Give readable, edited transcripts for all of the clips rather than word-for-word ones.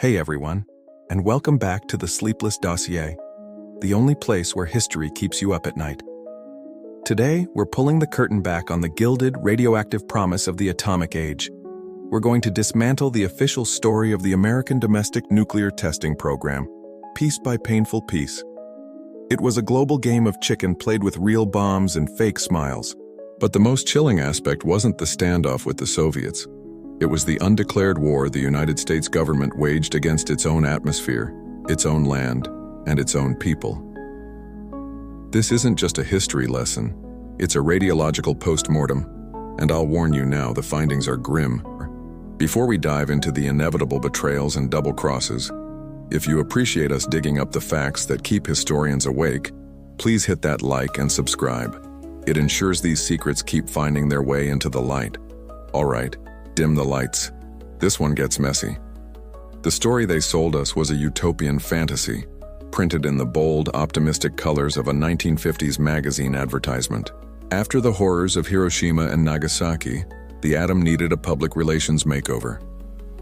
Hey everyone, and welcome back to the Sleepless Dossier, the only place where history keeps you up at night. Today, we're pulling the curtain back on the gilded, radioactive promise of the atomic age. We're going to dismantle the official story of the American domestic nuclear testing program, piece by painful piece. It was a global game of chicken played with real bombs and fake smiles. But the most chilling aspect wasn't the standoff with the Soviets. It was the undeclared war the United States government waged against its own atmosphere, its own land, and its own people. This isn't just a history lesson, it's a radiological post-mortem, and I'll warn you now, the findings are grim. Before we dive into the inevitable betrayals and double crosses, if you appreciate us digging up the facts that keep historians awake, please hit that like and subscribe. It ensures these secrets keep finding their way into the light. All right. Dim the lights. This one gets messy. The story they sold us was a utopian fantasy, printed in the bold, optimistic colors of a 1950s magazine advertisement. After the horrors of Hiroshima and Nagasaki, the atom needed a public relations makeover.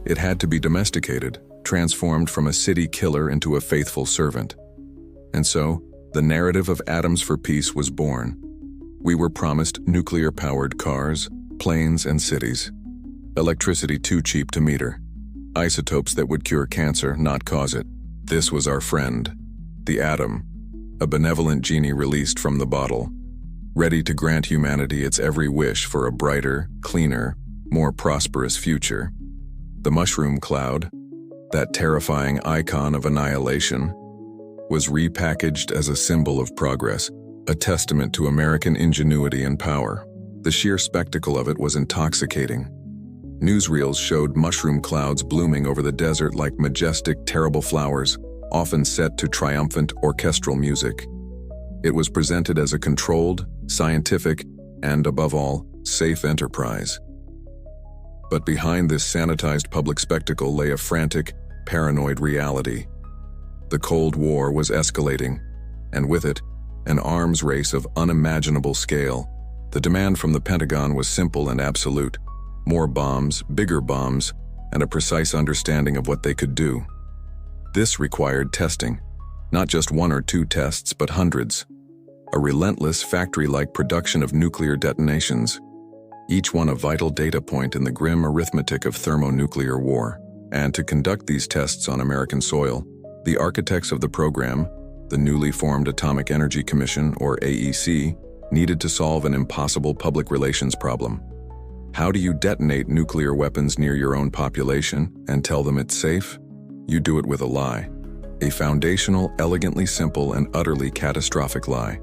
It had to be domesticated, transformed from a city killer into a faithful servant. And so, the narrative of Atoms for Peace was born. We were promised nuclear-powered cars, planes, and cities. Electricity too cheap to meter. Isotopes that would cure cancer, not cause it. This was our friend, the atom, a benevolent genie released from the bottle, ready to grant humanity its every wish for a brighter, cleaner, more prosperous future. The mushroom cloud, that terrifying icon of annihilation, was repackaged as a symbol of progress, a testament to American ingenuity and power. The sheer spectacle of it was intoxicating. Newsreels showed mushroom clouds blooming over the desert like majestic, terrible flowers, often set to triumphant orchestral music. It was presented as a controlled, scientific, and above all, safe enterprise. But behind this sanitized public spectacle lay a frantic, paranoid reality. The Cold War was escalating, and with it, an arms race of unimaginable scale. The demand from the Pentagon was simple and absolute. More bombs, bigger bombs, and a precise understanding of what they could do. This required testing, not just one or two tests, but hundreds. A relentless, factory-like production of nuclear detonations, each one a vital data point in the grim arithmetic of thermonuclear war. And to conduct these tests on American soil, the architects of the program, the newly formed Atomic Energy Commission, or AEC, needed to solve an impossible public relations problem. How do you detonate nuclear weapons near your own population and tell them it's safe? You do it with a lie. A foundational, elegantly simple, and utterly catastrophic lie.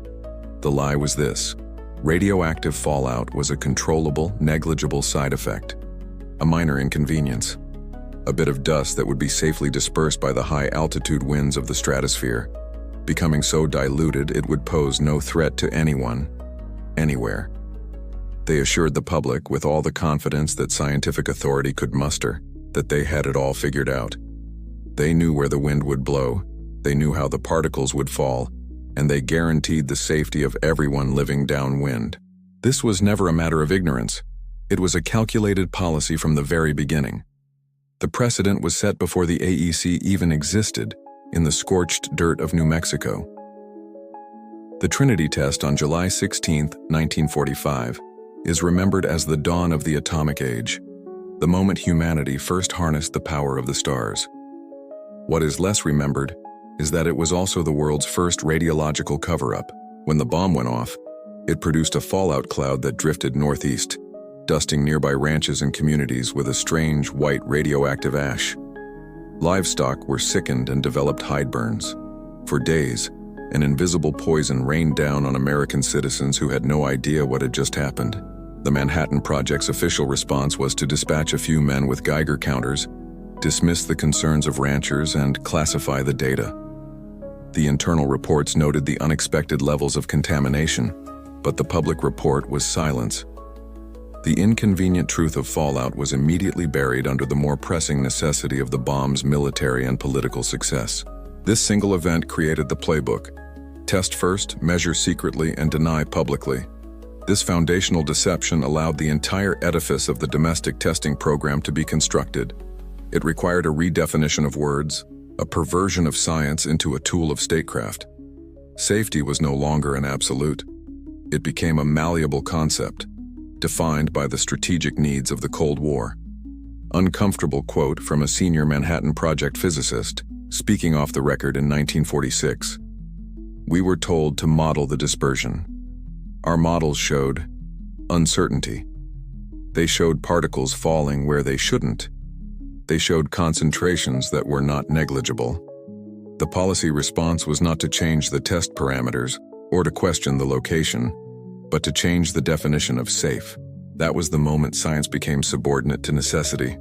The lie was this: radioactive fallout was a controllable, negligible side effect. A minor inconvenience. A bit of dust that would be safely dispersed by the high-altitude winds of the stratosphere, becoming so diluted it would pose no threat to anyone, anywhere. They assured the public, with all the confidence that scientific authority could muster, that they had it all figured out. They knew where the wind would blow, they knew how the particles would fall, and they guaranteed the safety of everyone living downwind. This was never a matter of ignorance. It was a calculated policy from the very beginning. The precedent was set before the AEC even existed, in the scorched dirt of New Mexico. The Trinity test on July 16, 1945, is remembered as the dawn of the atomic age, the moment humanity first harnessed the power of the stars. What is less remembered is that it was also the world's first radiological cover-up. When the bomb went off, it produced a fallout cloud that drifted northeast, dusting nearby ranches and communities with a strange white radioactive ash. Livestock were sickened and developed hide burns. For days, an invisible poison rained down on American citizens who had no idea what had just happened. The Manhattan Project's official response was to dispatch a few men with Geiger counters, dismiss the concerns of ranchers, and classify the data. The internal reports noted the unexpected levels of contamination, but the public report was silence. The inconvenient truth of fallout was immediately buried under the more pressing necessity of the bomb's military and political success. This single event created the playbook: test first, measure secretly, and deny publicly. This foundational deception allowed the entire edifice of the domestic testing program to be constructed. It required a redefinition of words, a perversion of science into a tool of statecraft. Safety was no longer an absolute. It became a malleable concept, defined by the strategic needs of the Cold War. Uncomfortable quote from a senior Manhattan Project physicist, speaking off the record in 1946. "We were told to model the dispersion. Our models showed uncertainty. They showed particles falling where they shouldn't. They showed concentrations that were not negligible. The policy response was not to change the test parameters or to question the location, but to change the definition of safe. That was the moment science became subordinate to necessity.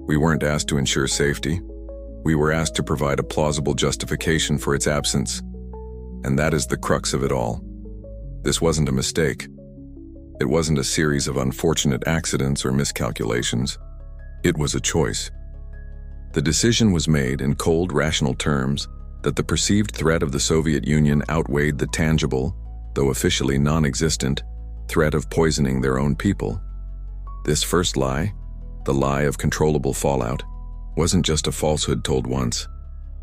We weren't asked to ensure safety. We were asked to provide a plausible justification for its absence. And that is the crux of it all. This wasn't a mistake. It wasn't a series of unfortunate accidents or miscalculations. It was a choice. The decision was made in cold, rational terms that the perceived threat of the Soviet Union outweighed the tangible, though officially non-existent, threat of poisoning their own people. This first lie, the lie of controllable fallout, wasn't just a falsehood told once.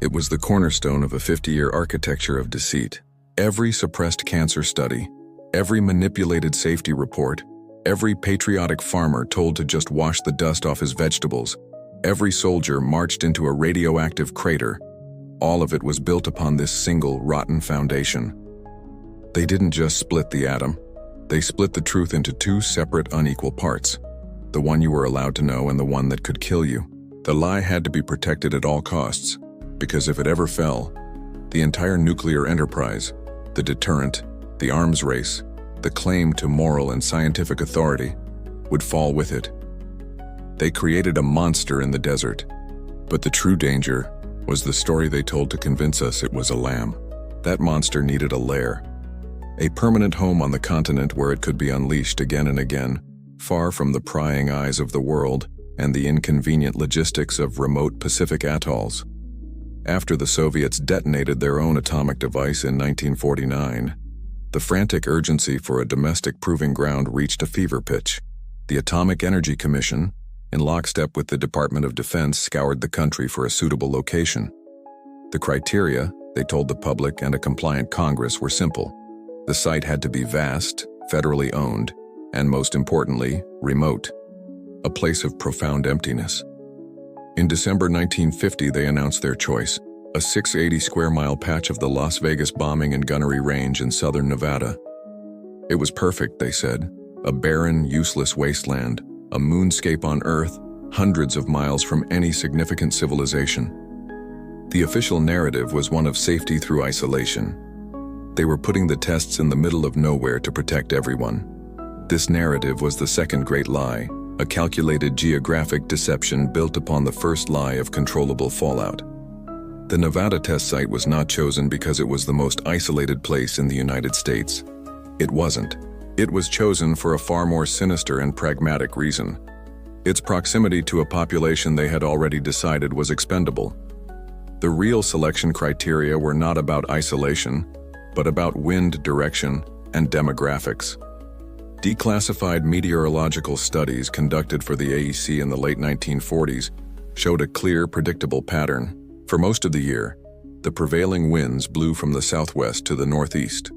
It was the cornerstone of a 50-year architecture of deceit. Every suppressed cancer study, every manipulated safety report, every patriotic farmer told to just wash the dust off his vegetables, every soldier marched into a radioactive crater, all of it was built upon this single rotten foundation. They didn't just split the atom. They split the truth into two separate, unequal parts, the one you were allowed to know and the one that could kill you. The lie had to be protected at all costs, because if it ever fell, the entire nuclear enterprise, the deterrent, the arms race, the claim to moral and scientific authority, would fall with it. They created a monster in the desert, but the true danger was the story they told to convince us it was a lamb. That monster needed a lair, a permanent home on the continent where it could be unleashed again and again, far from the prying eyes of the world and the inconvenient logistics of remote Pacific atolls. After the Soviets detonated their own atomic device in 1949, the frantic urgency for a domestic proving ground reached a fever pitch. The Atomic Energy Commission, in lockstep with the Department of Defense, scoured the country for a suitable location. The criteria, they told the public and a compliant Congress, were simple. The site had to be vast, federally owned, and most importantly, remote. A place of profound emptiness. In December 1950, they announced their choice, a 680-square-mile patch of the Las Vegas bombing and gunnery range in southern Nevada. It was perfect, they said, a barren, useless wasteland, a moonscape on Earth, hundreds of miles from any significant civilization. The official narrative was one of safety through isolation. They were putting the tests in the middle of nowhere to protect everyone. This narrative was the second great lie, a calculated geographic deception built upon the first lie of controllable fallout. The Nevada test site was not chosen because it was the most isolated place in the United States. It wasn't. It was chosen for a far more sinister and pragmatic reason. Its proximity to a population they had already decided was expendable. The real selection criteria were not about isolation, but about wind direction and demographics. Declassified meteorological studies conducted for the AEC in the late 1940s showed a clear, predictable pattern. For most of the year, the prevailing winds blew from the southwest to the northeast.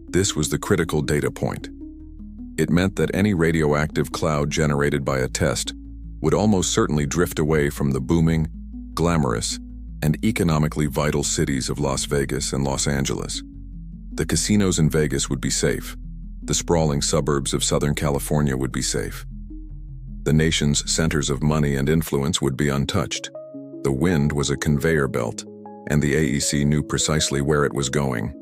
This was the critical data point. It meant that any radioactive cloud generated by a test would almost certainly drift away from the booming, glamorous, and economically vital cities of Las Vegas and Los Angeles. The casinos in Vegas would be safe. The sprawling suburbs of Southern California would be safe. The nation's centers of money and influence would be untouched. The wind was a conveyor belt, and the AEC knew precisely where it was going.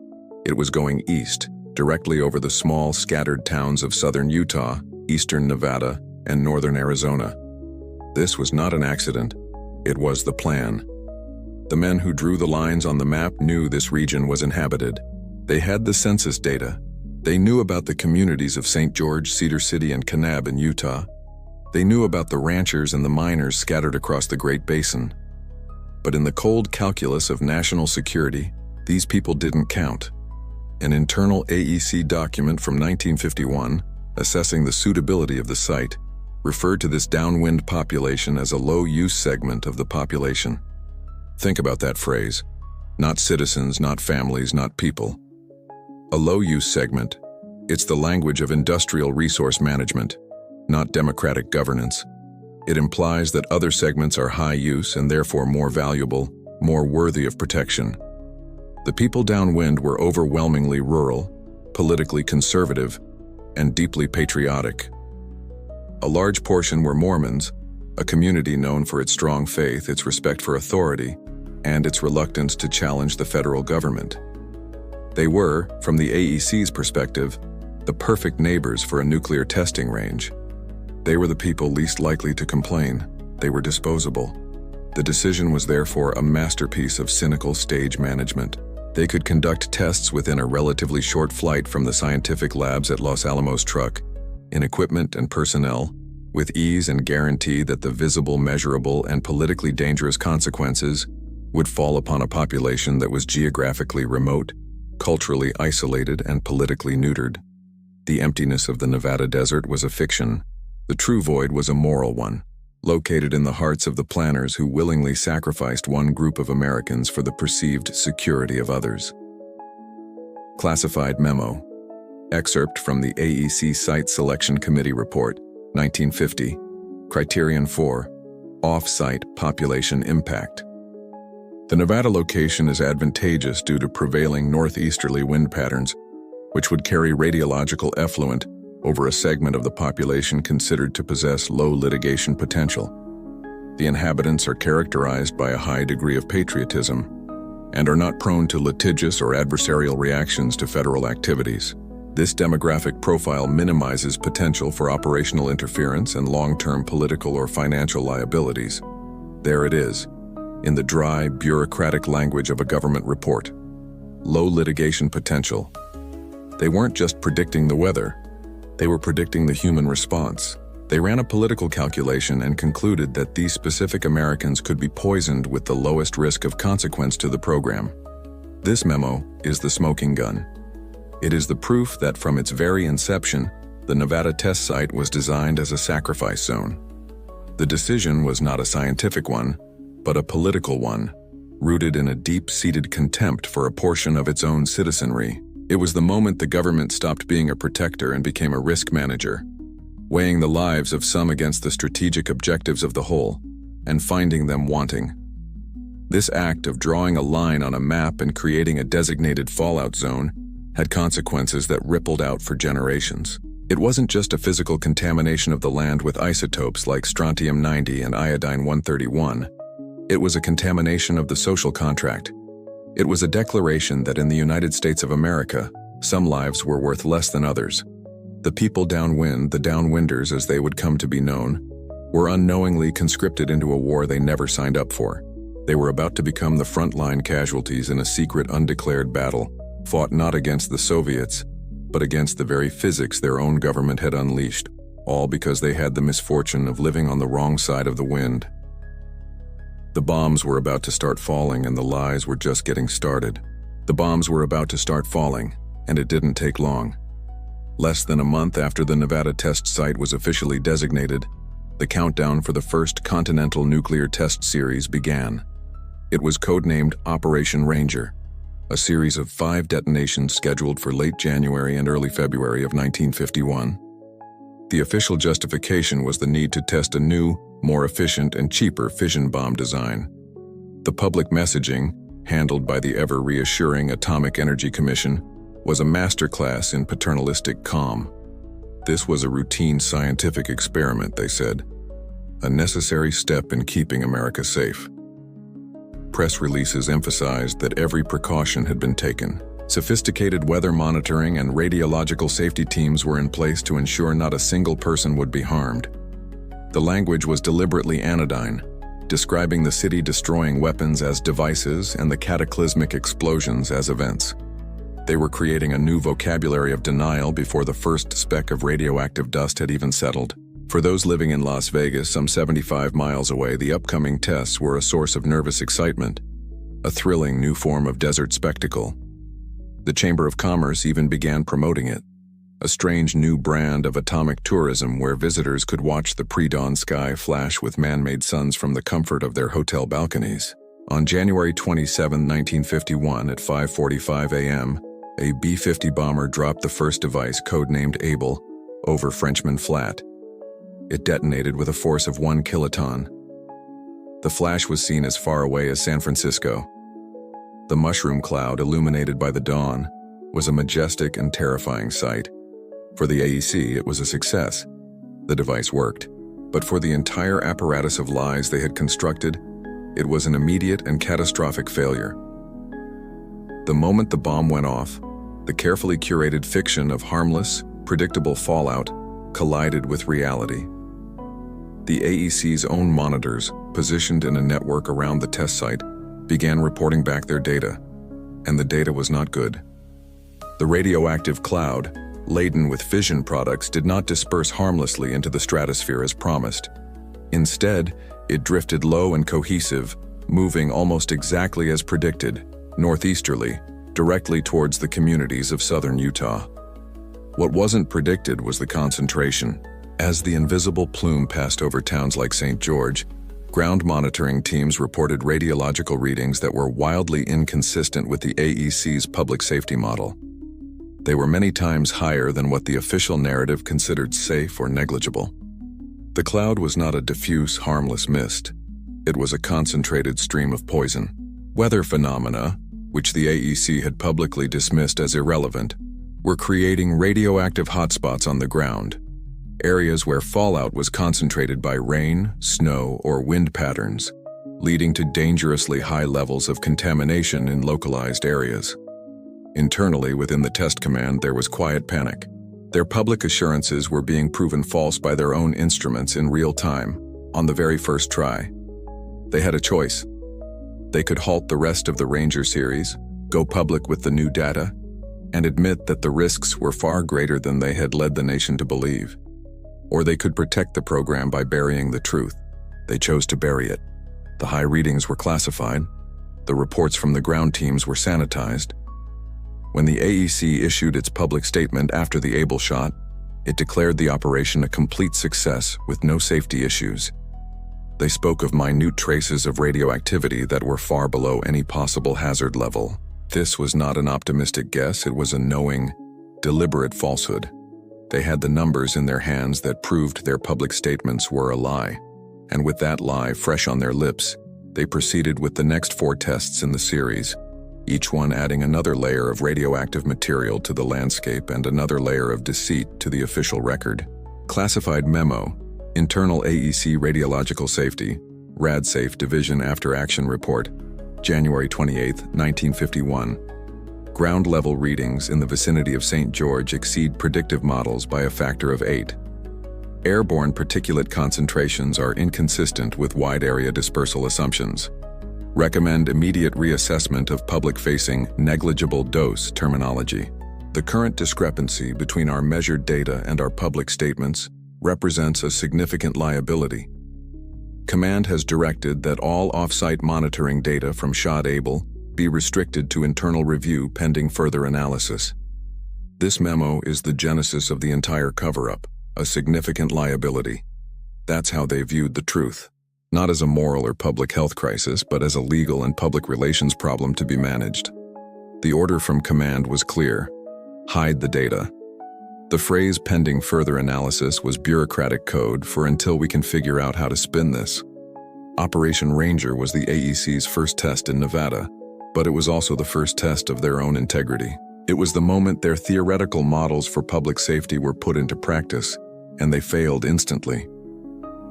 It was going east, directly over the small, scattered towns of southern Utah, eastern Nevada, and northern Arizona. This was not an accident. It was the plan. The men who drew the lines on the map knew this region was inhabited. They had the census data. They knew about the communities of St. George, Cedar City, and Kanab in Utah. They knew about the ranchers and the miners scattered across the Great Basin. But in the cold calculus of national security, these people didn't count. An internal AEC document from 1951, assessing the suitability of the site, referred to this downwind population as a low-use segment of the population. Think about that phrase. Not citizens, not families, not people. A low-use segment. It's the language of industrial resource management, not democratic governance. It implies that other segments are high use and therefore more valuable, more worthy of protection. The people downwind were overwhelmingly rural, politically conservative, and deeply patriotic. A large portion were Mormons, a community known for its strong faith, its respect for authority, and its reluctance to challenge the federal government. They were, from the AEC's perspective, the perfect neighbors for a nuclear testing range. They were the people least likely to complain. They were disposable. The decision was therefore a masterpiece of cynical stage management. They could conduct tests within a relatively short flight from the scientific labs at Los Alamos Truck, in equipment and personnel, with ease and guarantee that the visible, measurable, and politically dangerous consequences would fall upon a population that was geographically remote, culturally isolated, and politically neutered. The emptiness of the Nevada desert was a fiction. The true void was a moral one, located in the hearts of the planners who willingly sacrificed one group of Americans for the perceived security of others. Classified memo. Excerpt from the AEC Site Selection Committee Report, 1950. Criterion 4. Off-site population impact. The Nevada location is advantageous due to prevailing northeasterly wind patterns, which would carry radiological effluent over a segment of the population considered to possess low litigation potential. The inhabitants are characterized by a high degree of patriotism and are not prone to litigious or adversarial reactions to federal activities. This demographic profile minimizes potential for operational interference and long-term political or financial liabilities. There it is, in the dry, bureaucratic language of a government report. Low litigation potential. They weren't just predicting the weather. They were predicting the human response. They ran a political calculation and concluded that these specific Americans could be poisoned with the lowest risk of consequence to the program. This memo is the smoking gun. It is the proof that from its very inception, the Nevada test site was designed as a sacrifice zone. The decision was not a scientific one, but a political one, rooted in a deep-seated contempt for a portion of its own citizenry. It was the moment the government stopped being a protector and became a risk manager, weighing the lives of some against the strategic objectives of the whole, and finding them wanting. This act of drawing a line on a map and creating a designated fallout zone had consequences that rippled out for generations. It wasn't just a physical contamination of the land with isotopes like strontium-90 and iodine-131. It was a contamination of the social contract. It was a declaration that in the United States of America, some lives were worth less than others. The people downwind, the Downwinders as they would come to be known, were unknowingly conscripted into a war they never signed up for. They were about to become the frontline casualties in a secret, undeclared battle, fought not against the Soviets, but against the very physics their own government had unleashed, all because they had the misfortune of living on the wrong side of the wind. The bombs were about to start falling and the lies were just getting started. The bombs were about to start falling, and it didn't take long. Less than a month after the Nevada test site was officially designated, the countdown for the first continental nuclear test series began. It was codenamed Operation Ranger, a series of 5 detonations scheduled for late January and early February of 1951. The official justification was the need to test a new, more efficient and cheaper fission bomb design. The public messaging, handled by the ever-reassuring Atomic Energy Commission, was a masterclass in paternalistic calm. This was a routine scientific experiment, they said, a necessary step in keeping America safe. Press releases emphasized that every precaution had been taken. Sophisticated weather monitoring and radiological safety teams were in place to ensure not a single person would be harmed. The language was deliberately anodyne, describing the city-destroying weapons as devices and the cataclysmic explosions as events. They were creating a new vocabulary of denial before the first speck of radioactive dust had even settled. For those living in Las Vegas, some 75 miles away, the upcoming tests were a source of nervous excitement, a thrilling new form of desert spectacle. The Chamber of Commerce even began promoting it. a strange new brand of atomic tourism where visitors could watch the pre-dawn sky flash with man-made suns from the comfort of their hotel balconies. On January 27, 1951, at 5:45 a.m., a B-50 bomber dropped the first device, codenamed Able, over Frenchman Flat. It detonated with a force of 1 kiloton. The flash was seen as far away as San Francisco. The mushroom cloud, illuminated by the dawn, was a majestic and terrifying sight. For the AEC, it was a success. The device worked. But for the entire apparatus of lies they had constructed, it was an immediate and catastrophic failure. The moment the bomb went off, the carefully curated fiction of harmless, predictable fallout collided with reality. The AEC's own monitors, positioned in a network around the test site, began reporting back their data, and the data was not good. The radioactive cloud, laden with fission products, did not disperse harmlessly into the stratosphere as promised. Instead, it drifted low and cohesive, moving almost exactly as predicted, northeasterly, directly towards the communities of southern Utah. What wasn't predicted was the concentration. As the invisible plume passed over towns like St. George, ground monitoring teams reported radiological readings that were wildly inconsistent with the AEC's public safety model. They were many times higher than what the official narrative considered safe or negligible. The cloud was not a diffuse, harmless mist. It was a concentrated stream of poison. Weather phenomena, which the AEC had publicly dismissed as irrelevant, were creating radioactive hotspots on the ground, areas where fallout was concentrated by rain, snow, or wind patterns, leading to dangerously high levels of contamination in localized areas. Internally within the test command, there was quiet panic. Their public assurances were being proven false by their own instruments in real time, on the very first try. They had a choice. They could halt the rest of the Ranger series, go public with the new data, and admit that the risks were far greater than they had led the nation to believe. Or they could protect the program by burying the truth. They chose to bury it. The high readings were classified. The reports from the ground teams were sanitized. When the AEC issued its public statement after the Able shot, it declared the operation a complete success with no safety issues. They spoke of minute traces of radioactivity that were far below any possible hazard level. This was not an optimistic guess, it was a knowing, deliberate falsehood. They had the numbers in their hands that proved their public statements were a lie. And with that lie fresh on their lips, they proceeded with the next 4 tests in the series, each one adding another layer of radioactive material to the landscape and another layer of deceit to the official record. Classified Memo, Internal AEC Radiological Safety, RadSafe Division After Action Report, January 28, 1951. Ground-level readings in the vicinity of St. George exceed predictive models by a factor of 8. Airborne particulate concentrations are inconsistent with wide-area dispersal assumptions. Recommend immediate reassessment of public-facing negligible dose terminology. The current discrepancy between our measured data and our public statements represents a significant liability. Command has directed that all off-site monitoring data from Shot Able be restricted to internal review pending further analysis. This memo is the genesis of the entire cover-up, a significant liability. That's how they viewed the truth. Not as a moral or public health crisis, but as a legal and public relations problem to be managed. The order from command was clear: hide the data. The phrase pending further analysis was bureaucratic code for until we can figure out how to spin this. Operation Ranger was the AEC's first test in Nevada, but it was also the first test of their own integrity. It was the moment their theoretical models for public safety were put into practice, and they failed instantly.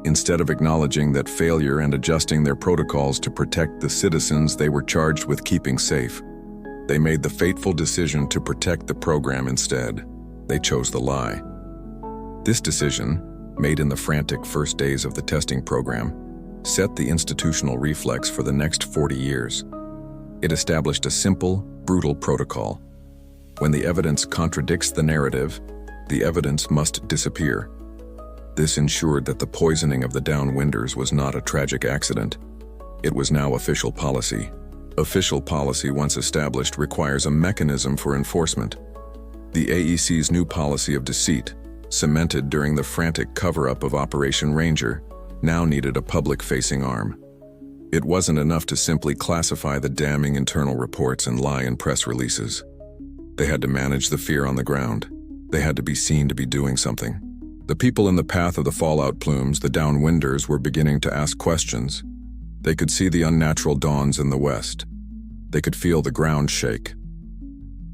Instead of acknowledging that failure and adjusting their protocols to protect the citizens they were charged with keeping safe, they made the fateful decision to protect the program instead. They chose the lie. This decision, made in the frantic first days of the testing program, set the institutional reflex for the next 40 years. It established a simple, brutal protocol. When the evidence contradicts the narrative, the evidence must disappear. This ensured that the poisoning of the Downwinders was not a tragic accident. It was now official policy. Official policy, once established, requires a mechanism for enforcement. The AEC's new policy of deceit, cemented during the frantic cover-up of Operation Ranger, now needed a public-facing arm. It wasn't enough to simply classify the damning internal reports and lie in press releases. They had to manage the fear on the ground. They had to be seen to be doing something. The people in the path of the fallout plumes, the Downwinders, were beginning to ask questions. They could see the unnatural dawns in the west. They could feel the ground shake.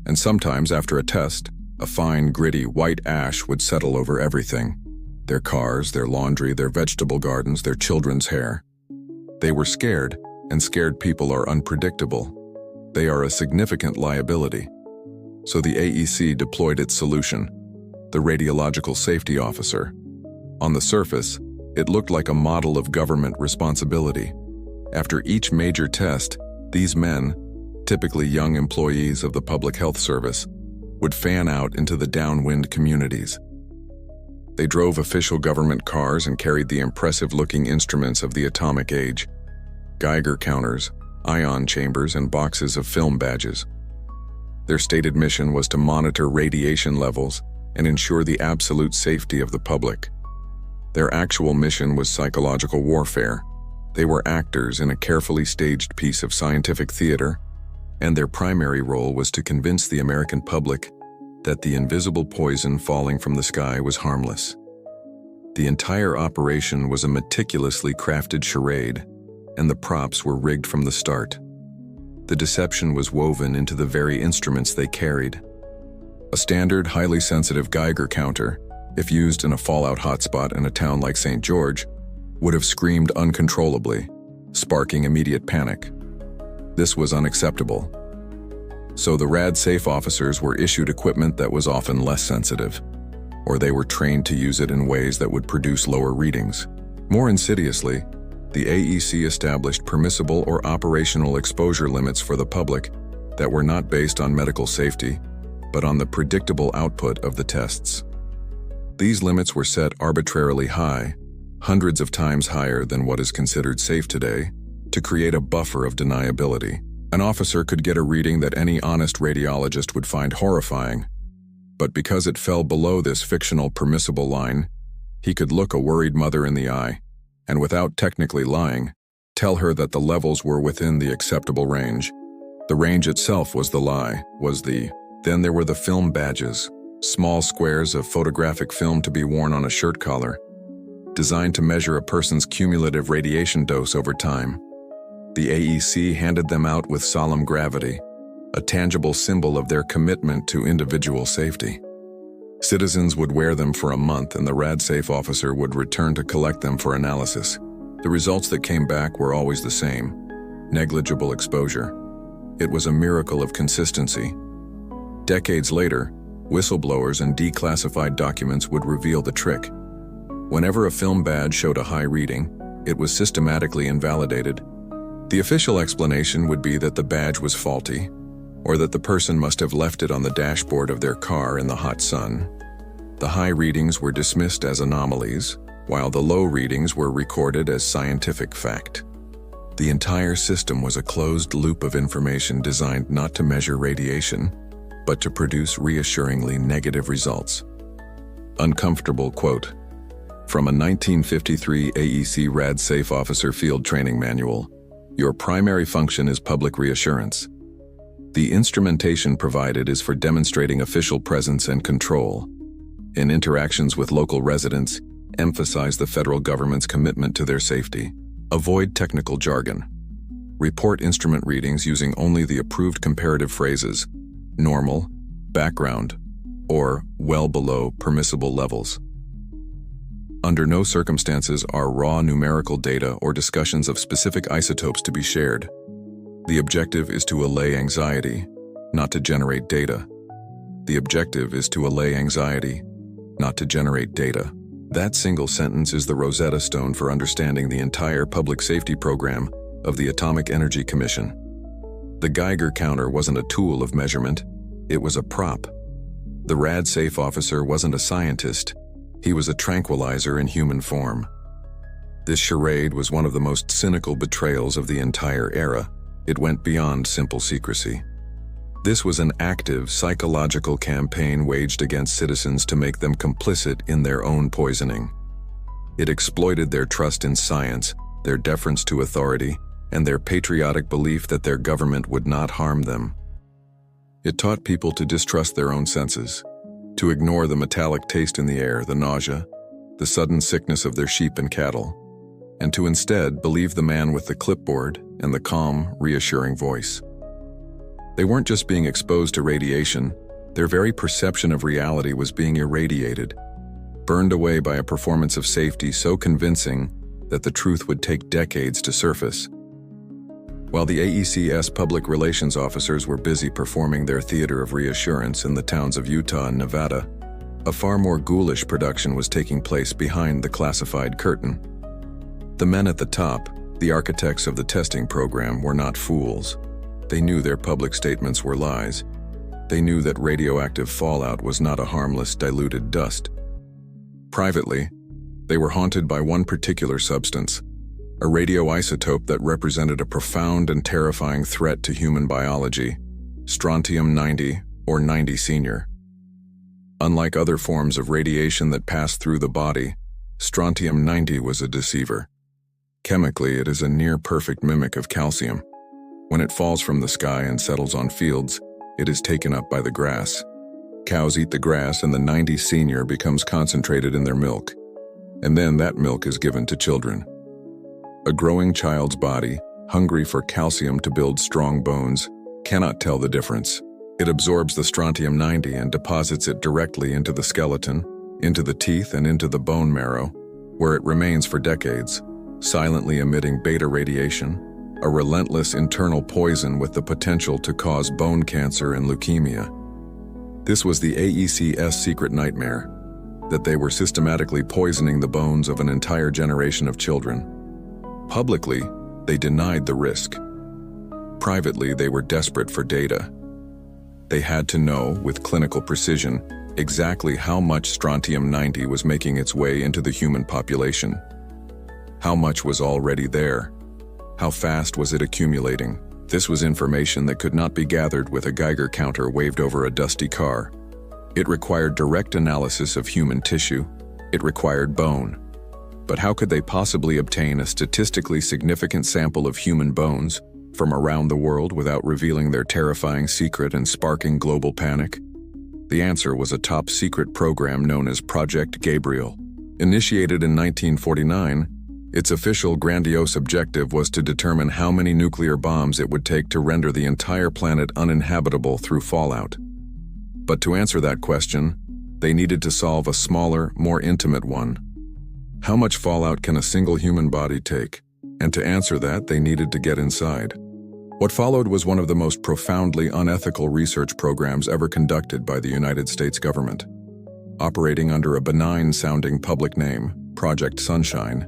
And sometimes, after a test, a fine, gritty, white ash would settle over everything. Their cars, their laundry, their vegetable gardens, their children's hair. They were scared, and scared people are unpredictable. They are a significant liability. So the AEC deployed its solution, the radiological safety officer. On the surface, it looked like a model of government responsibility. After each major test, these men, typically young employees of the Public Health Service, would fan out into the downwind communities. They drove official government cars and carried the impressive-looking instruments of the atomic age: Geiger counters, ion chambers, and boxes of film badges. Their stated mission was to monitor radiation levels and ensure the absolute safety of the public. Their actual mission was psychological warfare. They were actors in a carefully staged piece of scientific theater, and their primary role was to convince the American public that the invisible poison falling from the sky was harmless. The entire operation was a meticulously crafted charade, and the props were rigged from the start. The deception was woven into the very instruments they carried. A standard, highly sensitive Geiger counter, if used in a fallout hotspot in a town like St. George, would have screamed uncontrollably, sparking immediate panic. This was unacceptable. So the RAD-safe officers were issued equipment that was often less sensitive, or they were trained to use it in ways that would produce lower readings. More insidiously, the AEC established permissible or operational exposure limits for the public that were not based on medical safety, but on the predictable output of the tests. These limits were set arbitrarily high, hundreds of times higher than what is considered safe today, to create a buffer of deniability. An officer could get a reading that any honest radiologist would find horrifying, but because it fell below this fictional permissible line, he could look a worried mother in the eye, and without technically lying, tell her that the levels were within the acceptable range. The range itself was the lie, Then there were the film badges, small squares of photographic film to be worn on a shirt collar, designed to measure a person's cumulative radiation dose over time. The AEC handed them out with solemn gravity, a tangible symbol of their commitment to individual safety. Citizens would wear them for a month, and the RAD-safe officer would return to collect them for analysis. The results that came back were always the same: negligible exposure. It was a miracle of consistency. Decades later, whistleblowers and declassified documents would reveal the trick. Whenever a film badge showed a high reading, it was systematically invalidated. The official explanation would be that the badge was faulty, or that the person must have left it on the dashboard of their car in the hot sun. The high readings were dismissed as anomalies, while the low readings were recorded as scientific fact. The entire system was a closed loop of information designed not to measure radiation, but to produce reassuringly negative results. Uncomfortable quote from a 1953 AEC RAD-safe officer field training manual: "Your primary function is public reassurance. The instrumentation provided is for demonstrating official presence and control. In interactions with local residents, emphasize the federal government's commitment to their safety. Avoid technical jargon. Report instrument readings using only the approved comparative phrases, normal, background, or well below permissible levels. Under no circumstances are raw numerical data or discussions of specific isotopes to be shared. The objective is to allay anxiety, not to generate data. The objective is to allay anxiety, not to generate data." That single sentence is the Rosetta Stone for understanding the entire public safety program of the Atomic Energy Commission. The Geiger counter wasn't a tool of measurement, it was a prop. The RAD-safe officer wasn't a scientist, he was a tranquilizer in human form. This charade was one of the most cynical betrayals of the entire era. It went beyond simple secrecy. This was an active psychological campaign waged against citizens to make them complicit in their own poisoning. It exploited their trust in science, their deference to authority, and their patriotic belief that their government would not harm them. It taught people to distrust their own senses, to ignore the metallic taste in the air, the nausea, the sudden sickness of their sheep and cattle, and to instead believe the man with the clipboard and the calm, reassuring voice. They weren't just being exposed to radiation, their very perception of reality was being irradiated, burned away by a performance of safety so convincing that the truth would take decades to surface. While the AEC's public relations officers were busy performing their theater of reassurance in the towns of Utah and Nevada, a far more ghoulish production was taking place behind the classified curtain. The men at the top, the architects of the testing program, were not fools. They knew their public statements were lies. They knew that radioactive fallout was not a harmless, diluted dust. Privately, they were haunted by one particular substance, a radioisotope that represented a profound and terrifying threat to human biology, strontium-90 or 90 Senior. Unlike other forms of radiation that pass through the body, strontium-90 was a deceiver. Chemically, it is a near-perfect mimic of calcium. When it falls from the sky and settles on fields, it is taken up by the grass. Cows eat the grass and the 90 Senior becomes concentrated in their milk, and then that milk is given to children. A growing child's body, hungry for calcium to build strong bones, cannot tell the difference. It absorbs the strontium-90 and deposits it directly into the skeleton, into the teeth, and into the bone marrow, where it remains for decades, silently emitting beta radiation, a relentless internal poison with the potential to cause bone cancer and leukemia. This was the AEC's secret nightmare, that they were systematically poisoning the bones of an entire generation of children. Publicly, they denied the risk. Privately, they were desperate for data. They had to know, with clinical precision, exactly how much strontium-90 was making its way into the human population. How much was already there? How fast was it accumulating? This was information that could not be gathered with a Geiger counter waved over a dusty car. It required direct analysis of human tissue. It required bone. But how could they possibly obtain a statistically significant sample of human bones from around the world without revealing their terrifying secret and sparking global panic? The answer was a top-secret program known as Project Gabriel. Initiated in 1949, its official grandiose objective was to determine how many nuclear bombs it would take to render the entire planet uninhabitable through fallout. But to answer that question, they needed to solve a smaller, more intimate one. How much fallout can a single human body take? And to answer that, they needed to get inside. What followed was one of the most profoundly unethical research programs ever conducted by the United States government. Operating under a benign-sounding public name, Project Sunshine,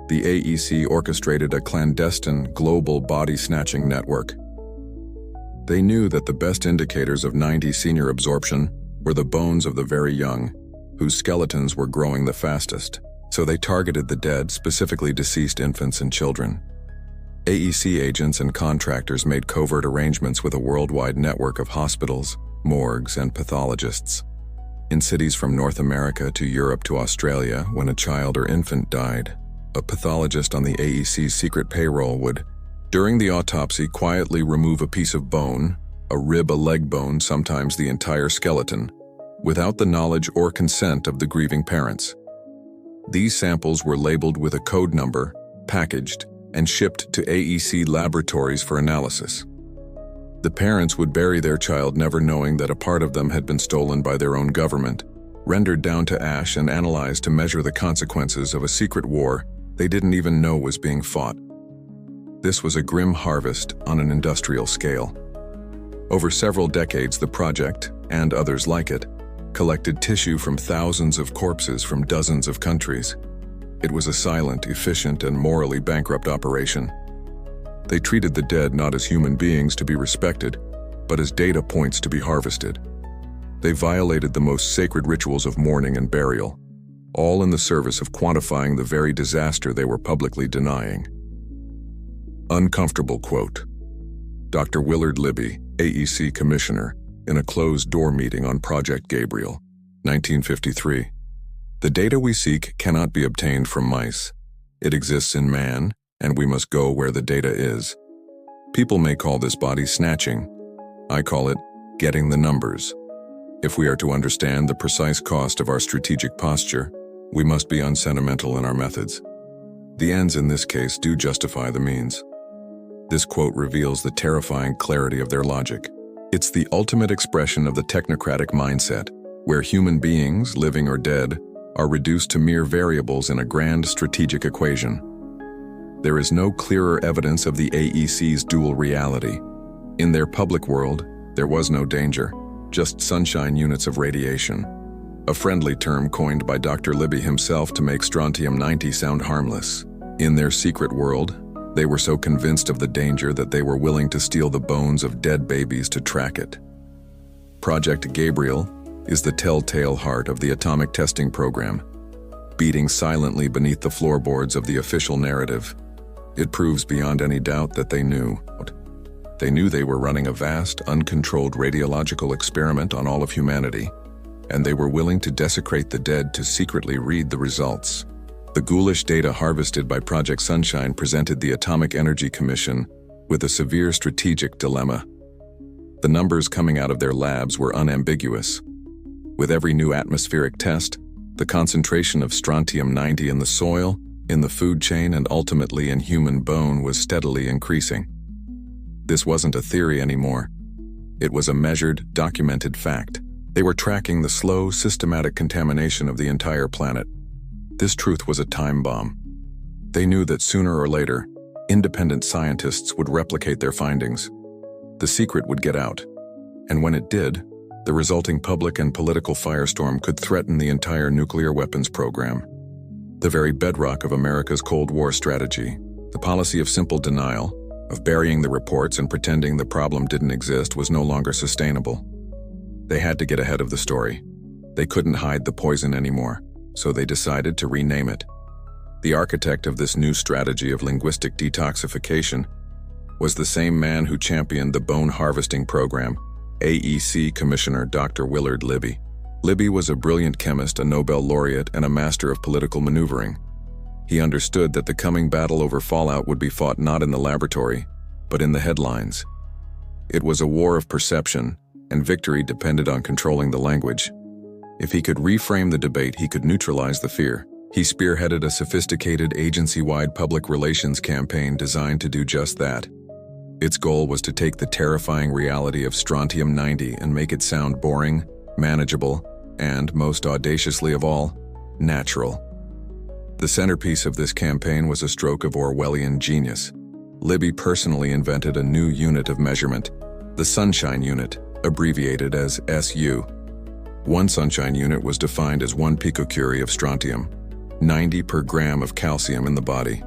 the AEC orchestrated a clandestine, global body-snatching network. They knew that the best indicators of 90 Senior absorption were the bones of the very young, whose skeletons were growing the fastest. So they targeted the dead, specifically deceased infants and children. AEC agents and contractors made covert arrangements with a worldwide network of hospitals, morgues, and pathologists. In cities from North America to Europe to Australia, when a child or infant died, a pathologist on the AEC's secret payroll would, during the autopsy, quietly remove a piece of bone, a rib, a leg bone, sometimes the entire skeleton, without the knowledge or consent of the grieving parents. These samples were labeled with a code number, packaged, and shipped to AEC laboratories for analysis. The parents would bury their child never knowing that a part of them had been stolen by their own government, rendered down to ash and analyzed to measure the consequences of a secret war they didn't even know was being fought. This was a grim harvest on an industrial scale. Over several decades, the project, and others like it, collected tissue from thousands of corpses from dozens of countries. It was a silent, efficient, and morally bankrupt operation. They treated the dead not as human beings to be respected, but as data points to be harvested. They violated the most sacred rituals of mourning and burial, all in the service of quantifying the very disaster they were publicly denying. Uncomfortable quote. Dr. Willard Libby, AEC Commissioner, in a closed-door meeting on Project Gabriel, 1953. The data we seek cannot be obtained from mice. It exists in man, and we must go where the data is. People may call this body snatching. I call it getting the numbers. If we are to understand the precise cost of our strategic posture, we must be unsentimental in our methods. The ends in this case do justify the means. This quote reveals the terrifying clarity of their logic. It's the ultimate expression of the technocratic mindset, where human beings, living or dead, are reduced to mere variables in a grand strategic equation. There is no clearer evidence of the AEC's dual reality. In their public world, there was no danger, just sunshine units of radiation, a friendly term coined by Dr. Libby himself to make strontium-90 sound harmless. In their secret world, they were so convinced of the danger that they were willing to steal the bones of dead babies to track it. Project Gabriel is the telltale heart of the atomic testing program, beating silently beneath the floorboards of the official narrative. It proves beyond any doubt that they knew. They knew they were running a vast, uncontrolled radiological experiment on all of humanity, and they were willing to desecrate the dead to secretly read the results. The ghoulish data harvested by Project Sunshine presented the Atomic Energy Commission with a severe strategic dilemma. The numbers coming out of their labs were unambiguous. With every new atmospheric test, the concentration of strontium-90 in the soil, in the food chain, and ultimately in human bone was steadily increasing. This wasn't a theory anymore. It was a measured, documented fact. They were tracking the slow, systematic contamination of the entire planet. This truth was a time bomb. They knew that sooner or later, independent scientists would replicate their findings. The secret would get out, and when it did, the resulting public and political firestorm could threaten the entire nuclear weapons program. The very bedrock of America's Cold War strategy, the policy of simple denial, of burying the reports and pretending the problem didn't exist, was no longer sustainable. They had to get ahead of the story. They couldn't hide the poison anymore, so they decided to rename it. The architect of this new strategy of linguistic detoxification was the same man who championed the bone harvesting program, AEC Commissioner Dr. Willard Libby. Libby was a brilliant chemist, a Nobel laureate, and a master of political maneuvering. He understood that the coming battle over fallout would be fought not in the laboratory, but in the headlines. It was a war of perception, and victory depended on controlling the language. If he could reframe the debate, he could neutralize the fear. He spearheaded a sophisticated agency-wide public relations campaign designed to do just that. Its goal was to take the terrifying reality of strontium-90 and make it sound boring, manageable, and, most audaciously of all, natural. The centerpiece of this campaign was a stroke of Orwellian genius. Libby personally invented a new unit of measurement, the Sunshine Unit, abbreviated as SU. One Sunshine Unit was defined as 1 picocurie of strontium, 90 per gram of calcium in the body.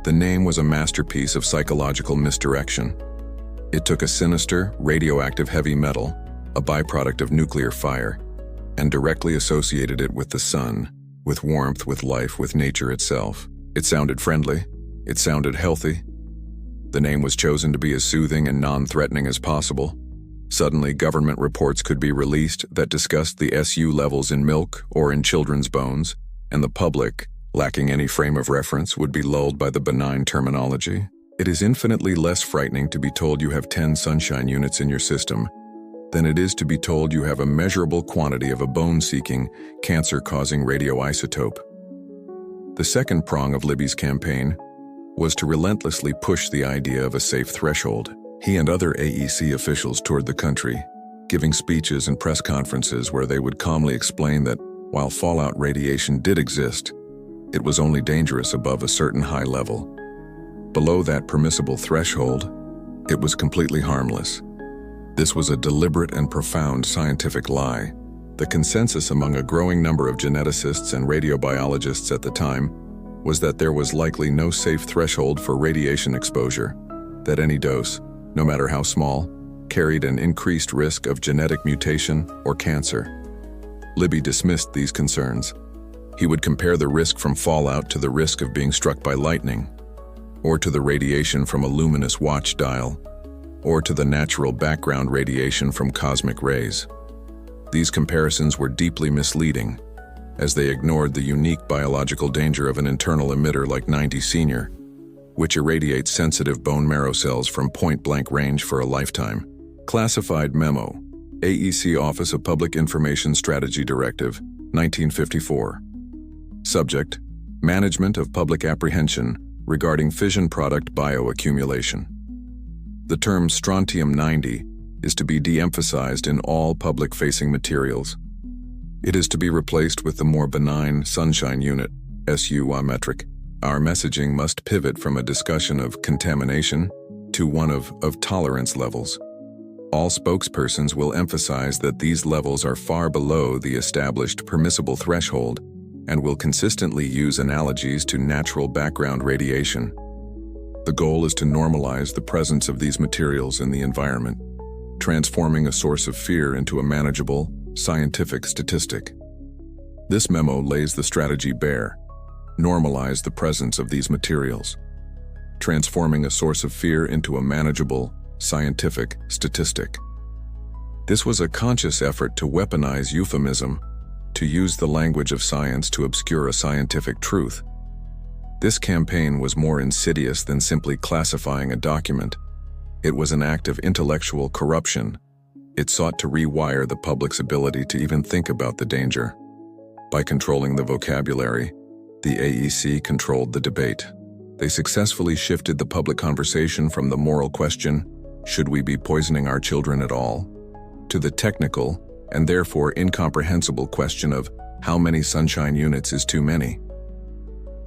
The name was a masterpiece of psychological misdirection. It took a sinister, radioactive heavy metal, a byproduct of nuclear fire, and directly associated it with the sun, with warmth, with life, with nature itself. It sounded friendly. It sounded healthy. The name was chosen to be as soothing and non-threatening as possible. Suddenly, government reports could be released that discussed the SU levels in milk or in children's bones, and the public, lacking any frame of reference, would be lulled by the benign terminology. It is infinitely less frightening to be told you have 10 sunshine units in your system than it is to be told you have a measurable quantity of a bone-seeking, cancer-causing radioisotope. The second prong of Libby's campaign was to relentlessly push the idea of a safe threshold. He and other AEC officials toured the country, giving speeches and press conferences where they would calmly explain that, while fallout radiation did exist, it was only dangerous above a certain high level. Below that permissible threshold, it was completely harmless. This was a deliberate and profound scientific lie. The consensus among a growing number of geneticists and radiobiologists at the time was that there was likely no safe threshold for radiation exposure, that any dose, no matter how small, carried an increased risk of genetic mutation or cancer. Libby dismissed these concerns. He would compare the risk from fallout to the risk of being struck by lightning, or to the radiation from a luminous watch dial. or to the natural background radiation from cosmic rays. These comparisons were deeply misleading, as they ignored the unique biological danger of an internal emitter like 90 Senior, which irradiates sensitive bone marrow cells from point-blank range for a lifetime. Classified Memo, AEC Office of Public Information Strategy Directive, 1954. Subject: Management of Public Apprehension regarding fission product bioaccumulation. The term strontium-90 is to be de-emphasized in all public-facing materials. It is to be replaced with the more benign sunshine unit, SUA metric. Our messaging must pivot from a discussion of contamination to one of tolerance levels. All spokespersons will emphasize that these levels are far below the established permissible threshold and will consistently use analogies to natural background radiation. The goal is to normalize the presence of these materials in the environment, transforming a source of fear into a manageable, scientific statistic. This memo lays the strategy bare: normalize the presence of these materials, transforming a source of fear into a manageable, scientific statistic. This was a conscious effort to weaponize euphemism, to use the language of science to obscure a scientific truth. This campaign was more insidious than simply classifying a document. It was an act of intellectual corruption. It sought to rewire the public's ability to even think about the danger. By controlling the vocabulary, the AEC controlled the debate. They successfully shifted the public conversation from the moral question, should we be poisoning our children at all, to the technical and therefore incomprehensible question of how many sunshine units is too many.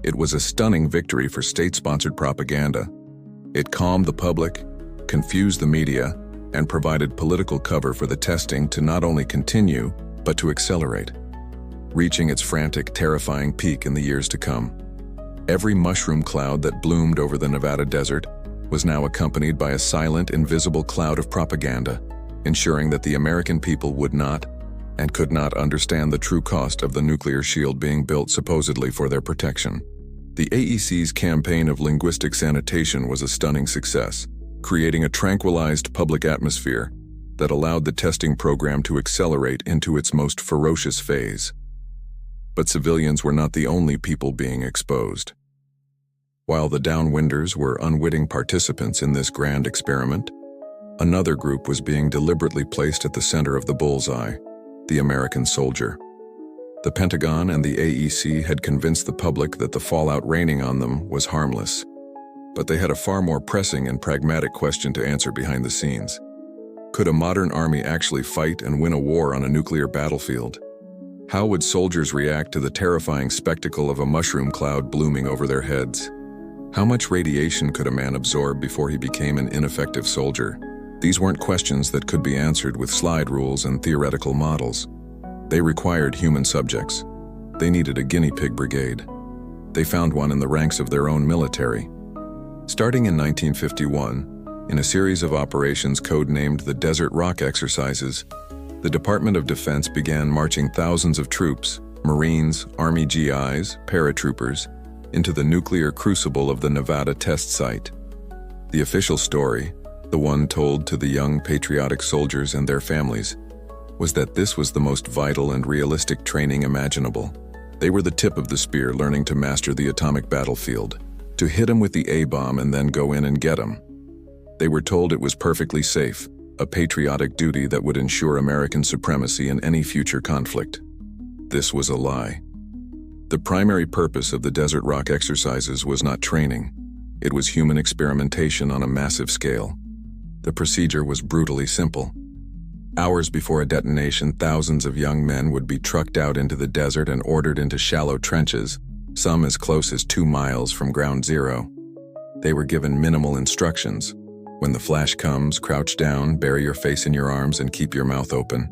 It was a stunning victory for state-sponsored propaganda. It calmed the public, confused the media, and provided political cover for the testing to not only continue, but to accelerate, reaching its frantic, terrifying peak in the years to come. Every mushroom cloud that bloomed over the Nevada desert was now accompanied by a silent, invisible cloud of propaganda, ensuring that the American people would not and could not understand the true cost of the nuclear shield being built supposedly for their protection. The AEC's campaign of linguistic sanitation was a stunning success, creating a tranquilized public atmosphere that allowed the testing program to accelerate into its most ferocious phase. But civilians were not the only people being exposed. While the Downwinders were unwitting participants in this grand experiment, another group was being deliberately placed at the center of the bullseye: the American soldier. The Pentagon and the AEC had convinced the public that the fallout raining on them was harmless. But they had a far more pressing and pragmatic question to answer behind the scenes. Could a modern army actually fight and win a war on a nuclear battlefield? How would soldiers react to the terrifying spectacle of a mushroom cloud blooming over their heads? How much radiation could a man absorb before he became an ineffective soldier? These weren't questions that could be answered with slide rules and theoretical models. They required human subjects. They needed a guinea pig brigade. They found one in the ranks of their own military. Starting in 1951, in a series of operations codenamed the Desert Rock Exercises, the Department of Defense began marching thousands of troops, Marines, Army GIs, paratroopers, into the nuclear crucible of the Nevada test site. The official story, the one told to the young patriotic soldiers and their families, was that this was the most vital and realistic training imaginable. They were the tip of the spear, learning to master the atomic battlefield, to hit 'em with the A-bomb and then go in and get 'em. They were told it was perfectly safe, a patriotic duty that would ensure American supremacy in any future conflict. This was a lie. The primary purpose of the Desert Rock Exercises was not training. It was human experimentation on a massive scale. The procedure was brutally simple. Hours before a detonation, thousands of young men would be trucked out into the desert and ordered into shallow trenches, some as close as 2 miles from ground zero. They were given minimal instructions. When the flash comes, crouch down, bury your face in your arms, and keep your mouth open.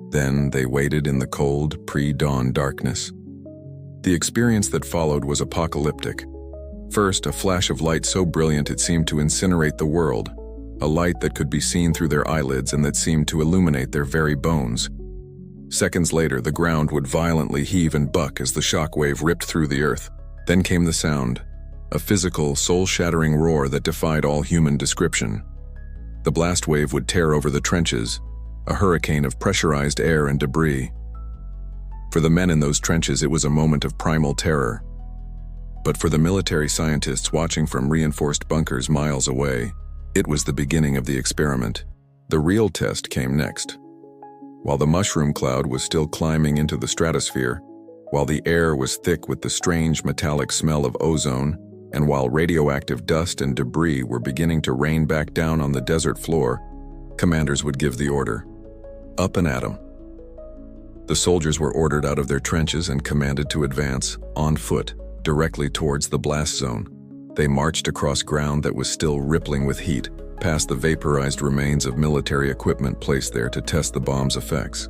Then they waited in the cold, pre-dawn darkness. The experience that followed was apocalyptic. First, a flash of light so brilliant it seemed to incinerate the world, a light that could be seen through their eyelids and that seemed to illuminate their very bones. Seconds later, the ground would violently heave and buck as the shock wave ripped through the earth. Then came the sound, a physical, soul-shattering roar that defied all human description. The blast wave would tear over the trenches, a hurricane of pressurized air and debris. For the men in those trenches, it was a moment of primal terror. But for the military scientists watching from reinforced bunkers miles away, it was the beginning of the experiment. The real test came next. While the mushroom cloud was still climbing into the stratosphere, while the air was thick with the strange metallic smell of ozone, and while radioactive dust and debris were beginning to rain back down on the desert floor, commanders would give the order. Up and at 'em. The soldiers were ordered out of their trenches and commanded to advance, on foot, directly towards the blast zone. They marched across ground that was still rippling with heat, past the vaporized remains of military equipment placed there to test the bomb's effects.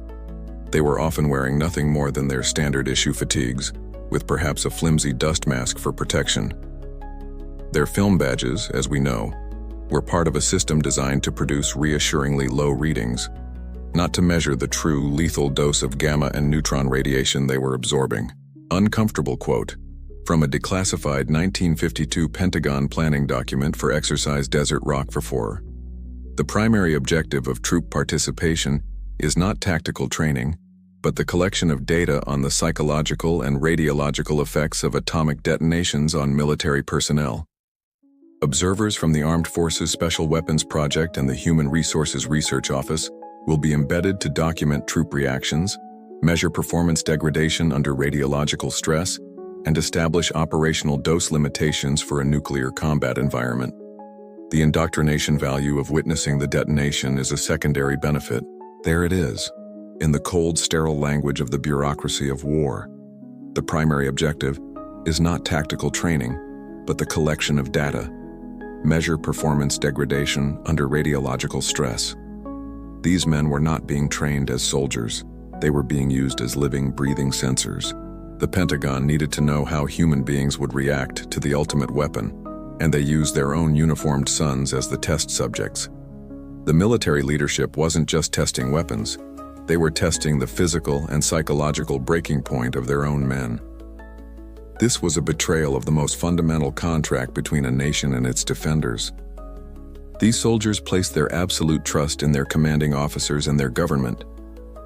They were often wearing nothing more than their standard-issue fatigues, with perhaps a flimsy dust mask for protection. Their film badges, as we know, were part of a system designed to produce reassuringly low readings, not to measure the true lethal dose of gamma and neutron radiation they were absorbing. Uncomfortable quote from a declassified 1952 Pentagon planning document for Exercise Desert Rock for 4. The primary objective of troop participation is not tactical training, but the collection of data on the psychological and radiological effects of atomic detonations on military personnel. Observers from the Armed Forces Special Weapons Project and the Human Resources Research Office will be embedded to document troop reactions, measure performance degradation under radiological stress, and establish operational dose limitations for a nuclear combat environment. The indoctrination value of witnessing the detonation is a secondary benefit. There it is, in the cold, sterile language of the bureaucracy of war. The primary objective is not tactical training, but the collection of data. Measure performance degradation under radiological stress. These men were not being trained as soldiers. They were being used as living, breathing sensors. The Pentagon needed to know how human beings would react to the ultimate weapon, and they used their own uniformed sons as the test subjects. The military leadership wasn't just testing weapons. They were testing the physical and psychological breaking point of their own men. This was a betrayal of the most fundamental contract between a nation and its defenders. These soldiers placed their absolute trust in their commanding officers and their government,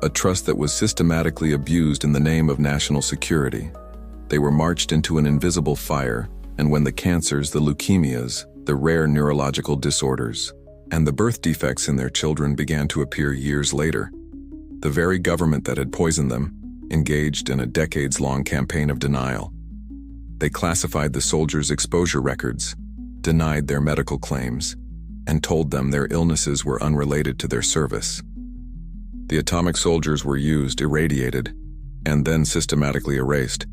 a trust that was systematically abused in the name of national security. They were marched into an invisible fire, and when the cancers, the leukemias, the rare neurological disorders, and the birth defects in their children began to appear years later, the very government that had poisoned them engaged in a decades-long campaign of denial. They classified the soldiers' exposure records, denied their medical claims, and told them their illnesses were unrelated to their service. The atomic soldiers were used, irradiated, and then systematically erased,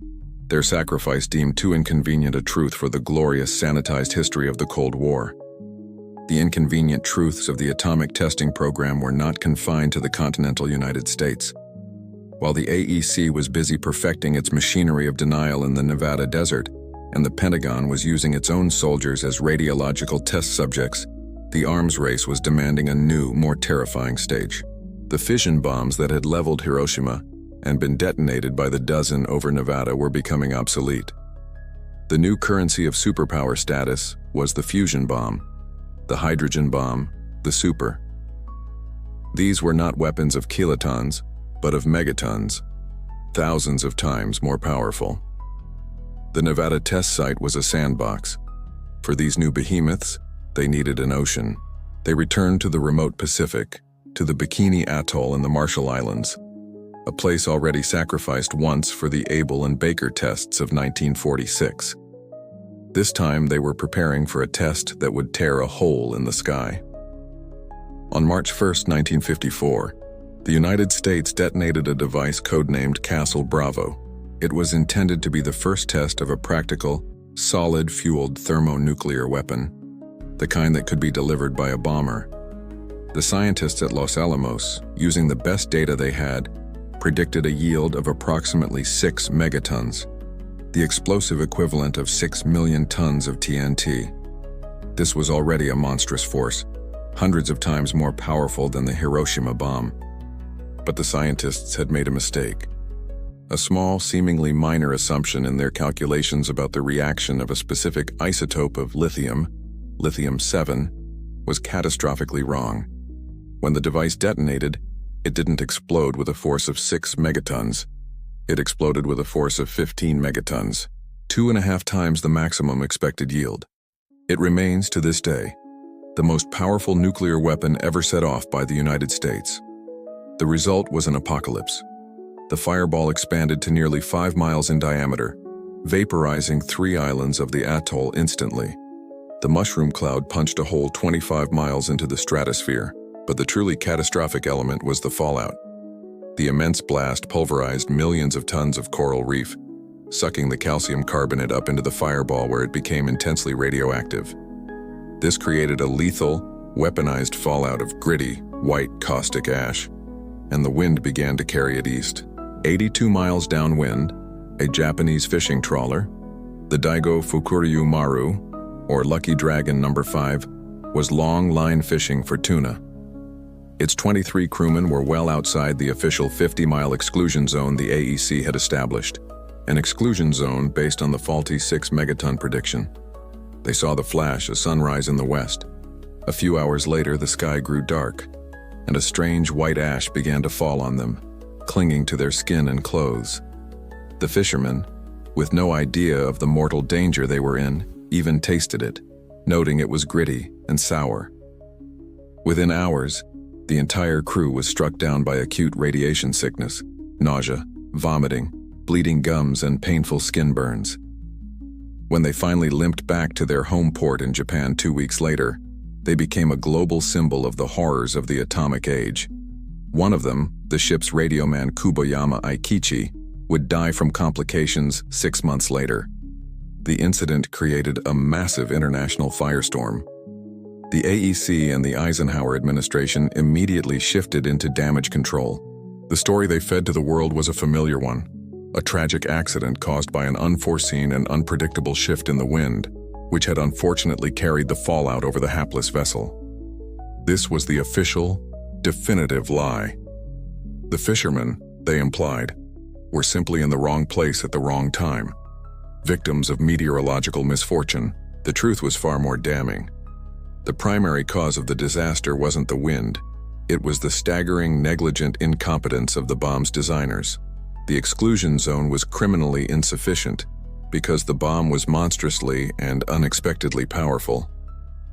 their sacrifice deemed too inconvenient a truth for the glorious sanitized history of the Cold War. The inconvenient truths of the atomic testing program were not confined to the continental United States. While the AEC was busy perfecting its machinery of denial in the Nevada desert, and the Pentagon was using its own soldiers as radiological test subjects, the arms race was demanding a new, more terrifying stage. The fission bombs that had leveled Hiroshima and been detonated by the dozen over Nevada were becoming obsolete. The new currency of superpower status was the fusion bomb, the hydrogen bomb, the super. These were not weapons of kilotons, but of megatons, thousands of times more powerful. The Nevada test site was a sandbox. For these new behemoths, they needed an ocean. They returned to the remote Pacific, to the Bikini Atoll in the Marshall Islands, a place already sacrificed once for the Able and Baker tests of 1946. This time they were preparing for a test that would tear a hole in the sky. On March 1, 1954, the United States detonated a device codenamed Castle Bravo. It was intended to be the first test of a practical, solid-fueled thermonuclear weapon, the kind that could be delivered by a bomber. The scientists at Los Alamos, using the best data they had, predicted a yield of approximately 6 megatons, the explosive equivalent of 6 million tons of TNT. This was already a monstrous force, hundreds of times more powerful than the Hiroshima bomb. But the scientists had made a mistake. A small, seemingly minor assumption in their calculations about the reaction of a specific isotope of lithium, lithium-7, was catastrophically wrong. When the device detonated, it didn't explode with a force of 6 megatons. It exploded with a force of 15 megatons, 2.5 times the maximum expected yield. It remains, to this day, the most powerful nuclear weapon ever set off by the United States. The result was an apocalypse. The fireball expanded to nearly 5 miles in diameter, vaporizing 3 islands of the atoll instantly. The mushroom cloud punched a hole 25 miles into the stratosphere, but the truly catastrophic element was the fallout. The immense blast pulverized millions of tons of coral reef, sucking the calcium carbonate up into the fireball where it became intensely radioactive. This created a lethal, weaponized fallout of gritty, white caustic ash, and the wind began to carry it east. 82 miles downwind, a Japanese fishing trawler, the Daigo Fukuryu Maru, or Lucky Dragon No. 5, was long line fishing for tuna. Its 23 crewmen were well outside the official 50-mile exclusion zone the AEC had established, an exclusion zone based on the faulty 6-megaton prediction. They saw the flash of sunrise in the west. A few hours later, the sky grew dark, and a strange white ash began to fall on them, clinging to their skin and clothes. The fishermen, with no idea of the mortal danger they were in, even tasted it, noting it was gritty and sour. Within hours, the entire crew was struck down by acute radiation sickness, nausea, vomiting, bleeding gums, and painful skin burns. When they finally limped back to their home port in Japan 2 weeks later, they became a global symbol of the horrors of the atomic age. One of them, the ship's radioman Kuboyama Aikichi, would die from complications 6 months later. The incident created a massive international firestorm. The AEC and the Eisenhower administration immediately shifted into damage control. The story they fed to the world was a familiar one, a tragic accident caused by an unforeseen and unpredictable shift in the wind, which had unfortunately carried the fallout over the hapless vessel. This was the official, definitive lie. The fishermen, they implied, were simply in the wrong place at the wrong time. Victims of meteorological misfortune, the truth was far more damning. The primary cause of the disaster wasn't the wind. It was the staggering, negligent incompetence of the bomb's designers. The exclusion zone was criminally insufficient because the bomb was monstrously and unexpectedly powerful.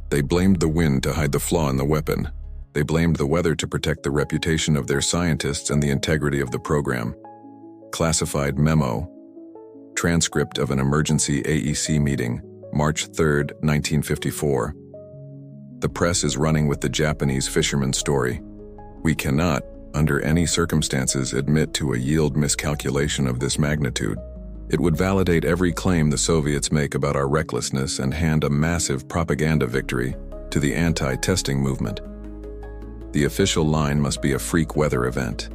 They blamed the wind to hide the flaw in the weapon. They blamed the weather to protect the reputation of their scientists and the integrity of the program. Classified memo. Transcript of an emergency AEC meeting, March 3, 1954. The press is running with the Japanese fisherman's story. We cannot, under any circumstances, admit to a yield miscalculation of this magnitude. It would validate every claim the Soviets make about our recklessness and hand a massive propaganda victory to the anti-testing movement. The official line must be a freak weather event.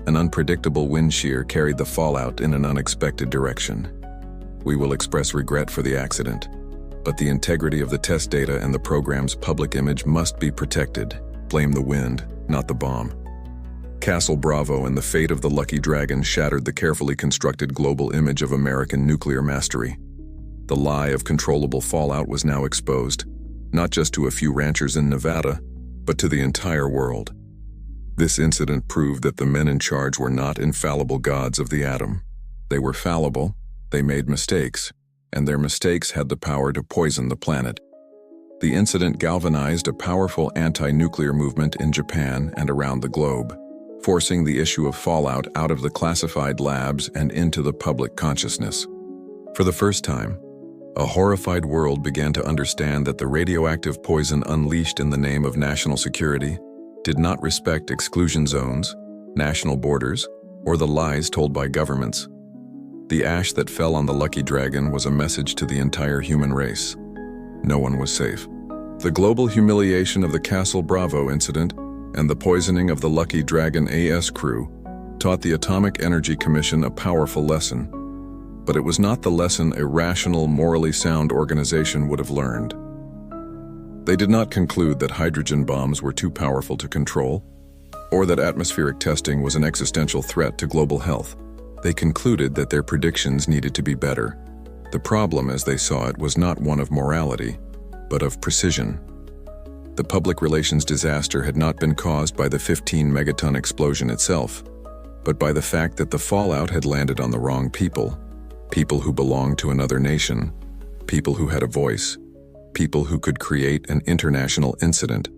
An unpredictable wind shear carried the fallout in an unexpected direction. We will express regret for the accident, but the integrity of the test data and the program's public image must be protected. Blame the wind, not the bomb. Castle Bravo and the fate of the Lucky Dragon shattered the carefully constructed global image of American nuclear mastery. The lie of controllable fallout was now exposed, not just to a few ranchers in Nevada, but to the entire world. This incident proved that the men in charge were not infallible gods of the atom. They were fallible, they made mistakes, and their mistakes had the power to poison the planet. The incident galvanized a powerful anti-nuclear movement in Japan and around the globe, forcing the issue of fallout out of the classified labs and into the public consciousness. For the first time, a horrified world began to understand that the radioactive poison unleashed in the name of national security did not respect exclusion zones, national borders, or the lies told by governments. The ash that fell on the Lucky Dragon was a message to the entire human race. No one was safe. The global humiliation of the Castle Bravo incident and the poisoning of the Lucky Dragon AS crew taught the Atomic Energy Commission a powerful lesson. But it was not the lesson a rational, morally sound organization would have learned. They did not conclude that hydrogen bombs were too powerful to control, or that atmospheric testing was an existential threat to global health. They concluded that their predictions needed to be better. The problem, as they saw it, was not one of morality, but of precision. The public relations disaster had not been caused by the 15-megaton explosion itself, but by the fact that the fallout had landed on the wrong people. People who belonged to another nation, people who had a voice, people who could create an international incident.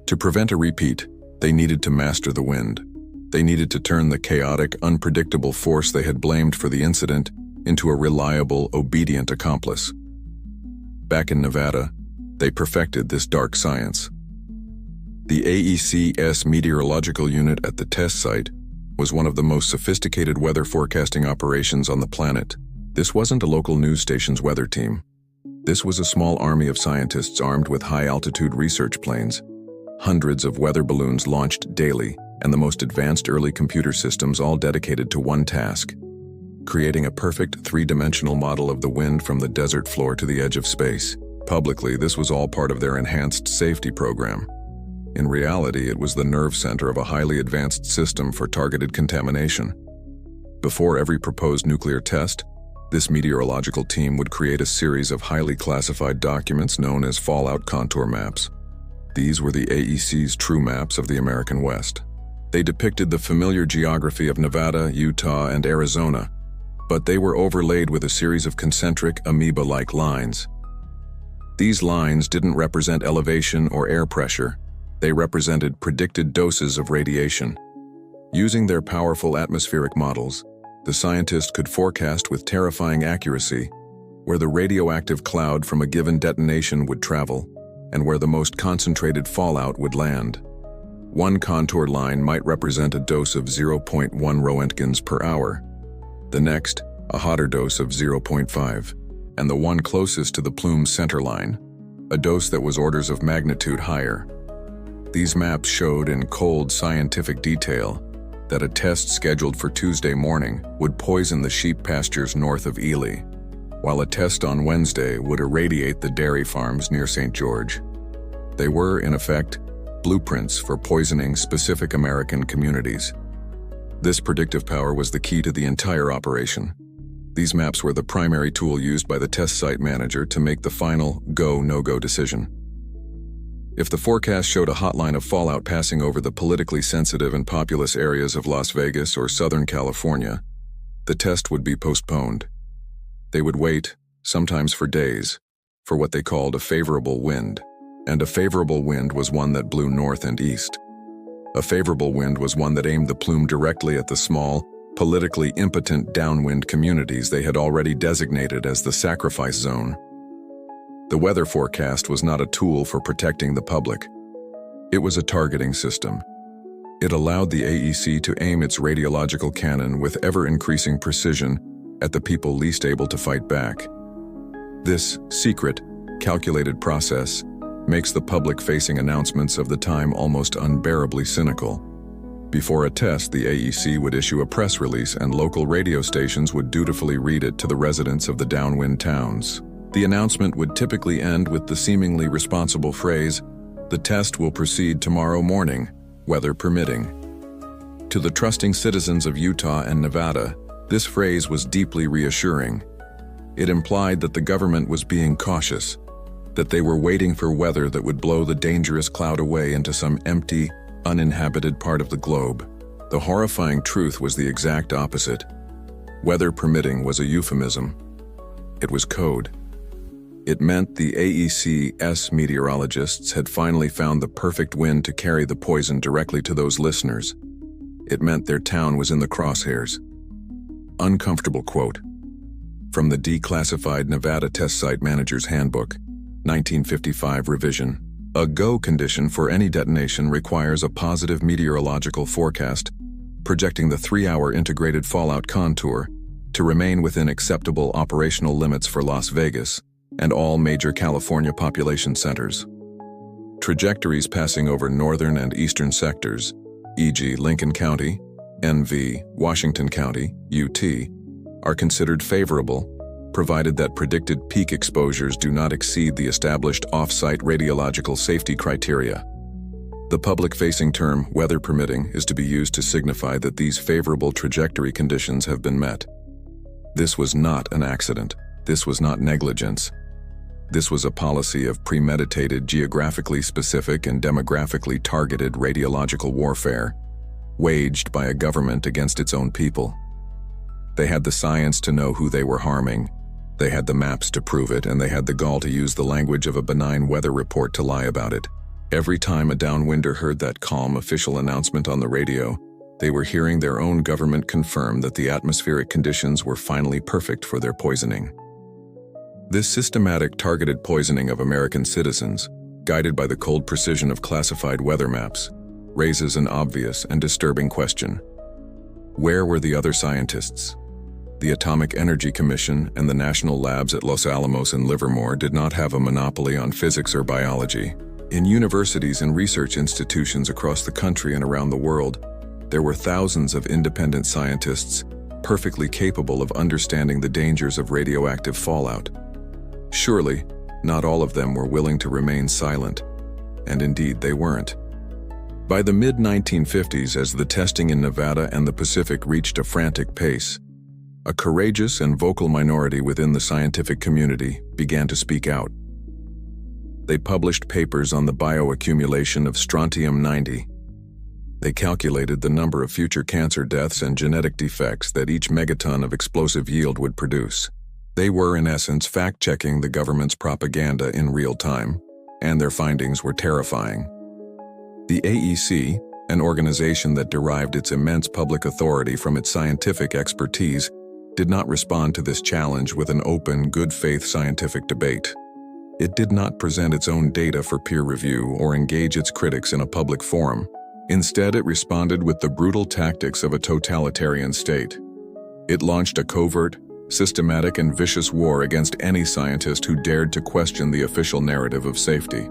To prevent a repeat, they needed to master the wind. They needed to turn the chaotic, unpredictable force they had blamed for the incident into a reliable, obedient accomplice. Back in Nevada, they perfected this dark science. The AEC's meteorological unit at the test site was one of the most sophisticated weather forecasting operations on the planet. This wasn't a local news station's weather team. This was a small army of scientists armed with high-altitude research planes, hundreds of weather balloons launched daily, and the most advanced early computer systems all dedicated to one task: creating a perfect three-dimensional model of the wind from the desert floor to the edge of space. Publicly, this was all part of their enhanced safety program. In reality, it was the nerve center of a highly advanced system for targeted contamination. Before every proposed nuclear test, this meteorological team would create a series of highly classified documents known as fallout contour maps. These were the AEC's true maps of the American West. They depicted the familiar geography of Nevada, Utah, and Arizona, but they were overlaid with a series of concentric, amoeba-like lines. These lines didn't represent elevation or air pressure. They represented predicted doses of radiation. Using their powerful atmospheric models, the scientists could forecast with terrifying accuracy where the radioactive cloud from a given detonation would travel and where the most concentrated fallout would land. One contour line might represent a dose of 0.1 roentgens per hour, the next, a hotter dose of 0.5, and the one closest to the plume's center line, a dose that was orders of magnitude higher. These maps showed in cold scientific detail that a test scheduled for Tuesday morning would poison the sheep pastures north of Ely, while a test on Wednesday would irradiate the dairy farms near St. George. They were, in effect, blueprints for poisoning specific American communities. This predictive power was the key to the entire operation. These maps were the primary tool used by the test site manager to make the final go, no-go decision. If the forecast showed a hotline of fallout passing over the politically sensitive and populous areas of Las Vegas or Southern California, the test would be postponed. They would wait, sometimes for days, for what they called a favorable wind. And a favorable wind was one that blew north and east. A favorable wind was one that aimed the plume directly at the small, politically impotent downwind communities they had already designated as the sacrifice zone. The weather forecast was not a tool for protecting the public. It was a targeting system. It allowed the AEC to aim its radiological cannon with ever-increasing precision at the people least able to fight back. This secret, calculated process makes the public-facing announcements of the time almost unbearably cynical. Before a test, the AEC would issue a press release and local radio stations would dutifully read it to the residents of the downwind towns. The announcement would typically end with the seemingly responsible phrase, "The test will proceed tomorrow morning, weather permitting." To the trusting citizens of Utah and Nevada, this phrase was deeply reassuring. It implied that the government was being cautious, that they were waiting for weather that would blow the dangerous cloud away into some empty, uninhabited part of the globe. The horrifying truth was the exact opposite. Weather permitting was a euphemism. It was code. It meant the AEC's meteorologists had finally found the perfect wind to carry the poison directly to those listeners. It meant their town was in the crosshairs. Uncomfortable quote from the declassified Nevada Test Site Manager's Handbook, 1955 revision. A go condition for any detonation requires a positive meteorological forecast, projecting the 3-hour integrated fallout contour to remain within acceptable operational limits for Las Vegas and all major California population centers. Trajectories passing over northern and eastern sectors, e.g. Lincoln County, NV, Washington County, UT, are considered favorable, provided that predicted peak exposures do not exceed the established off-site radiological safety criteria. The public-facing term, weather permitting, is to be used to signify that these favorable trajectory conditions have been met. This was not an accident. This was not negligence. This was a policy of premeditated, geographically specific and demographically targeted radiological warfare, waged by a government against its own people. They had the science to know who they were harming, they had the maps to prove it, and they had the gall to use the language of a benign weather report to lie about it. Every time a downwinder heard that calm official announcement on the radio, they were hearing their own government confirm that the atmospheric conditions were finally perfect for their poisoning. This systematic targeted poisoning of American citizens, guided by the cold precision of classified weather maps, raises an obvious and disturbing question. Where were the other scientists? The Atomic Energy Commission and the national labs at Los Alamos and Livermore did not have a monopoly on physics or biology. In universities and research institutions across the country and around the world, there were thousands of independent scientists perfectly capable of understanding the dangers of radioactive fallout. Surely, not all of them were willing to remain silent, and indeed they weren't. By the mid-1950s, as the testing in Nevada and the Pacific reached a frantic pace, a courageous and vocal minority within the scientific community began to speak out. They published papers on the bioaccumulation of strontium-90. They calculated the number of future cancer deaths and genetic defects that each megaton of explosive yield would produce. They were, in essence, fact-checking the government's propaganda in real time, and their findings were terrifying. The AEC, an organization that derived its immense public authority from its scientific expertise, did not respond to this challenge with an open, good-faith scientific debate. It did not present its own data for peer review or engage its critics in a public forum. Instead, it responded with the brutal tactics of a totalitarian state. It launched a covert, systematic and vicious war against any scientist who dared to question the official narrative of safety.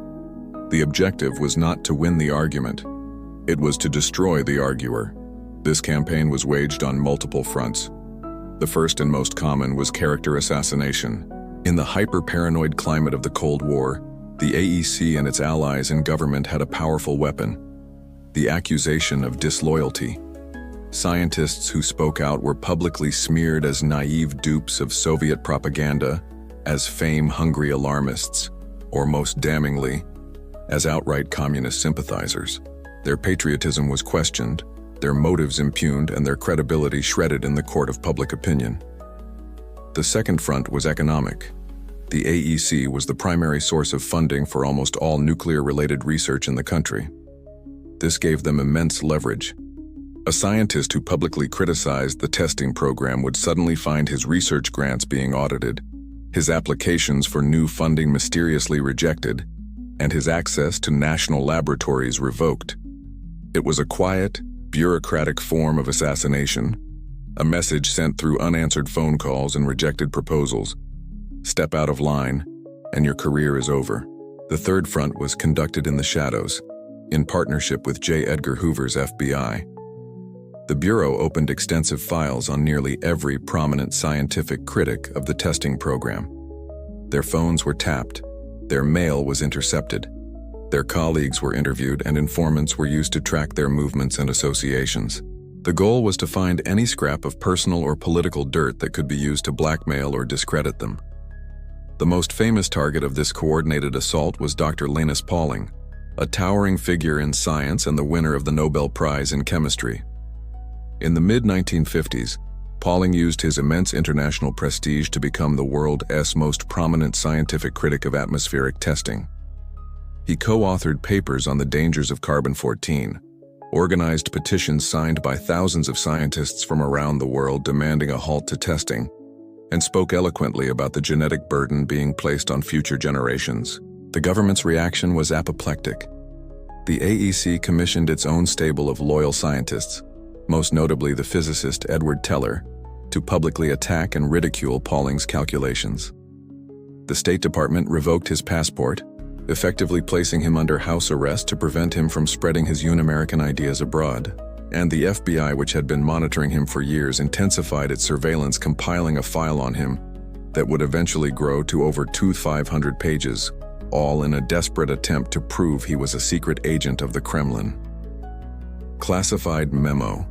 The objective was not to win the argument. It was to destroy the arguer. This campaign was waged on multiple fronts. The first and most common was character assassination. In the hyper-paranoid climate of the Cold War, the AEC and its allies in government had a powerful weapon: the accusation of disloyalty. Scientists who spoke out were publicly smeared as naive dupes of Soviet propaganda, as fame-hungry alarmists, or most damningly, as outright communist sympathizers. Their patriotism was questioned, their motives impugned, and their credibility shredded in the court of public opinion. The second front was economic. The AEC was the primary source of funding for almost all nuclear-related research in the country. This gave them immense leverage. A scientist who publicly criticized the testing program would suddenly find his research grants being audited, his applications for new funding mysteriously rejected, and his access to national laboratories revoked. It was a quiet, bureaucratic form of assassination, a message sent through unanswered phone calls and rejected proposals. Step out of line, and your career is over. The third front was conducted in the shadows, in partnership with J. Edgar Hoover's FBI. The Bureau opened extensive files on nearly every prominent scientific critic of the testing program. Their phones were tapped, their mail was intercepted, their colleagues were interviewed, and informants were used to track their movements and associations. The goal was to find any scrap of personal or political dirt that could be used to blackmail or discredit them. The most famous target of this coordinated assault was Dr. Linus Pauling, a towering figure in science and the winner of the Nobel Prize in Chemistry. In the mid-1950s, Pauling used his immense international prestige to become the world's most prominent scientific critic of atmospheric testing. He co-authored papers on the dangers of carbon-14, organized petitions signed by thousands of scientists from around the world demanding a halt to testing, and spoke eloquently about the genetic burden being placed on future generations. The government's reaction was apoplectic. The AEC commissioned its own stable of loyal scientists, most notably the physicist Edward Teller, to publicly attack and ridicule Pauling's calculations. The State Department revoked his passport, effectively placing him under house arrest to prevent him from spreading his un-American ideas abroad. And the FBI, which had been monitoring him for years, intensified its surveillance, compiling a file on him that would eventually grow to over 2,500 pages, all in a desperate attempt to prove he was a secret agent of the Kremlin. Classified memo.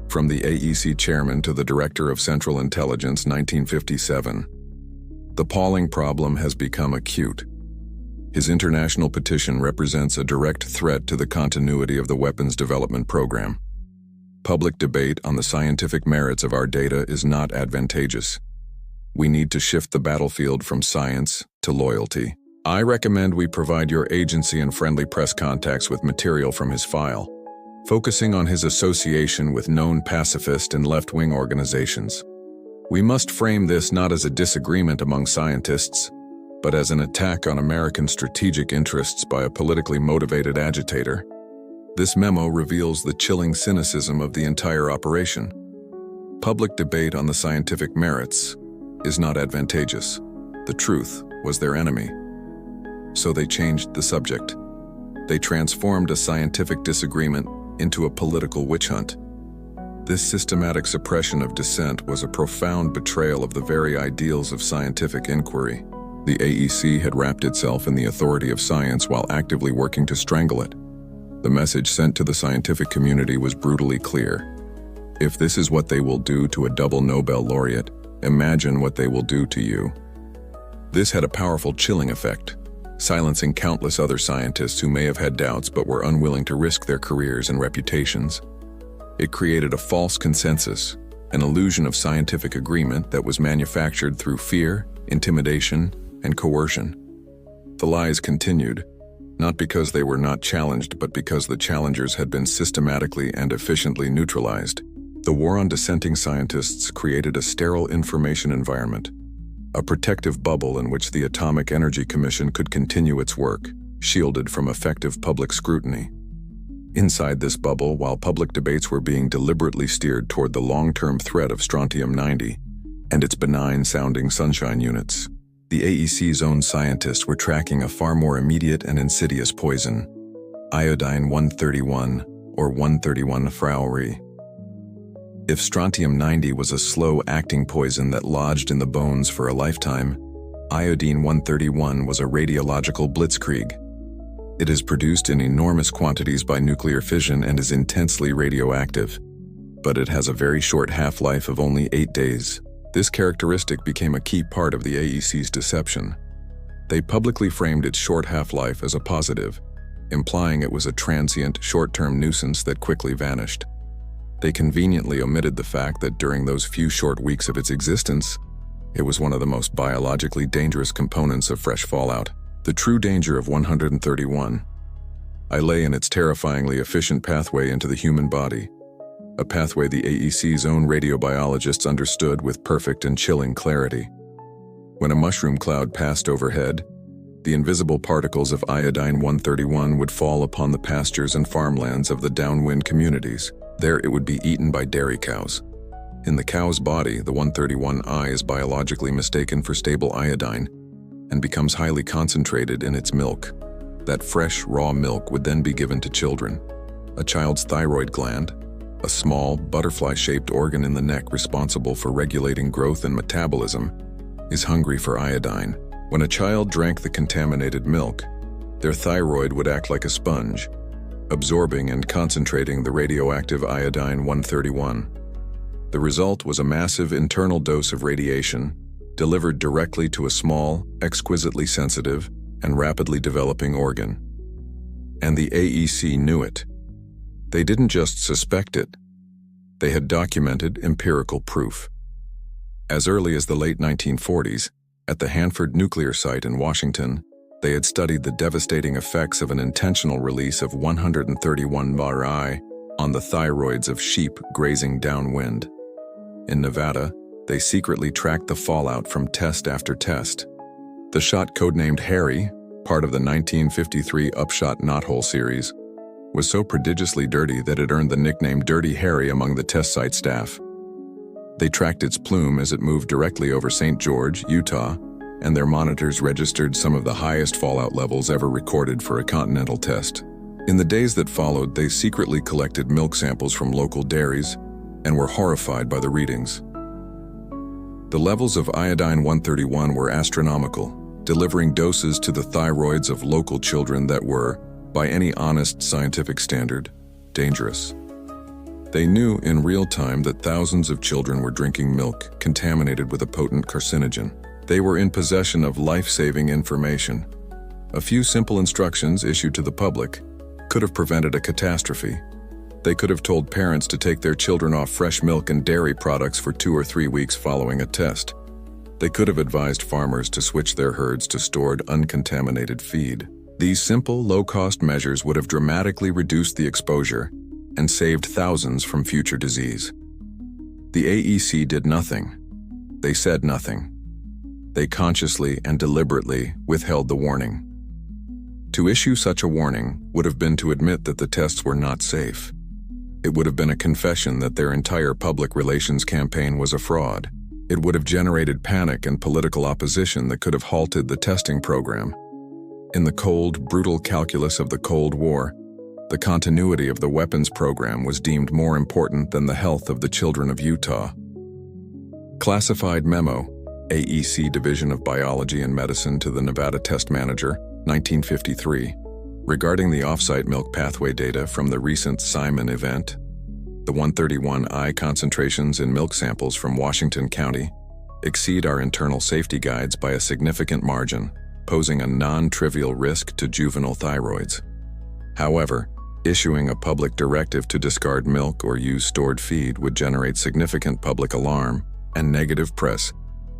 From the AEC chairman to the Director of Central Intelligence, 1957. The Pauling problem has become acute. His international petition represents a direct threat to the continuity of the weapons development program. Public debate on the scientific merits of our data is not advantageous. We need to shift the battlefield from science to loyalty. I recommend we provide your agency and friendly press contacts with material from his file, focusing on his association with known pacifist and left-wing organizations. We must frame this not as a disagreement among scientists, but as an attack on American strategic interests by a politically motivated agitator. This memo reveals the chilling cynicism of the entire operation. Public debate on the scientific merits is not advantageous. The truth was their enemy. So they changed the subject. They transformed a scientific disagreement into a political witch hunt. This systematic suppression of dissent was a profound betrayal of the very ideals of scientific inquiry. The AEC had wrapped itself in the authority of science while actively working to strangle it. The message sent to the scientific community was brutally clear. If this is what they will do to a double Nobel laureate, imagine what they will do to you. This had a powerful chilling effect, silencing countless other scientists who may have had doubts but were unwilling to risk their careers and reputations. It created a false consensus, an illusion of scientific agreement that was manufactured through fear, intimidation, and coercion. The lies continued, not because they were not challenged, but because the challengers had been systematically and efficiently neutralized. The war on dissenting scientists created a sterile information environment, a protective bubble in which the Atomic Energy Commission could continue its work, shielded from effective public scrutiny. Inside this bubble, while public debates were being deliberately steered toward the long-term threat of strontium-90 and its benign-sounding sunshine units, the AEC's own scientists were tracking a far more immediate and insidious poison, iodine-131 or 131 Fowry. If strontium-90 was a slow-acting poison that lodged in the bones for a lifetime, iodine-131 was a radiological blitzkrieg. It is produced in enormous quantities by nuclear fission and is intensely radioactive, but it has a very short half-life of only 8 days. This characteristic became a key part of the AEC's deception. They publicly framed its short half-life as a positive, implying it was a transient, short-term nuisance that quickly vanished. They conveniently omitted the fact that during those few short weeks of its existence, it was one of the most biologically dangerous components of fresh fallout. The true danger of 131 lay in its terrifyingly efficient pathway into the human body, a pathway the AEC's own radiobiologists understood with perfect and chilling clarity. When a mushroom cloud passed overhead, the invisible particles of iodine-131 would fall upon the pastures and farmlands of the downwind communities. There it would be eaten by dairy cows. In the cow's body, the 131I is biologically mistaken for stable iodine and becomes highly concentrated in its milk. That fresh, raw milk would then be given to children. A child's thyroid gland, a small, butterfly-shaped organ in the neck responsible for regulating growth and metabolism, is hungry for iodine. When a child drank the contaminated milk, their thyroid would act like a sponge, absorbing and concentrating the radioactive iodine-131. The result was a massive internal dose of radiation delivered directly to a small, exquisitely sensitive, and rapidly developing organ. And the AEC knew it. They didn't just suspect it. They had documented empirical proof. As early as the late 1940s, at the Hanford nuclear site in Washington, they had studied the devastating effects of an intentional release of 131 Ri on the thyroids of sheep grazing downwind. In Nevada, they secretly tracked the fallout from test after test. The shot codenamed Harry, part of the 1953 Upshot Knothole series, was so prodigiously dirty that it earned the nickname Dirty Harry among the test site staff. They tracked its plume as it moved directly over St. George, Utah, and their monitors registered some of the highest fallout levels ever recorded for a continental test. In the days that followed, they secretly collected milk samples from local dairies and were horrified by the readings. The levels of iodine-131 were astronomical, delivering doses to the thyroids of local children that were, by any honest scientific standard, dangerous. They knew in real time that thousands of children were drinking milk contaminated with a potent carcinogen. They were in possession of life-saving information. A few simple instructions issued to the public could have prevented a catastrophe. They could have told parents to take their children off fresh milk and dairy products for 2 or 3 weeks following a test. They could have advised farmers to switch their herds to stored, uncontaminated feed. These simple, low-cost measures would have dramatically reduced the exposure and saved thousands from future disease. The AEC did nothing. They said nothing. They consciously and deliberately withheld the warning. To issue such a warning would have been to admit that the tests were not safe. It would have been a confession that their entire public relations campaign was a fraud. It would have generated panic and political opposition that could have halted the testing program. In the cold, brutal calculus of the Cold War, the continuity of the weapons program was deemed more important than the health of the children of Utah. Classified Memo, AEC Division of Biology and Medicine to the Nevada Test Manager, 1953, regarding the off-site milk pathway data from the recent Simon event. The 131I concentrations in milk samples from Washington County exceed our internal safety guides by a significant margin, posing a non-trivial risk to juvenile thyroids. However, issuing a public directive to discard milk or use stored feed would generate significant public alarm and negative press,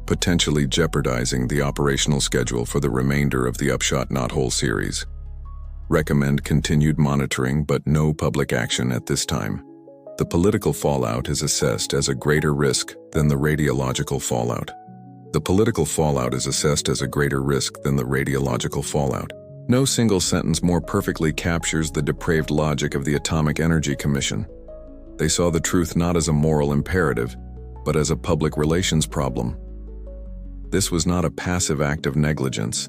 potentially jeopardizing the operational schedule for the remainder of the Upshot Knothole series. Recommend continued monitoring but no public action at this time. The political fallout is assessed as a greater risk than the radiological fallout. The political fallout is assessed as a greater risk than the radiological fallout. No single sentence more perfectly captures the depraved logic of the Atomic Energy Commission. They saw the truth not as a moral imperative, but as a public relations problem. This was not a passive act of negligence.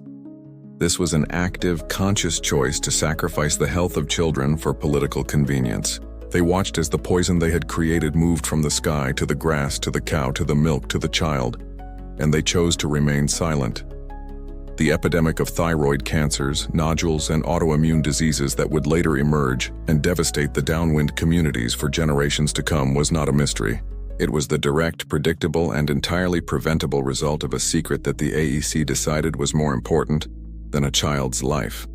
This was an active, conscious choice to sacrifice the health of children for political convenience. They watched as the poison they had created moved from the sky to the grass, to the cow, to the milk, to the child, and they chose to remain silent. The epidemic of thyroid cancers, nodules, and autoimmune diseases that would later emerge and devastate the downwind communities for generations to come was not a mystery. It was the direct, predictable, and entirely preventable result of a secret that the AEC decided was more important than a child's life.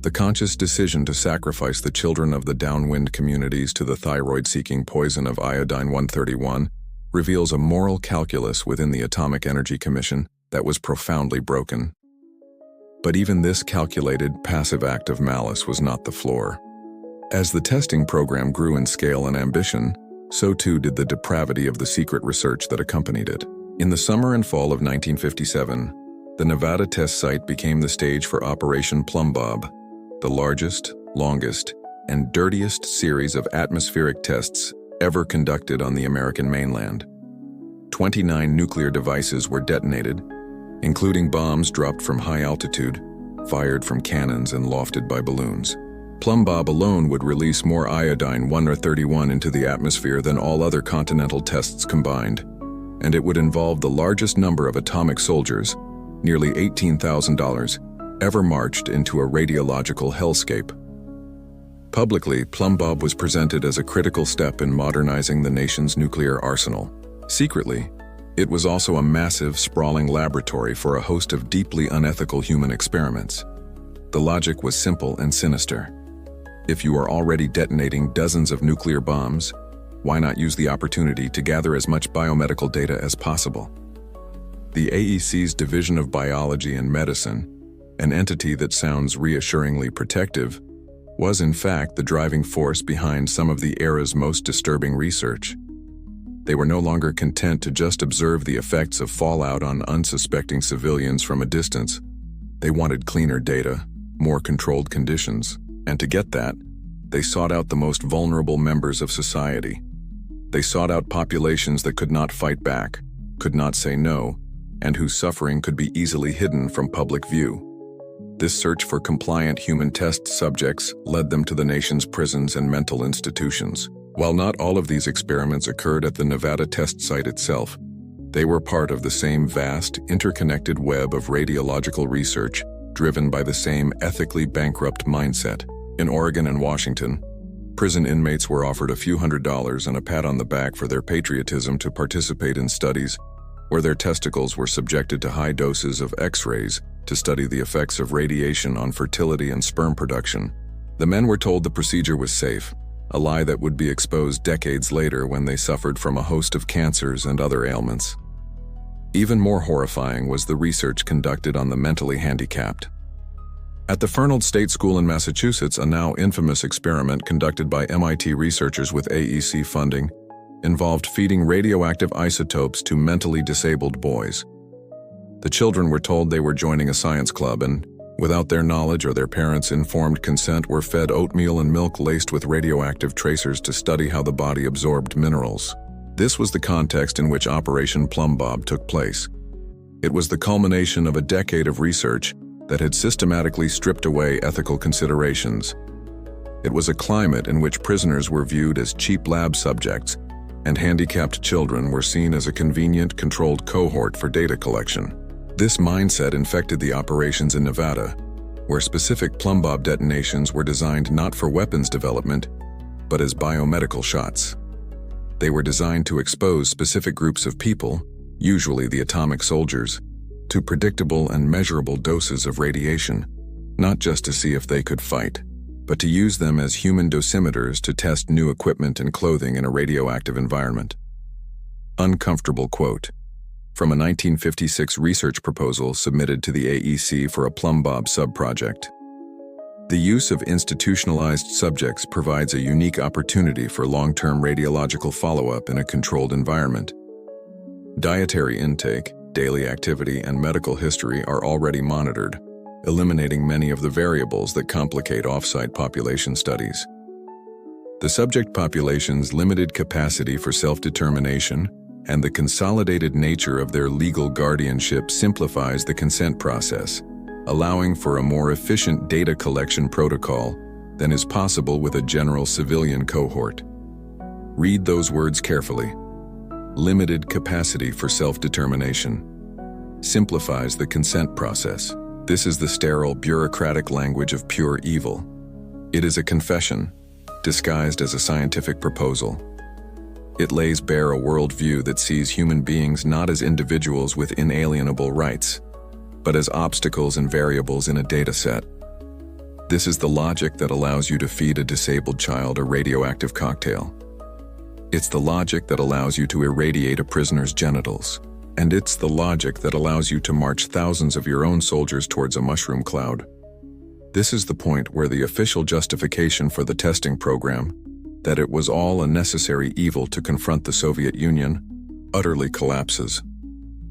The conscious decision to sacrifice the children of the downwind communities to the thyroid-seeking poison of iodine-131 reveals a moral calculus within the Atomic Energy Commission that was profoundly broken. But even this calculated, passive act of malice was not the floor. As the testing program grew in scale and ambition, so too did the depravity of the secret research that accompanied it. In the summer and fall of 1957, the Nevada test site became the stage for Operation Plumbob, the largest, longest, and dirtiest series of atmospheric tests ever conducted on the American mainland. 29 nuclear devices were detonated, including bombs dropped from high altitude, fired from cannons, and lofted by balloons. Plumbob alone would release more iodine-131 into the atmosphere than all other continental tests combined, and it would involve the largest number of atomic soldiers, nearly $18,000, ever marched into a radiological hellscape. Publicly, Plumbob was presented as a critical step in modernizing the nation's nuclear arsenal. Secretly, it was also a massive, sprawling laboratory for a host of deeply unethical human experiments. The logic was simple and sinister. If you are already detonating dozens of nuclear bombs, why not use the opportunity to gather as much biomedical data as possible? The AEC's Division of Biology and Medicine, an entity that sounds reassuringly protective, was in fact the driving force behind some of the era's most disturbing research. They were no longer content to just observe the effects of fallout on unsuspecting civilians from a distance. They wanted cleaner data, more controlled conditions, and to get that, they sought out the most vulnerable members of society. They sought out populations that could not fight back, could not say no, and whose suffering could be easily hidden from public view. This search for compliant human test subjects led them to the nation's prisons and mental institutions. While not all of these experiments occurred at the Nevada test site itself, they were part of the same vast, interconnected web of radiological research driven by the same ethically bankrupt mindset. In Oregon and Washington, prison inmates were offered a few $100s and a pat on the back for their patriotism to participate in studies where their testicles were subjected to high doses of X-rays to study the effects of radiation on fertility and sperm production. The men were told the procedure was safe, a lie that would be exposed decades later when they suffered from a host of cancers and other ailments. Even more horrifying was the research conducted on the mentally handicapped. At the Fernald State School in Massachusetts, a now infamous experiment conducted by MIT researchers with AEC funding involved feeding radioactive isotopes to mentally disabled boys. The children were told they were joining a science club and, without their knowledge or their parents' informed consent, were fed oatmeal and milk laced with radioactive tracers to study how the body absorbed minerals. This was the context in which Operation Plumb Bob took place. It was the culmination of a decade of research that had systematically stripped away ethical considerations. It was a climate in which prisoners were viewed as cheap lab subjects, and handicapped children were seen as a convenient, controlled cohort for data collection. This mindset infected the operations in Nevada, where specific plumb bob detonations were designed not for weapons development, but as biomedical shots. They were designed to expose specific groups of people, usually the atomic soldiers, to predictable and measurable doses of radiation, not just to see if they could fight, but to use them as human dosimeters to test new equipment and clothing in a radioactive environment. Uncomfortable quote from a 1956 research proposal submitted to the AEC for a plumb bob subproject. The use of institutionalized subjects provides a unique opportunity for long-term radiological follow-up in a controlled environment. Dietary intake, daily activity, and medical history are already monitored, eliminating many of the variables that complicate off-site population studies. The subject population's limited capacity for self-determination and the consolidated nature of their legal guardianship simplifies the consent process, allowing for a more efficient data collection protocol than is possible with a general civilian cohort. Read those words carefully. Limited capacity for self-determination simplifies the consent process. This is the sterile, bureaucratic language of pure evil. It is a confession, disguised as a scientific proposal. It lays bare a worldview that sees human beings not as individuals with inalienable rights, but as obstacles and variables in a data set. This is the logic that allows you to feed a disabled child a radioactive cocktail. It's the logic that allows you to irradiate a prisoner's genitals. And it's the logic that allows you to march thousands of your own soldiers towards a mushroom cloud. This is the point where the official justification for the testing program, that it was all a necessary evil to confront the Soviet Union, utterly collapses.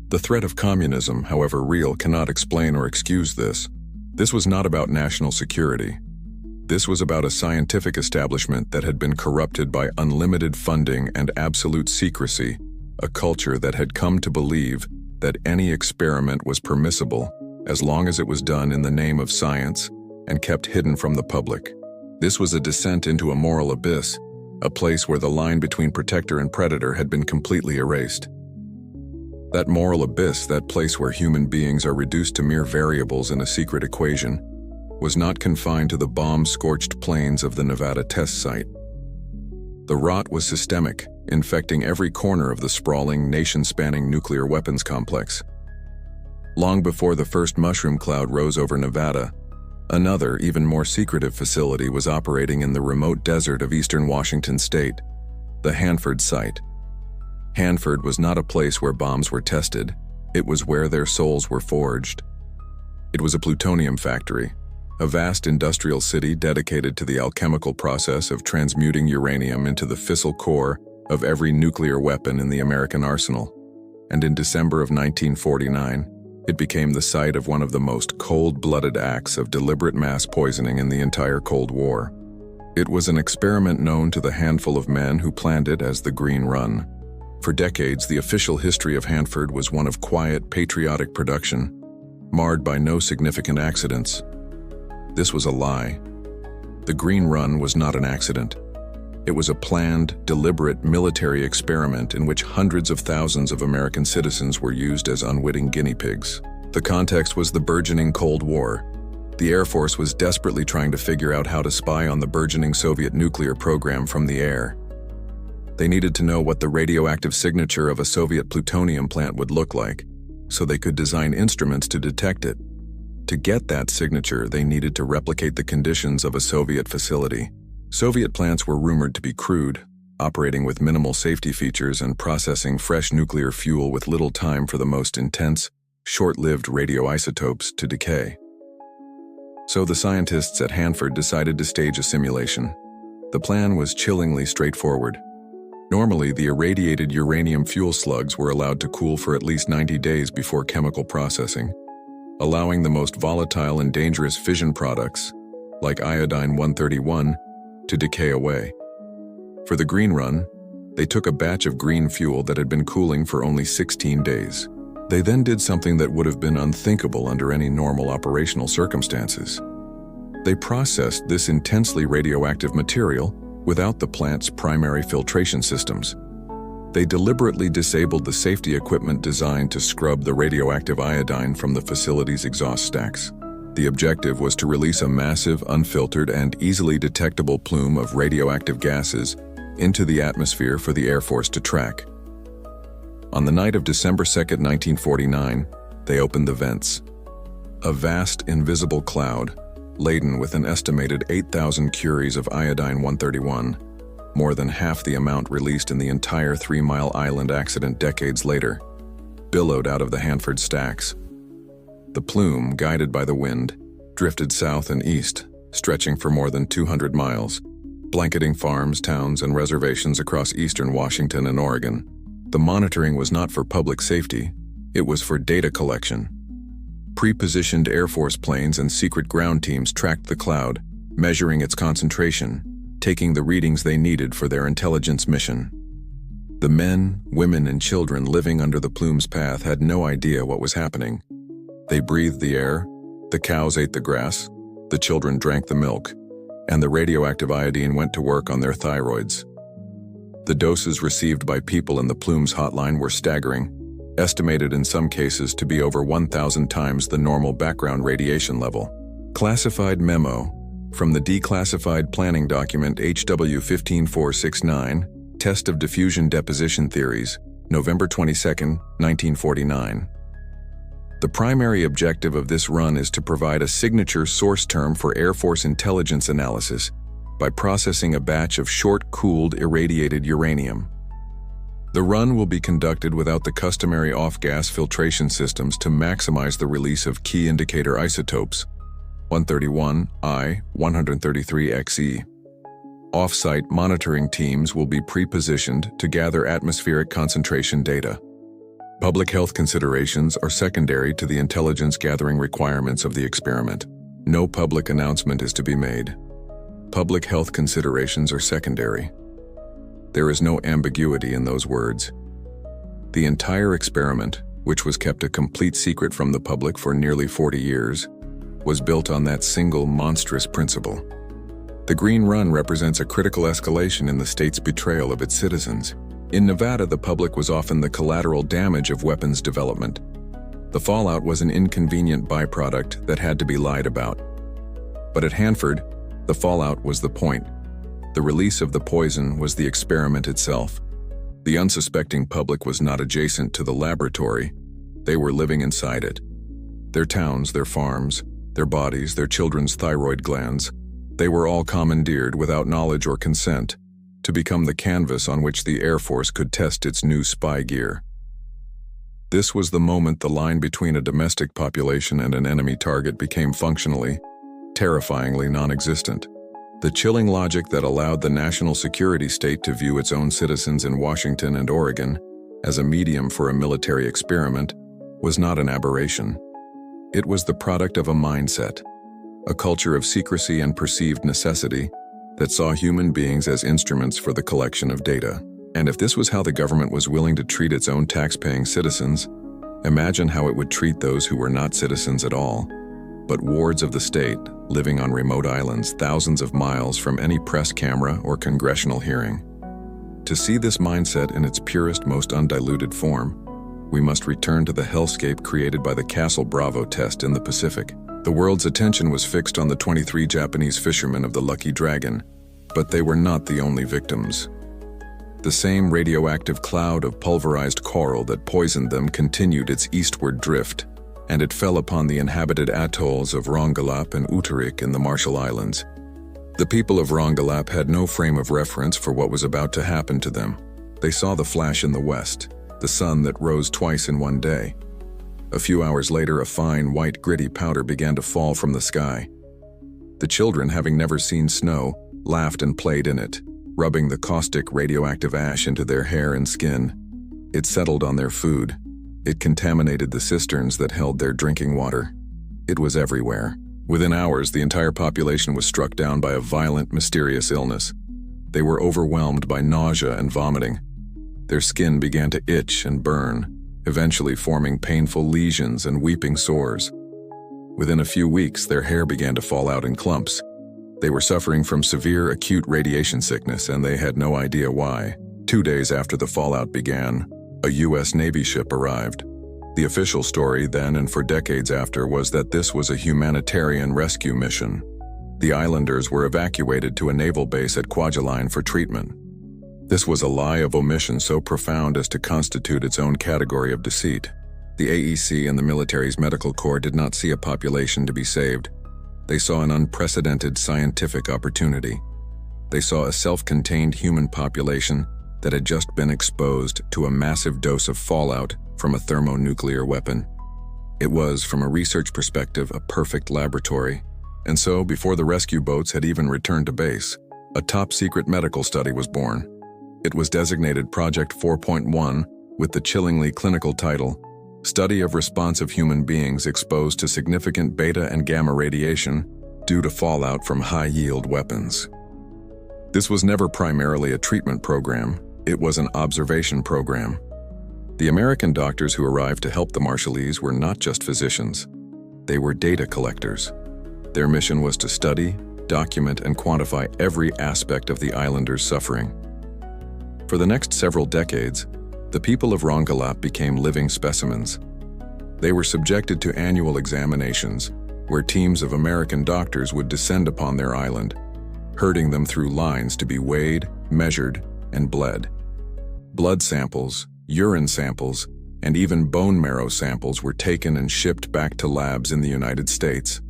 The threat of communism, however real, cannot explain or excuse this. This was not about national security. This was about a scientific establishment that had been corrupted by unlimited funding and absolute secrecy, a culture that had come to believe that any experiment was permissible as long as it was done in the name of science and kept hidden from the public. This was a descent into a moral abyss, a place where the line between protector and predator had been completely erased. That moral abyss, that place where human beings are reduced to mere variables in a secret equation, was not confined to the bomb-scorched plains of the Nevada test site. The rot was systemic, infecting every corner of the sprawling, nation-spanning nuclear weapons complex. Long before the first mushroom cloud rose over Nevada, another, even more secretive facility was operating in the remote desert of eastern Washington state, the Hanford site. Hanford was not a place where bombs were tested, it was where their souls were forged. It was a plutonium factory, a vast industrial city dedicated to the alchemical process of transmuting uranium into the fissile core of every nuclear weapon in the American arsenal. And in December of 1949, it became the site of one of the most cold-blooded acts of deliberate mass poisoning in the entire Cold War. It was an experiment known to the handful of men who planned it as the Green Run. For decades, the official history of Hanford was one of quiet, patriotic production, marred by no significant accidents. This was a lie. The Green Run was not an accident. It was a planned, deliberate military experiment in which hundreds of thousands of American citizens were used as unwitting guinea pigs. The context was the burgeoning Cold War. The Air Force was desperately trying to figure out how to spy on the burgeoning Soviet nuclear program from the air. They needed to know what the radioactive signature of a Soviet plutonium plant would look like, so they could design instruments to detect it. To get that signature, they needed to replicate the conditions of a Soviet facility. Soviet plants were rumored to be crude, operating with minimal safety features and processing fresh nuclear fuel with little time for the most intense, short-lived radioisotopes to decay. So the scientists at Hanford decided to stage a simulation. The plan was chillingly straightforward. Normally, the irradiated uranium fuel slugs were allowed to cool for at least 90 days before chemical processing, allowing the most volatile and dangerous fission products, like iodine-131, to decay away. For the green run, they took a batch of green fuel that had been cooling for only 16 days. They then did something that would have been unthinkable under any normal operational circumstances. They processed this intensely radioactive material without the plant's primary filtration systems. They deliberately disabled the safety equipment designed to scrub the radioactive iodine from the facility's exhaust stacks. The objective was to release a massive, unfiltered, and easily detectable plume of radioactive gases into the atmosphere for the Air Force to track. On the night of December 2, 1949, they opened the vents. A vast, invisible cloud, laden with an estimated 8,000 curies of iodine-131, more than half the amount released in the entire 3 Mile Island accident decades later, billowed out of the Hanford stacks. The plume, guided by the wind, drifted south and east, stretching for more than 200 miles, blanketing farms, towns, and reservations across eastern Washington and Oregon. The monitoring was not for public safety, it was for data collection. Pre-positioned Air Force planes and secret ground teams tracked the cloud, measuring its concentration, taking the readings they needed for their intelligence mission. The men, women, and children living under the plume's path had no idea what was happening. They breathed the air, the cows ate the grass, the children drank the milk, and the radioactive iodine went to work on their thyroids. The doses received by people in the plume's hotline were staggering, estimated in some cases to be over 1,000 times the normal background radiation level. Classified memo from the declassified planning document HW 15469, Test of Diffusion Deposition Theories, November 22, 1949. The primary objective of this run is to provide a signature source term for Air Force intelligence analysis by processing a batch of short-cooled irradiated uranium. The run will be conducted without the customary off-gas filtration systems to maximize the release of key indicator isotopes, 131, I, 133Xe. Off-site monitoring teams will be pre-positioned to gather atmospheric concentration data. Public health considerations are secondary to the intelligence gathering requirements of the experiment. No public announcement is to be made. Public health considerations are secondary. There is no ambiguity in those words. The entire experiment, which was kept a complete secret from the public for nearly 40 years, was built on that single monstrous principle. The Green Run represents a critical escalation in the state's betrayal of its citizens. In Nevada, the public was often the collateral damage of weapons development. The fallout was an inconvenient byproduct that had to be lied about. But at Hanford, the fallout was the point. The release of the poison was the experiment itself. The unsuspecting public was not adjacent to the laboratory. They were living inside it. Their towns, their farms, their bodies, their children's thyroid glands, they were all commandeered without knowledge or consent to become the canvas on which the Air Force could test its new spy gear. This was the moment the line between a domestic population and an enemy target became functionally, terrifyingly non-existent. The chilling logic that allowed the national security state to view its own citizens in Washington and Oregon as a medium for a military experiment was not an aberration. It was the product of a mindset, a culture of secrecy and perceived necessity that saw human beings as instruments for the collection of data. And if this was how the government was willing to treat its own tax-paying citizens, imagine how it would treat those who were not citizens at all, but wards of the state living on remote islands thousands of miles from any press camera or congressional hearing. To see this mindset in its purest, most undiluted form, we must return to the hellscape created by the Castle Bravo test in the Pacific. The world's attention was fixed on the 23 Japanese fishermen of the Lucky Dragon, but they were not the only victims. The same radioactive cloud of pulverized coral that poisoned them continued its eastward drift, and it fell upon the inhabited atolls of Rongelap and Uterik in the Marshall Islands. The people of Rongelap had no frame of reference for what was about to happen to them. They saw the flash in the west, the sun that rose twice in one day. A few hours later, a fine, white, gritty powder began to fall from the sky. The children, having never seen snow, laughed and played in it, rubbing the caustic radioactive ash into their hair and skin. It settled on their food. It contaminated the cisterns that held their drinking water. It was everywhere. Within hours, the entire population was struck down by a violent, mysterious illness. They were overwhelmed by nausea and vomiting. Their skin began to itch and burn, eventually forming painful lesions and weeping sores. Within a few weeks, their hair began to fall out in clumps. They were suffering from severe acute radiation sickness, and they had no idea why. 2 days after the fallout began, a U.S. Navy ship arrived. The official story then and for decades after was that this was a humanitarian rescue mission. The islanders were evacuated to a naval base at Kwajalein for treatment. This was a lie of omission so profound as to constitute its own category of deceit. The AEC and the military's medical corps did not see a population to be saved. They saw an unprecedented scientific opportunity. They saw a self-contained human population that had just been exposed to a massive dose of fallout from a thermonuclear weapon. It was, from a research perspective, a perfect laboratory. And so, before the rescue boats had even returned to base, a top-secret medical study was born. It was designated Project 4.1 with the chillingly clinical title, Study of Response of Human Beings Exposed to Significant Beta and Gamma Radiation Due to Fallout from High-Yield Weapons. This was never primarily a treatment program, it was an observation program. The American doctors who arrived to help the Marshallese were not just physicians. They were data collectors. Their mission was to study, document, and quantify every aspect of the islanders' suffering. For the next several decades, the people of Rongelap became living specimens. They were subjected to annual examinations, where teams of American doctors would descend upon their island, herding them through lines to be weighed, measured, and bled. Blood samples, urine samples, and even bone marrow samples were taken and shipped back to labs in the United States.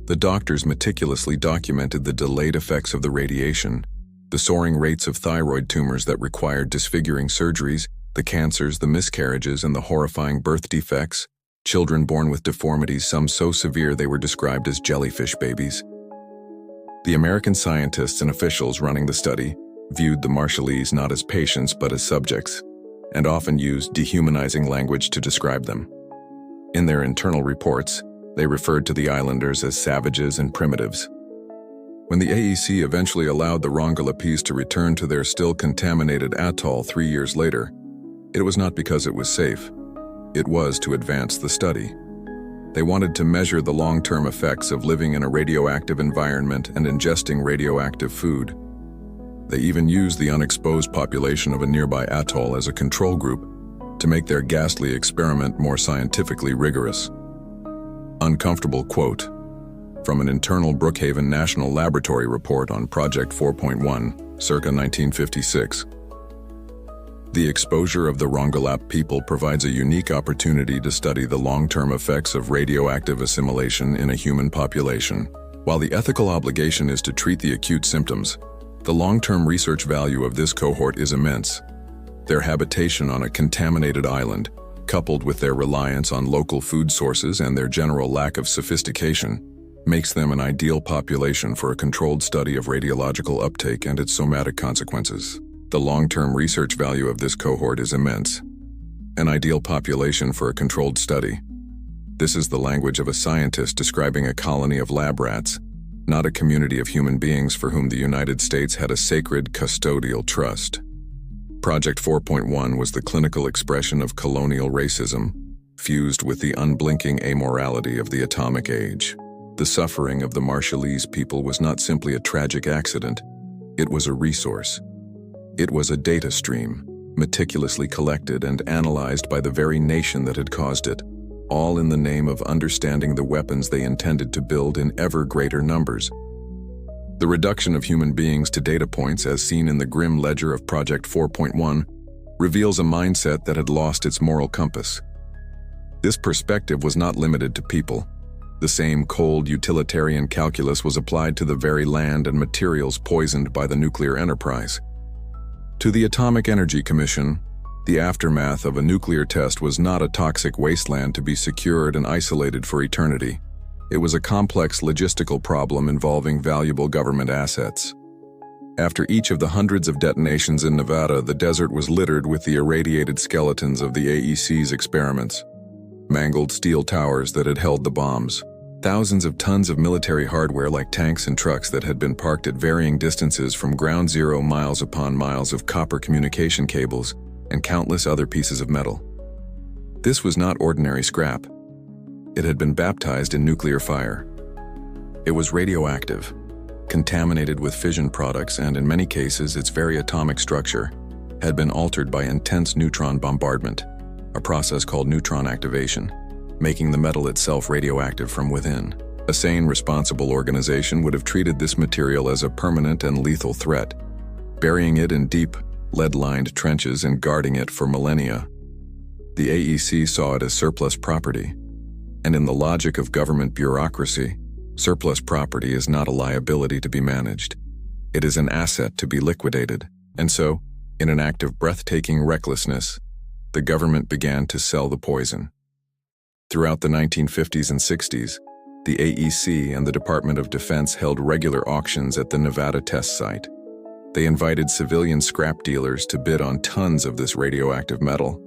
The doctors meticulously documented the delayed effects of the radiation, the soaring rates of thyroid tumors that required disfiguring surgeries, the cancers, the miscarriages, and the horrifying birth defects, children born with deformities, some so severe they were described as jellyfish babies. The American scientists and officials running the study viewed the Marshallese not as patients but as subjects, and often used dehumanizing language to describe them. In their internal reports, they referred to the islanders as savages and primitives. When the AEC eventually allowed the Rongelapese to return to their still contaminated atoll 3 years later, it was not because it was safe. It was to advance the study. They wanted to measure the long-term effects of living in a radioactive environment and ingesting radioactive food. They even used the unexposed population of a nearby atoll as a control group to make their ghastly experiment more scientifically rigorous. Uncomfortable quote from an internal Brookhaven National Laboratory report on Project 4.1, circa 1956. The exposure of the Rongelap people provides a unique opportunity to study the long-term effects of radioactive assimilation in a human population. While the ethical obligation is to treat the acute symptoms, the long-term research value of this cohort is immense. Their habitation on a contaminated island, coupled with their reliance on local food sources and their general lack of sophistication, makes them an ideal population for a controlled study of radiological uptake and its somatic consequences. The long-term research value of this cohort is immense. An ideal population for a controlled study. This is the language of a scientist describing a colony of lab rats, not a community of human beings for whom the United States had a sacred custodial trust. Project 4.1 was the clinical expression of colonial racism, fused with the unblinking amorality of the atomic age. The suffering of the Marshallese people was not simply a tragic accident, it was a resource. It was a data stream, meticulously collected and analyzed by the very nation that had caused it, all in the name of understanding the weapons they intended to build in ever greater numbers. The reduction of human beings to data points, as seen in the grim ledger of Project 4.1, reveals a mindset that had lost its moral compass. This perspective was not limited to people. The same cold utilitarian calculus was applied to the very land and materials poisoned by the nuclear enterprise. To the Atomic Energy Commission, the aftermath of a nuclear test was not a toxic wasteland to be secured and isolated for eternity. It was a complex logistical problem involving valuable government assets. After each of the hundreds of detonations in Nevada, the desert was littered with the irradiated skeletons of the AEC's experiments. Mangled steel towers that had held the bombs. Thousands of tons of military hardware like tanks and trucks that had been parked at varying distances from ground zero, miles upon miles of copper communication cables, and countless other pieces of metal. This was not ordinary scrap. It had been baptized in nuclear fire. It was radioactive, contaminated with fission products, and in many cases its very atomic structure had been altered by intense neutron bombardment, a process called neutron activation, making the metal itself radioactive from within. A sane, responsible organization would have treated this material as a permanent and lethal threat, burying it in deep, lead-lined trenches and guarding it for millennia. The AEC saw it as surplus property, and in the logic of government bureaucracy, surplus property is not a liability to be managed. It is an asset to be liquidated. And so, in an act of breathtaking recklessness, the government began to sell the poison. Throughout the 1950s and 60s, the AEC and the Department of Defense held regular auctions at the Nevada test site. They invited civilian scrap dealers to bid on tons of this radioactive metal.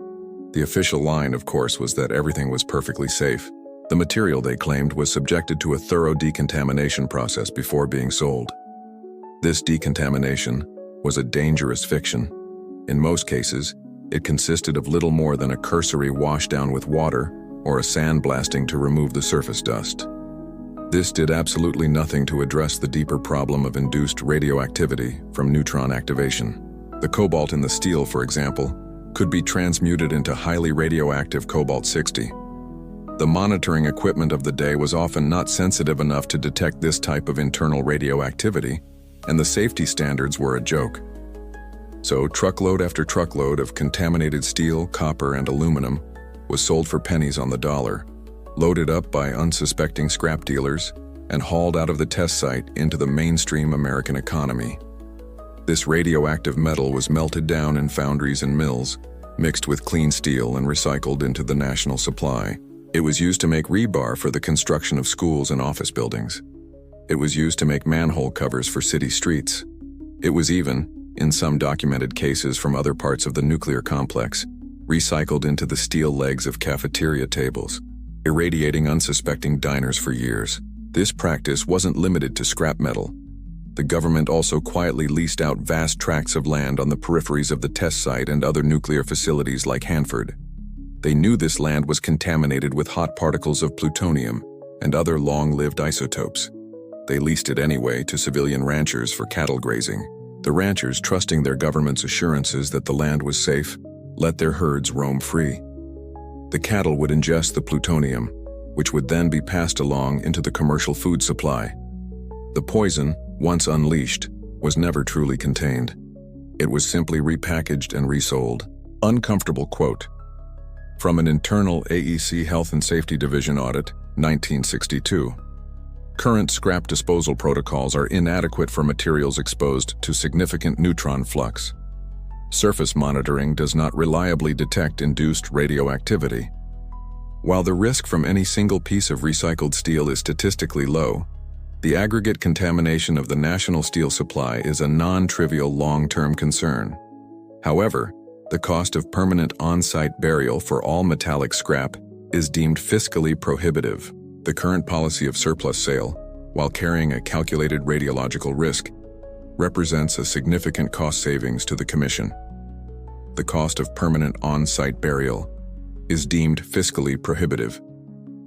The official line, of course, was that everything was perfectly safe. The material, they claimed, was subjected to a thorough decontamination process before being sold. This decontamination was a dangerous fiction. In most cases, it consisted of little more than a cursory washdown with water or a sandblasting to remove the surface dust. This did absolutely nothing to address the deeper problem of induced radioactivity from neutron activation. The cobalt in the steel, for example, could be transmuted into highly radioactive cobalt-60. The monitoring equipment of the day was often not sensitive enough to detect this type of internal radioactivity, and the safety standards were a joke. So truckload after truckload of contaminated steel, copper, and aluminum was sold for pennies on the dollar, loaded up by unsuspecting scrap dealers, and hauled out of the test site into the mainstream American economy. This radioactive metal was melted down in foundries and mills, mixed with clean steel and recycled into the national supply. It was used to make rebar for the construction of schools and office buildings. It was used to make manhole covers for city streets. It was even, in some documented cases from other parts of the nuclear complex, recycled into the steel legs of cafeteria tables, irradiating unsuspecting diners for years. This practice wasn't limited to scrap metal. The government also quietly leased out vast tracts of land on the peripheries of the test site and other nuclear facilities like Hanford. They knew this land was contaminated with hot particles of plutonium and other long-lived isotopes. They leased it anyway to civilian ranchers for cattle grazing. The ranchers, trusting their government's assurances that the land was safe, let their herds roam free. The cattle would ingest the plutonium, which would then be passed along into the commercial food supply. The poison, once unleashed, was never truly contained. It was simply repackaged and resold. Uncomfortable quote from an internal AEC Health and Safety Division audit, 1962. Current scrap disposal protocols are inadequate for materials exposed to significant neutron flux. Surface monitoring does not reliably detect induced radioactivity. While the risk from any single piece of recycled steel is statistically low, the aggregate contamination of the national steel supply is a non-trivial long-term concern. However, the cost of permanent on-site burial for all metallic scrap is deemed fiscally prohibitive. The current policy of surplus sale, while carrying a calculated radiological risk, represents a significant cost savings to the Commission. The cost of permanent on-site burial is deemed fiscally prohibitive.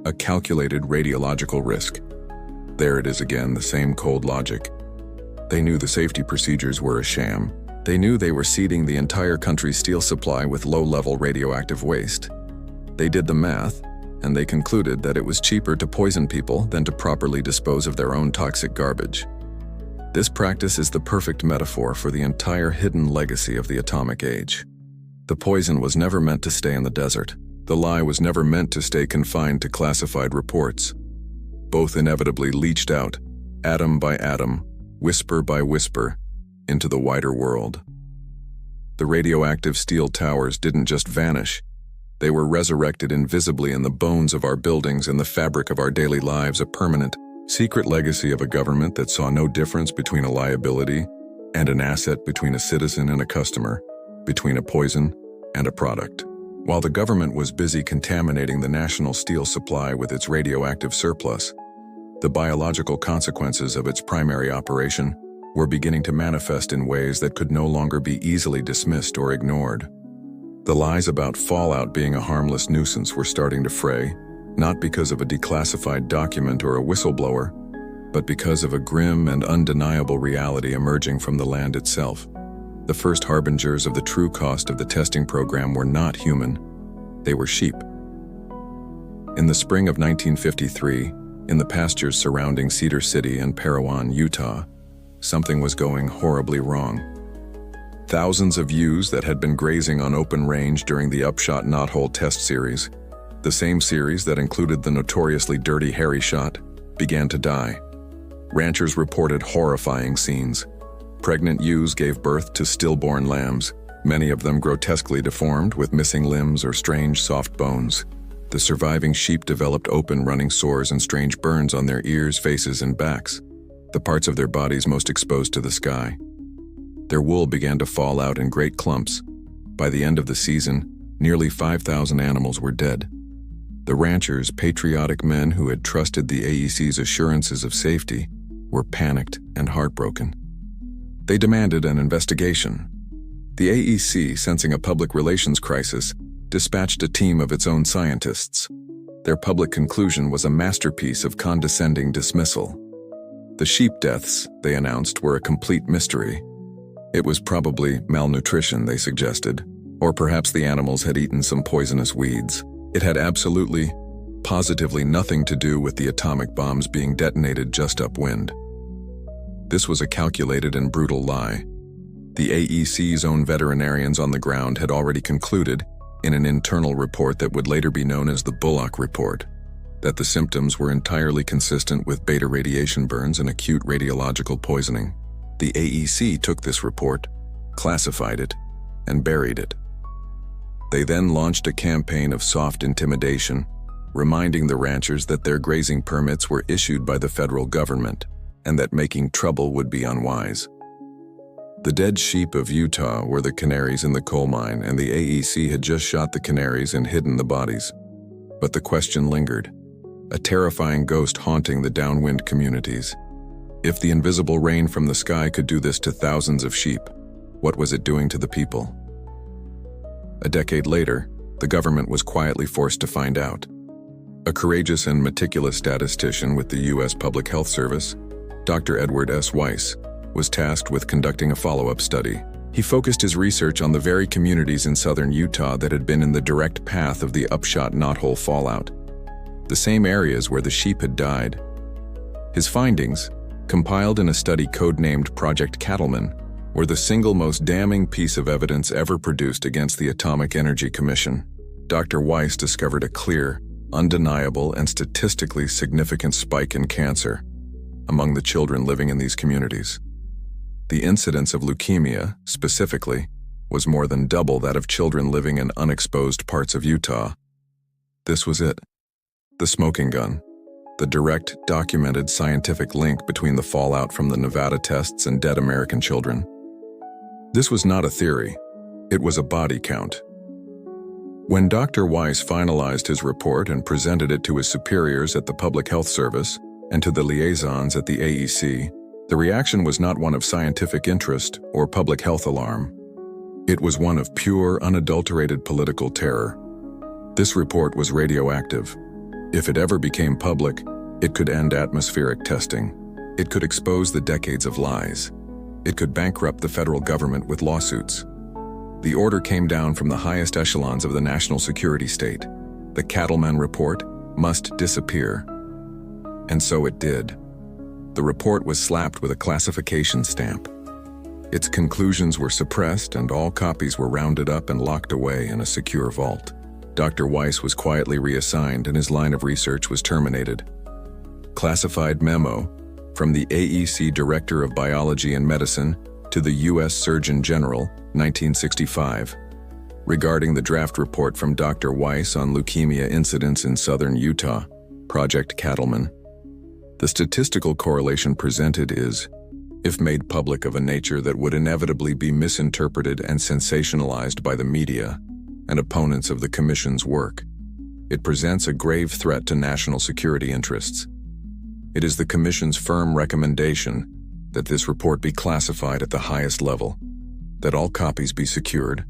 A calculated radiological risk. There it is again, the same cold logic. They knew the safety procedures were a sham. They knew they were seeding the entire country's steel supply with low-level radioactive waste. They did the math, and they concluded that it was cheaper to poison people than to properly dispose of their own toxic garbage. This practice is the perfect metaphor for the entire hidden legacy of the atomic age. The poison was never meant to stay in the desert. The lie was never meant to stay confined to classified reports. Both inevitably leached out, atom by atom, whisper by whisper, into the wider world. The radioactive steel towers didn't just vanish. They were resurrected invisibly in the bones of our buildings and the fabric of our daily lives, a permanent, secret legacy of a government that saw no difference between a liability and an asset, between a citizen and a customer, between a poison and a product. While the government was busy contaminating the national steel supply with its radioactive surplus, the biological consequences of its primary operation were beginning to manifest in ways that could no longer be easily dismissed or ignored. The lies about fallout being a harmless nuisance were starting to fray, not because of a declassified document or a whistleblower, but because of a grim and undeniable reality emerging from the land itself. The first harbingers of the true cost of the testing program were not human, they were sheep. In the spring of 1953, in the pastures surrounding Cedar City and Parowan, Utah, something was going horribly wrong. Thousands of ewes that had been grazing on open range during the Upshot Knothole test series, the same series that included the notoriously dirty Harry shot, began to die. Ranchers reported horrifying scenes. Pregnant ewes gave birth to stillborn lambs, many of them grotesquely deformed with missing limbs or strange soft bones. The surviving sheep developed open running sores and strange burns on their ears, faces, and backs, the parts of their bodies most exposed to the sky. Their wool began to fall out in great clumps. By the end of the season, nearly 5,000 animals were dead. The ranchers, patriotic men who had trusted the AEC's assurances of safety, were panicked and heartbroken. They demanded an investigation. The AEC, sensing a public relations crisis, dispatched a team of its own scientists. Their public conclusion was a masterpiece of condescending dismissal. The sheep deaths, they announced, were a complete mystery. It was probably malnutrition, they suggested, or perhaps the animals had eaten some poisonous weeds. It had absolutely, positively nothing to do with the atomic bombs being detonated just upwind. This was a calculated and brutal lie. The AEC's own veterinarians on the ground had already concluded, in an internal report that would later be known as the Bullock Report, that the symptoms were entirely consistent with beta radiation burns and acute radiological poisoning. The AEC took this report, classified it, and buried it. They then launched a campaign of soft intimidation, reminding the ranchers that their grazing permits were issued by the federal government and that making trouble would be unwise. The dead sheep of Utah were the canaries in the coal mine, and the AEC had just shot the canaries and hidden the bodies. But the question lingered, a terrifying ghost haunting the downwind communities. If the invisible rain from the sky could do this to thousands of sheep, what was it doing to the people? A decade later, the government was quietly forced to find out. A courageous and meticulous statistician with the U.S. Public Health Service, Dr. Edward S. Weiss, was tasked with conducting a follow-up study. He focused his research on the very communities in southern Utah that had been in the direct path of the Upshot Knothole fallout, the same areas where the sheep had died. His findings, compiled in a study codenamed Project Cattleman, were the single most damning piece of evidence ever produced against the Atomic Energy Commission. Dr. Weiss discovered a clear, undeniable, and statistically significant spike in cancer among the children living in these communities. The incidence of leukemia, specifically, was more than double that of children living in unexposed parts of Utah. This was it. The smoking gun. The direct, documented scientific link between the fallout from the Nevada tests and dead American children. This was not a theory. It was a body count. When Dr. Weiss finalized his report and presented it to his superiors at the Public Health Service and to the liaisons at the AEC, the reaction was not one of scientific interest or public health alarm. It was one of pure, unadulterated political terror. This report was radioactive. If it ever became public, it could end atmospheric testing. It could expose the decades of lies. It could bankrupt the federal government with lawsuits. The order came down from the highest echelons of the national security state. The Cattleman Report must disappear. And so it did. The report was slapped with a classification stamp. Its conclusions were suppressed and all copies were rounded up and locked away in a secure vault. Dr. Weiss was quietly reassigned and his line of research was terminated. Classified memo from the AEC Director of Biology and Medicine to the U.S. Surgeon General, 1965, regarding the draft report from Dr. Weiss on leukemia incidents in southern Utah, Project Cattleman. The statistical correlation presented is, if made public, of a nature that would inevitably be misinterpreted and sensationalized by the media and opponents of the Commission's work. It presents a grave threat to national security interests. It is the Commission's firm recommendation that this report be classified at the highest level, that all copies be secured,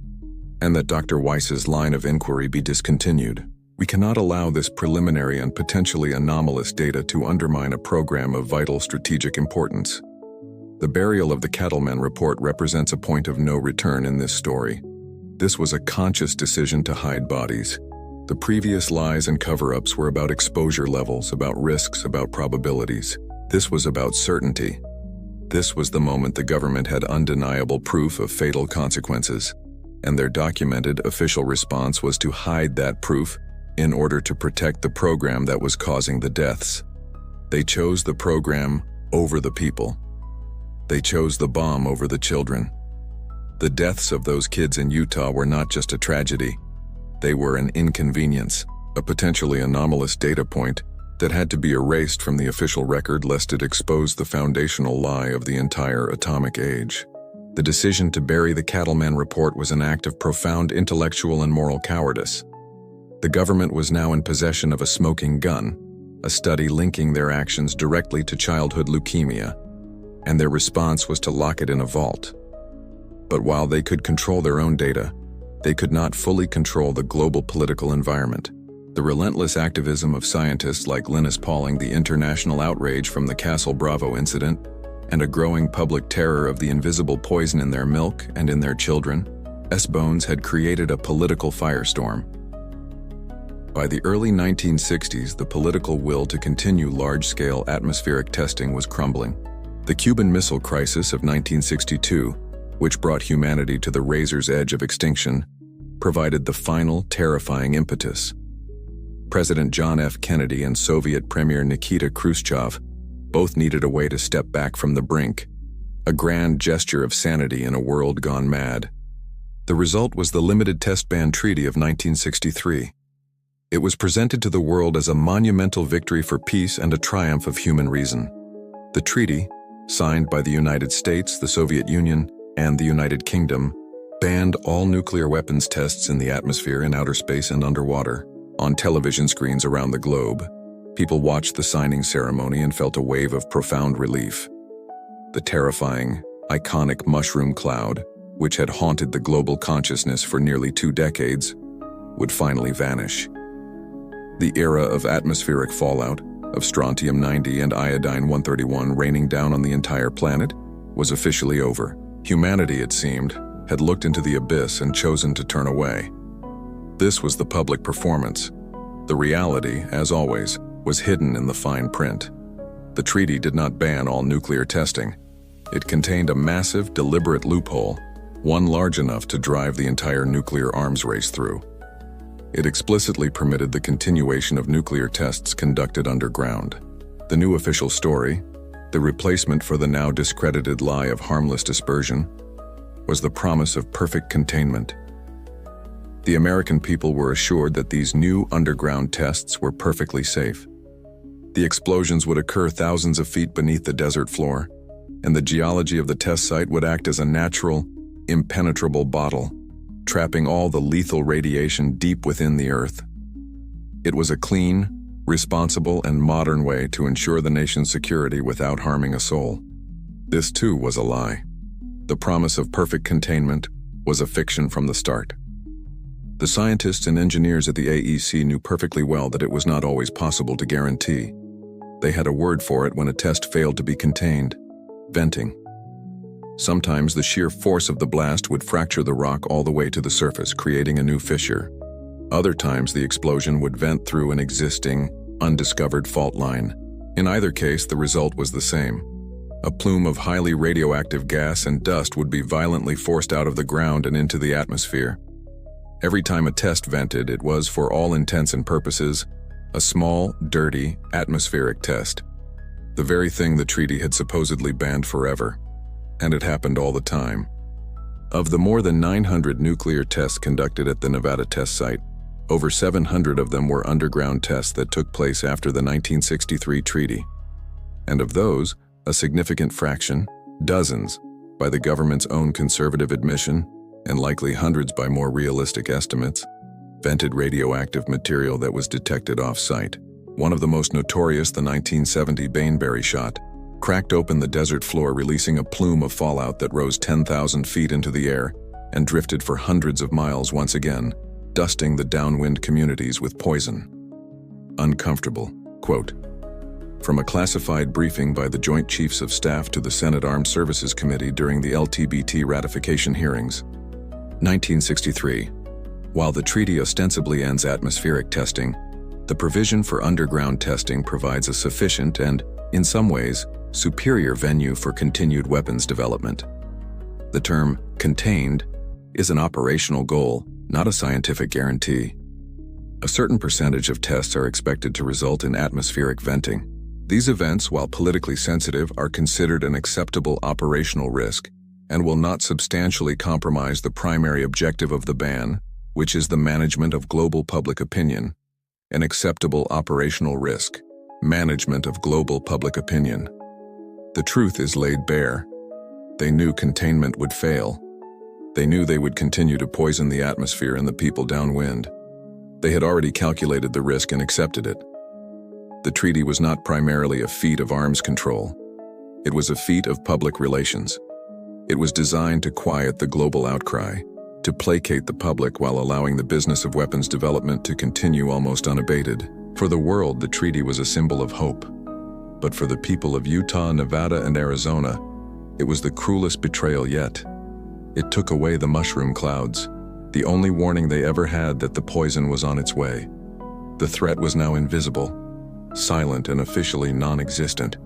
and that Dr. Weiss's line of inquiry be discontinued. We cannot allow this preliminary and potentially anomalous data to undermine a program of vital strategic importance. The burial of the Cattleman report represents a point of no return in this story. This was a conscious decision to hide bodies. The previous lies and cover-ups were about exposure levels, about risks, about probabilities. This was about certainty. This was the moment the government had undeniable proof of fatal consequences, and their documented official response was to hide that proof in order to protect the program that was causing the deaths. They chose the program over the people. They chose the bomb over the children. The deaths of those kids in Utah were not just a tragedy. They were an inconvenience, a potentially anomalous data point that had to be erased from the official record lest it expose the foundational lie of the entire atomic age. The decision to bury the Cattleman report was an act of profound intellectual and moral cowardice. The government was now in possession of a smoking gun, a study linking their actions directly to childhood leukemia, and their response was to lock it in a vault. But while they could control their own data, they could not fully control the global political environment. The relentless activism of scientists like Linus Pauling, the international outrage from the Castle Bravo incident, and a growing public terror of the invisible poison in their milk and in their children, S-Bones had created a political firestorm. By the early 1960s, the political will to continue large-scale atmospheric testing was crumbling. The Cuban Missile Crisis of 1962, which brought humanity to the razor's edge of extinction, provided the final, terrifying impetus. President John F. Kennedy and Soviet Premier Nikita Khrushchev both needed a way to step back from the brink, a grand gesture of sanity in a world gone mad. The result was the Limited Test Ban Treaty of 1963. It was presented to the world as a monumental victory for peace and a triumph of human reason. The treaty, signed by the United States, the Soviet Union, and the United Kingdom, banned all nuclear weapons tests in the atmosphere, in outer space, and underwater. On television screens around the globe, people watched the signing ceremony and felt a wave of profound relief. The terrifying, iconic mushroom cloud, which had haunted the global consciousness for nearly 2 decades, would finally vanish. The era of atmospheric fallout, of strontium-90 and iodine-131 raining down on the entire planet, was officially over. Humanity, it seemed, had looked into the abyss and chosen to turn away. This was the public performance. The reality, as always, was hidden in the fine print. The treaty did not ban all nuclear testing. It contained a massive, deliberate loophole, one large enough to drive the entire nuclear arms race through. It explicitly permitted the continuation of nuclear tests conducted underground. The new official story, the replacement for the now discredited lie of harmless dispersion, was the promise of perfect containment. The American people were assured that these new underground tests were perfectly safe. The explosions would occur thousands of feet beneath the desert floor, and the geology of the test site would act as a natural, impenetrable bottle, trapping all the lethal radiation deep within the earth. It was a clean, responsible, and modern way to ensure the nation's security without harming a soul. This too was a lie. The promise of perfect containment was a fiction from the start. The scientists and engineers at the AEC knew perfectly well that it was not always possible to guarantee. They had a word for it when a test failed to be contained: venting. Sometimes the sheer force of the blast would fracture the rock all the way to the surface, creating a new fissure. Other times the explosion would vent through an existing, undiscovered fault line, In either case, the result was the same. A plume of highly radioactive gas and dust would be violently forced out of the ground and into the atmosphere. Every time a test vented, it was, for all intents and purposes, a small, dirty, atmospheric test. The very thing the treaty had supposedly banned forever. And it happened all the time. Of the more than 900 nuclear tests conducted at the Nevada test site, over 700 of them were underground tests that took place after the 1963 treaty. And of those, a significant fraction, dozens, by the government's own conservative admission, and likely hundreds by more realistic estimates, vented radioactive material that was detected off-site. One of the most notorious, the 1970 Bainbury shot, cracked open the desert floor, releasing a plume of fallout that rose 10,000 feet into the air and drifted for hundreds of miles once again, dusting the downwind communities with poison. Uncomfortable, quote, from a classified briefing by the Joint Chiefs of Staff to the Senate Armed Services Committee during the LTBT ratification hearings. 1963. While the treaty ostensibly ends atmospheric testing, the provision for underground testing provides a sufficient and, in some ways, superior venue for continued weapons development. The term contained is an operational goal, not a scientific guarantee. A certain percentage of tests are expected to result in atmospheric venting. These events, while politically sensitive, are considered an acceptable operational risk and will not substantially compromise the primary objective of the ban, which is the management of global public opinion. An acceptable operational risk, management of global public opinion. The truth is laid bare. They knew containment would fail. They knew they would continue to poison the atmosphere and the people downwind. They had already calculated the risk and accepted it. The treaty was not primarily a feat of arms control. It was a feat of public relations. It was designed to quiet the global outcry, to placate the public while allowing the business of weapons development to continue almost unabated. For the world, the treaty was a symbol of hope. But for the people of Utah, Nevada, and Arizona, it was the cruelest betrayal yet. It took away the mushroom clouds, the only warning they ever had that the poison was on its way. The threat was now invisible, silent and officially non-existent,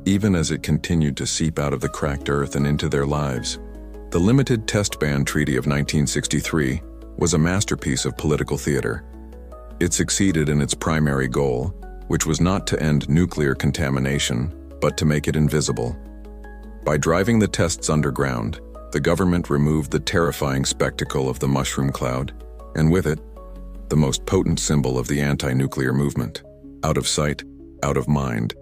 even as it continued to seep out of the cracked earth and into their lives. The Limited Test Ban Treaty of 1963 was a masterpiece of political theater. It succeeded in its primary goal, which was not to end nuclear contamination, but to make it invisible. By driving the tests underground, the government removed the terrifying spectacle of the mushroom cloud, and with it, the most potent symbol of the anti-nuclear movement. Out of sight, out of mind.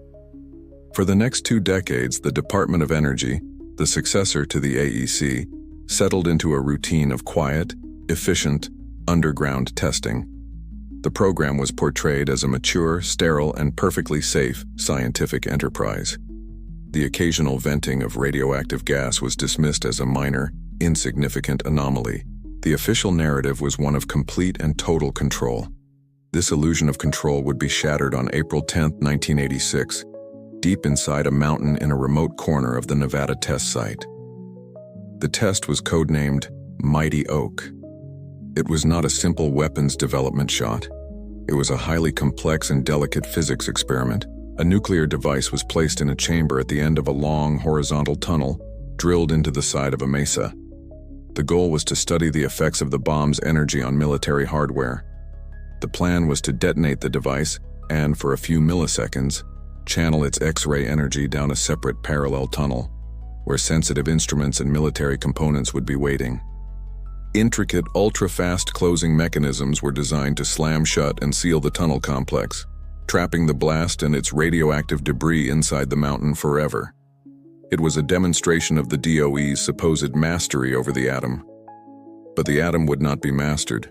For the next 2 decades, the Department of Energy, the successor to the AEC, settled into a routine of quiet, efficient, underground testing. The program was portrayed as a mature, sterile, and perfectly safe scientific enterprise. The occasional venting of radioactive gas was dismissed as a minor, insignificant anomaly. The official narrative was one of complete and total control. This illusion of control would be shattered on April 10, 1986, deep inside a mountain in a remote corner of the Nevada test site. The test was codenamed Mighty Oak. It was not a simple weapons development shot. It was a highly complex and delicate physics experiment. A nuclear device was placed in a chamber at the end of a long, horizontal tunnel, drilled into the side of a mesa. The goal was to study the effects of the bomb's energy on military hardware. The plan was to detonate the device and, for a few milliseconds, channel its X-ray energy down a separate parallel tunnel, where sensitive instruments and military components would be waiting. Intricate, ultra-fast closing mechanisms were designed to slam shut and seal the tunnel complex, trapping the blast and its radioactive debris inside the mountain forever. It was a demonstration of the DOE's supposed mastery over the atom. But the atom would not be mastered.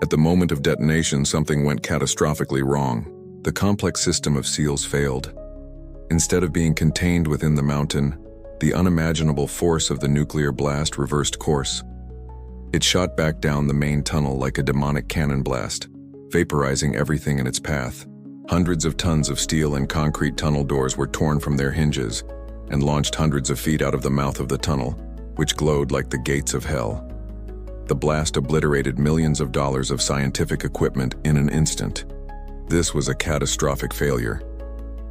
At the moment of detonation, something went catastrophically wrong. The complex system of seals failed. Instead of being contained within the mountain, the unimaginable force of the nuclear blast reversed course. It shot back down the main tunnel like a demonic cannon blast, vaporizing everything in its path. Hundreds of tons of steel and concrete tunnel doors were torn from their hinges and launched hundreds of feet out of the mouth of the tunnel, which glowed like the gates of hell. The blast obliterated millions of dollars of scientific equipment in an instant. This was a catastrophic failure.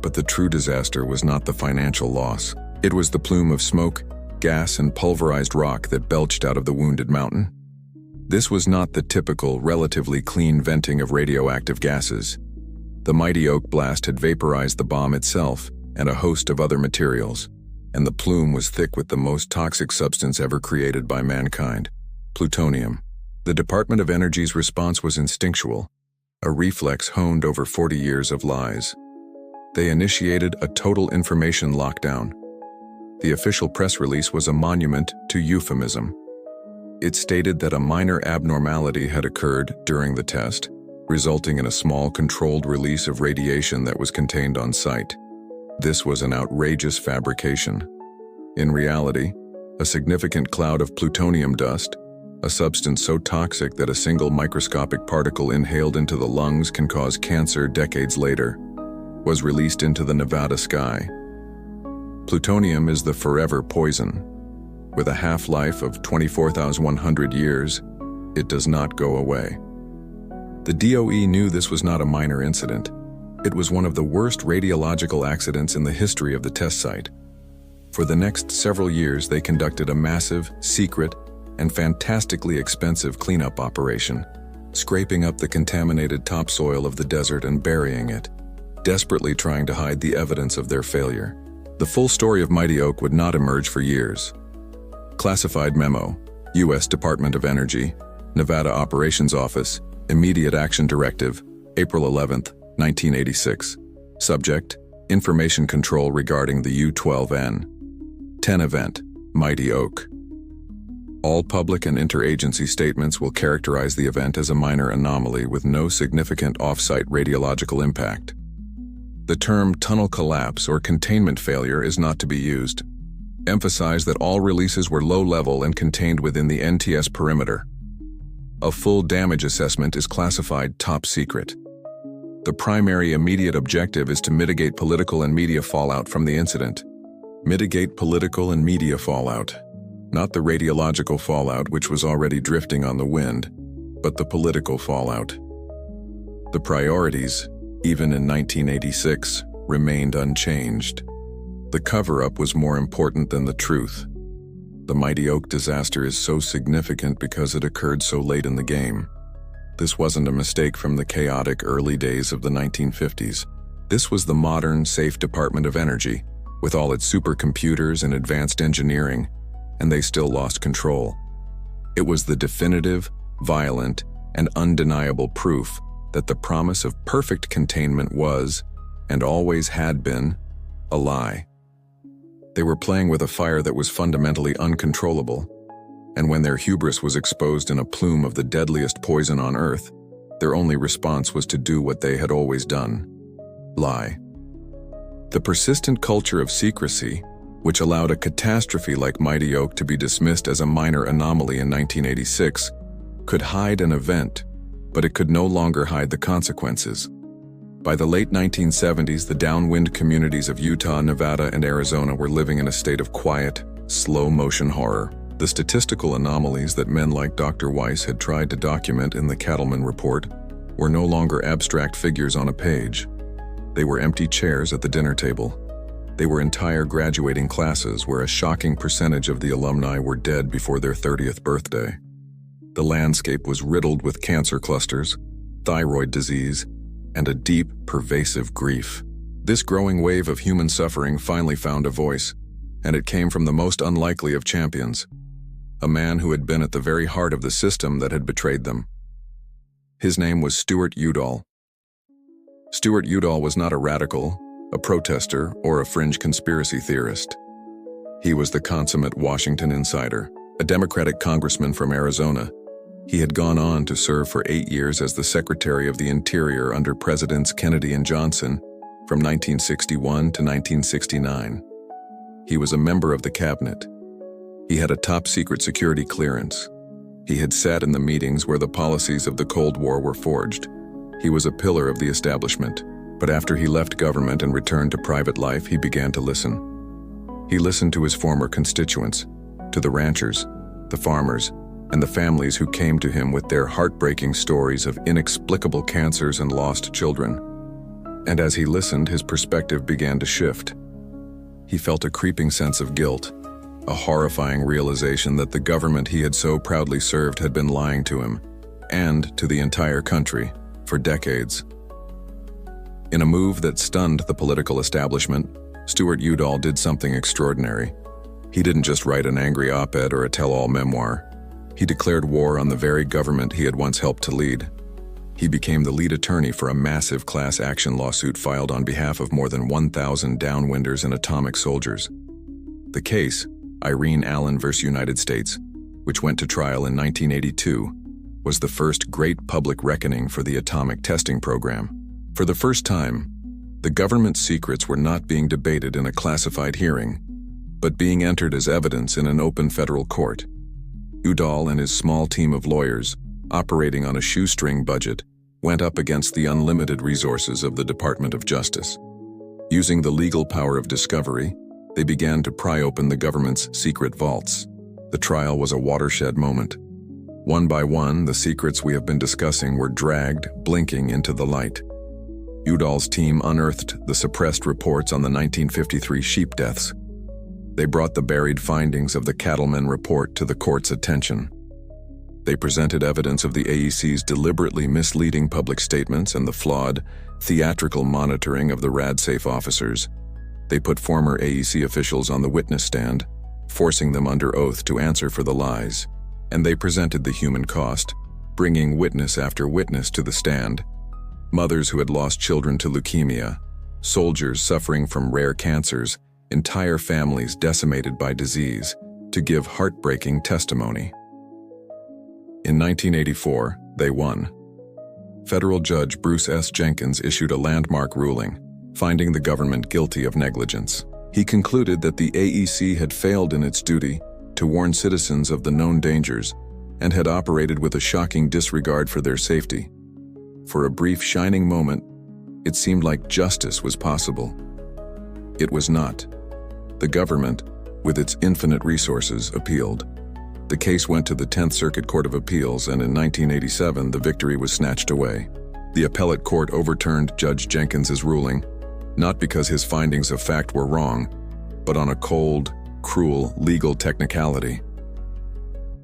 But the true disaster was not the financial loss. It was the plume of smoke, gas, and pulverized rock that belched out of the wounded mountain. This was not the typical, relatively clean venting of radioactive gases. The mighty oak blast had vaporized the bomb itself and a host of other materials, and the plume was thick with the most toxic substance ever created by mankind: plutonium. The Department of Energy's response was instinctual, a reflex honed over 40 years of lies. They initiated a total information lockdown. The official press release was a monument to euphemism. It stated that a minor abnormality had occurred during the test, resulting in a small controlled release of radiation that was contained on site. This was an outrageous fabrication. In reality, a significant cloud of plutonium dust, a substance so toxic that a single microscopic particle inhaled into the lungs can cause cancer decades later, was released into the Nevada sky. Plutonium is the forever poison. With a half-life of 24,100 years, it does not go away. The DOE knew this was not a minor incident. It was one of the worst radiological accidents in the history of the test site. For the next several years, they conducted a massive, secret, and fantastically expensive cleanup operation, scraping up the contaminated topsoil of the desert and burying it, desperately trying to hide the evidence of their failure. The full story of Mighty Oak would not emerge for years. Classified memo, U.S. Department of Energy, Nevada Operations Office, Immediate Action Directive, April 11, 1986. Subject: Information Control regarding the U-12N. 10 event, Mighty Oak. All public and interagency statements will characterize the event as a minor anomaly with no significant off-site radiological impact. The term tunnel collapse or containment failure is not to be used. Emphasize that all releases were low-level and contained within the NTS perimeter. A full damage assessment is classified top secret. The primary immediate objective is to mitigate political and media fallout from the incident. Mitigate political and media fallout. Not the radiological fallout which was already drifting on the wind, but the political fallout. The priorities, even in 1986, remained unchanged. The cover-up was more important than the truth. The Mighty Oak disaster is so significant because it occurred so late in the game. This wasn't a mistake from the chaotic early days of the 1950s. This was the modern, safe Department of Energy, with all its supercomputers and advanced engineering, and they still lost control. It was the definitive, violent, and undeniable proof that the promise of perfect containment was, and always had been, a lie. They were playing with a fire that was fundamentally uncontrollable, and when their hubris was exposed in a plume of the deadliest poison on Earth, their only response was to do what they had always done: lie. The persistent culture of secrecy, which allowed a catastrophe like Mighty Oak to be dismissed as a minor anomaly in 1986, could hide an event, but it could no longer hide the consequences. By the late 1970s, the downwind communities of Utah, Nevada, and Arizona were living in a state of quiet, slow-motion horror. The statistical anomalies that men like Dr. Weiss had tried to document in the Cattleman Report were no longer abstract figures on a page. They were empty chairs at the dinner table. They were entire graduating classes where a shocking percentage of the alumni were dead before their 30th birthday. The landscape was riddled with cancer clusters, thyroid disease, and a deep, pervasive grief. This growing wave of human suffering finally found a voice, and it came from the most unlikely of champions, a man who had been at the very heart of the system that had betrayed them. His name was Stuart Udall. Stuart Udall was not a radical, a protester, or a fringe conspiracy theorist. He was the consummate Washington insider, a Democratic congressman from Arizona. He had gone on to serve for 8 years as the Secretary of the Interior under Presidents Kennedy and Johnson from 1961 to 1969. He was a member of the cabinet. He had a top-secret security clearance. He had sat in the meetings where the policies of the Cold War were forged. He was a pillar of the establishment, but after he left government and returned to private life, he began to listen. He listened to his former constituents, to the ranchers, the farmers, and the families who came to him with their heartbreaking stories of inexplicable cancers and lost children. And as he listened, his perspective began to shift. He felt a creeping sense of guilt, a horrifying realization that the government he had so proudly served had been lying to him, and to the entire country, for decades. In a move that stunned the political establishment, Stuart Udall did something extraordinary. He didn't just write an angry op-ed or a tell-all memoir. He declared war on the very government he had once helped to lead. He became the lead attorney for a massive class action lawsuit filed on behalf of more than 1,000 Downwinders and atomic soldiers. The case, Irene Allen v. United States, which went to trial in 1982, was the first great public reckoning for the atomic testing program. For the first time, the government's secrets were not being debated in a classified hearing, but being entered as evidence in an open federal court. Udall and his small team of lawyers, operating on a shoestring budget, went up against the unlimited resources of the Department of Justice. Using the legal power of discovery, they began to pry open the government's secret vaults. The trial was a watershed moment. One by one, the secrets we have been discussing were dragged, blinking into the light. Udall's team unearthed the suppressed reports on the 1953 sheep deaths. They brought the buried findings of the Cattlemen Report to the court's attention. They presented evidence of the AEC's deliberately misleading public statements and the flawed, theatrical monitoring of the RadSafe officers. They put former AEC officials on the witness stand, forcing them under oath to answer for the lies. And they presented the human cost, bringing witness after witness to the stand. Mothers who had lost children to leukemia, soldiers suffering from rare cancers, entire families decimated by disease, to give heartbreaking testimony. In 1984, they won. Federal Judge Bruce S. Jenkins issued a landmark ruling, finding the government guilty of negligence. He concluded that the AEC had failed in its duty to warn citizens of the known dangers and had operated with a shocking disregard for their safety. For a brief shining moment, it seemed like justice was possible. It was not. The government, with its infinite resources, appealed. The case went to the 10th Circuit Court of Appeals, and in 1987, the victory was snatched away. The appellate court overturned Judge Jenkins's ruling, not because his findings of fact were wrong, but on a cold, cruel legal technicality.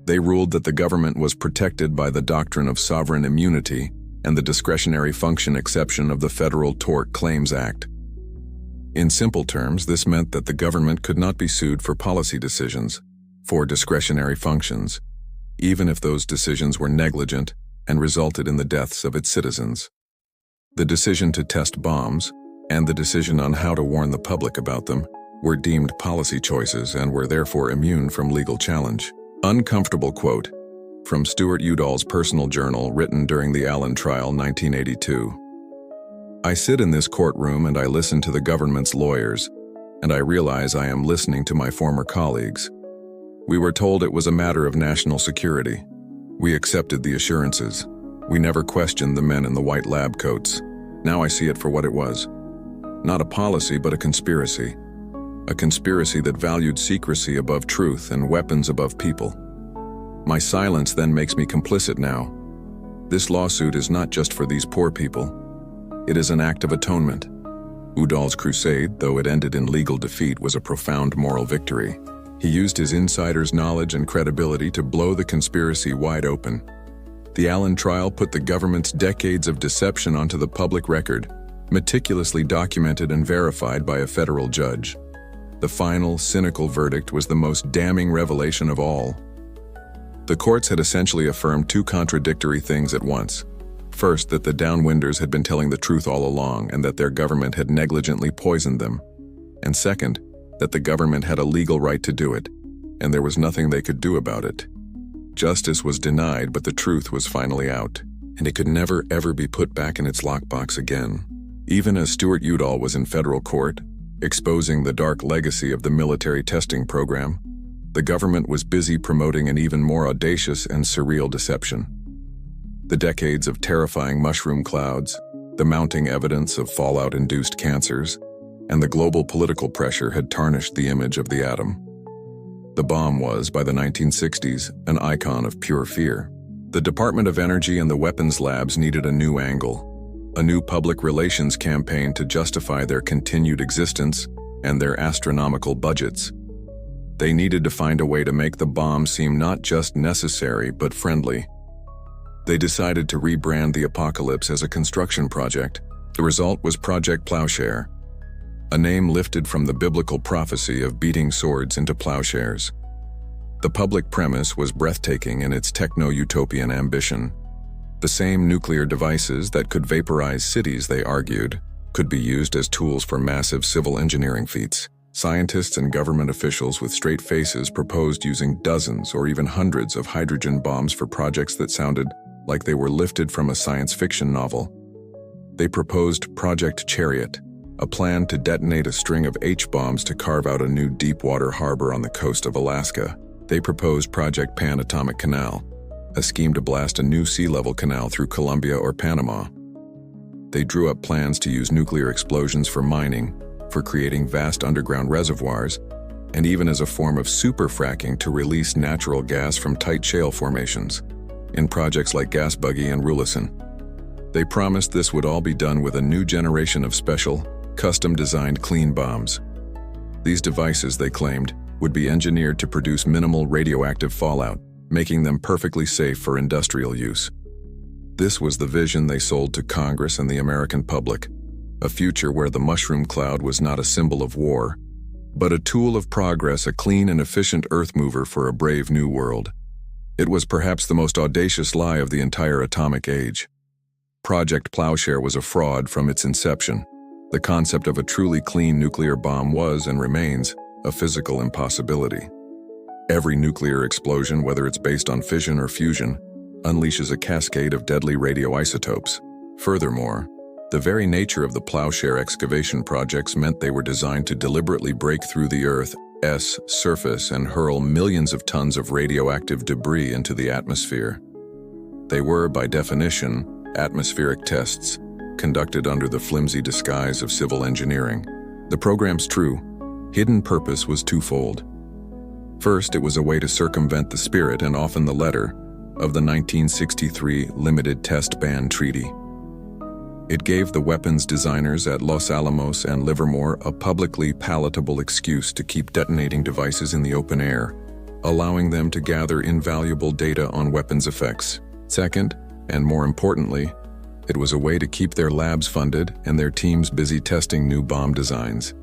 They ruled that the government was protected by the doctrine of sovereign immunity and the discretionary function exception of the Federal Tort Claims Act. In simple terms, this meant that the government could not be sued for policy decisions, for discretionary functions, even if those decisions were negligent and resulted in the deaths of its citizens. The decision to test bombs, and the decision on how to warn the public about them, were deemed policy choices and were therefore immune from legal challenge. Uncomfortable quote from Stuart Udall's personal journal written during the Allen trial, 1982. I sit in this courtroom and I listen to the government's lawyers, and I realize I am listening to my former colleagues. We were told it was a matter of national security. We accepted the assurances. We never questioned the men in the white lab coats. Now I see it for what it was. Not a policy, but a conspiracy. A conspiracy that valued secrecy above truth and weapons above people. My silence then makes me complicit now. This lawsuit is not just for these poor people. It is an act of atonement. Udall's crusade, though it ended in legal defeat, was a profound moral victory. He used his insider's knowledge and credibility to blow the conspiracy wide open. The Allen trial put the government's decades of deception onto the public record, meticulously documented and verified by a federal judge. The final, cynical verdict was the most damning revelation of all. The courts had essentially affirmed two contradictory things at once. First, that the Downwinders had been telling the truth all along and that their government had negligently poisoned them. And second, that the government had a legal right to do it, and there was nothing they could do about it. Justice was denied, but the truth was finally out, and it could never ever be put back in its lockbox again. Even as Stuart Udall was in federal court, exposing the dark legacy of the military testing program, the government was busy promoting an even more audacious and surreal deception. The decades of terrifying mushroom clouds, the mounting evidence of fallout-induced cancers, and the global political pressure had tarnished the image of the atom. The bomb was, by the 1960s, an icon of pure fear. The Department of Energy and the weapons labs needed a new angle, a new public relations campaign to justify their continued existence and their astronomical budgets. They needed to find a way to make the bomb seem not just necessary but friendly. They decided to rebrand the apocalypse as a construction project. The result was Project Plowshare, a name lifted from the biblical prophecy of beating swords into plowshares. The public premise was breathtaking in its techno-utopian ambition. The same nuclear devices that could vaporize cities, they argued, could be used as tools for massive civil engineering feats. Scientists and government officials with straight faces proposed using dozens or even hundreds of hydrogen bombs for projects that sounded like they were lifted from a science fiction novel. They proposed Project Chariot, a plan to detonate a string of H-bombs to carve out a new deep-water harbor on the coast of Alaska. They proposed Project Pan-Atomic Canal, a scheme to blast a new sea-level canal through Colombia or Panama. They drew up plans to use nuclear explosions for mining, for creating vast underground reservoirs, and even as a form of super-fracking to release natural gas from tight shale formations, in projects like Gas Buggy and Rulison. They promised this would all be done with a new generation of special, custom-designed clean bombs. These devices, they claimed, would be engineered to produce minimal radioactive fallout, making them perfectly safe for industrial use. This was the vision they sold to Congress and the American public, a future where the mushroom cloud was not a symbol of war, but a tool of progress, a clean and efficient earth mover for a brave new world. It was perhaps the most audacious lie of the entire atomic age. Project Plowshare was a fraud from its inception. The concept of a truly clean nuclear bomb was, and remains, a physical impossibility. Every nuclear explosion, whether it's based on fission or fusion, unleashes a cascade of deadly radioisotopes. Furthermore, the very nature of the Plowshare excavation projects meant they were designed to deliberately break through the Earth's surface and hurl millions of tons of radioactive debris into the atmosphere. They were, by definition, atmospheric tests, conducted under the flimsy disguise of civil engineering. The program's true, hidden purpose was twofold. First, it was a way to circumvent the spirit, and often the letter, of the 1963 Limited Test Ban Treaty. It gave the weapons designers at Los Alamos and Livermore a publicly palatable excuse to keep detonating devices in the open air, allowing them to gather invaluable data on weapons effects. Second, and more importantly, it was a way to keep their labs funded and their teams busy testing new bomb designs.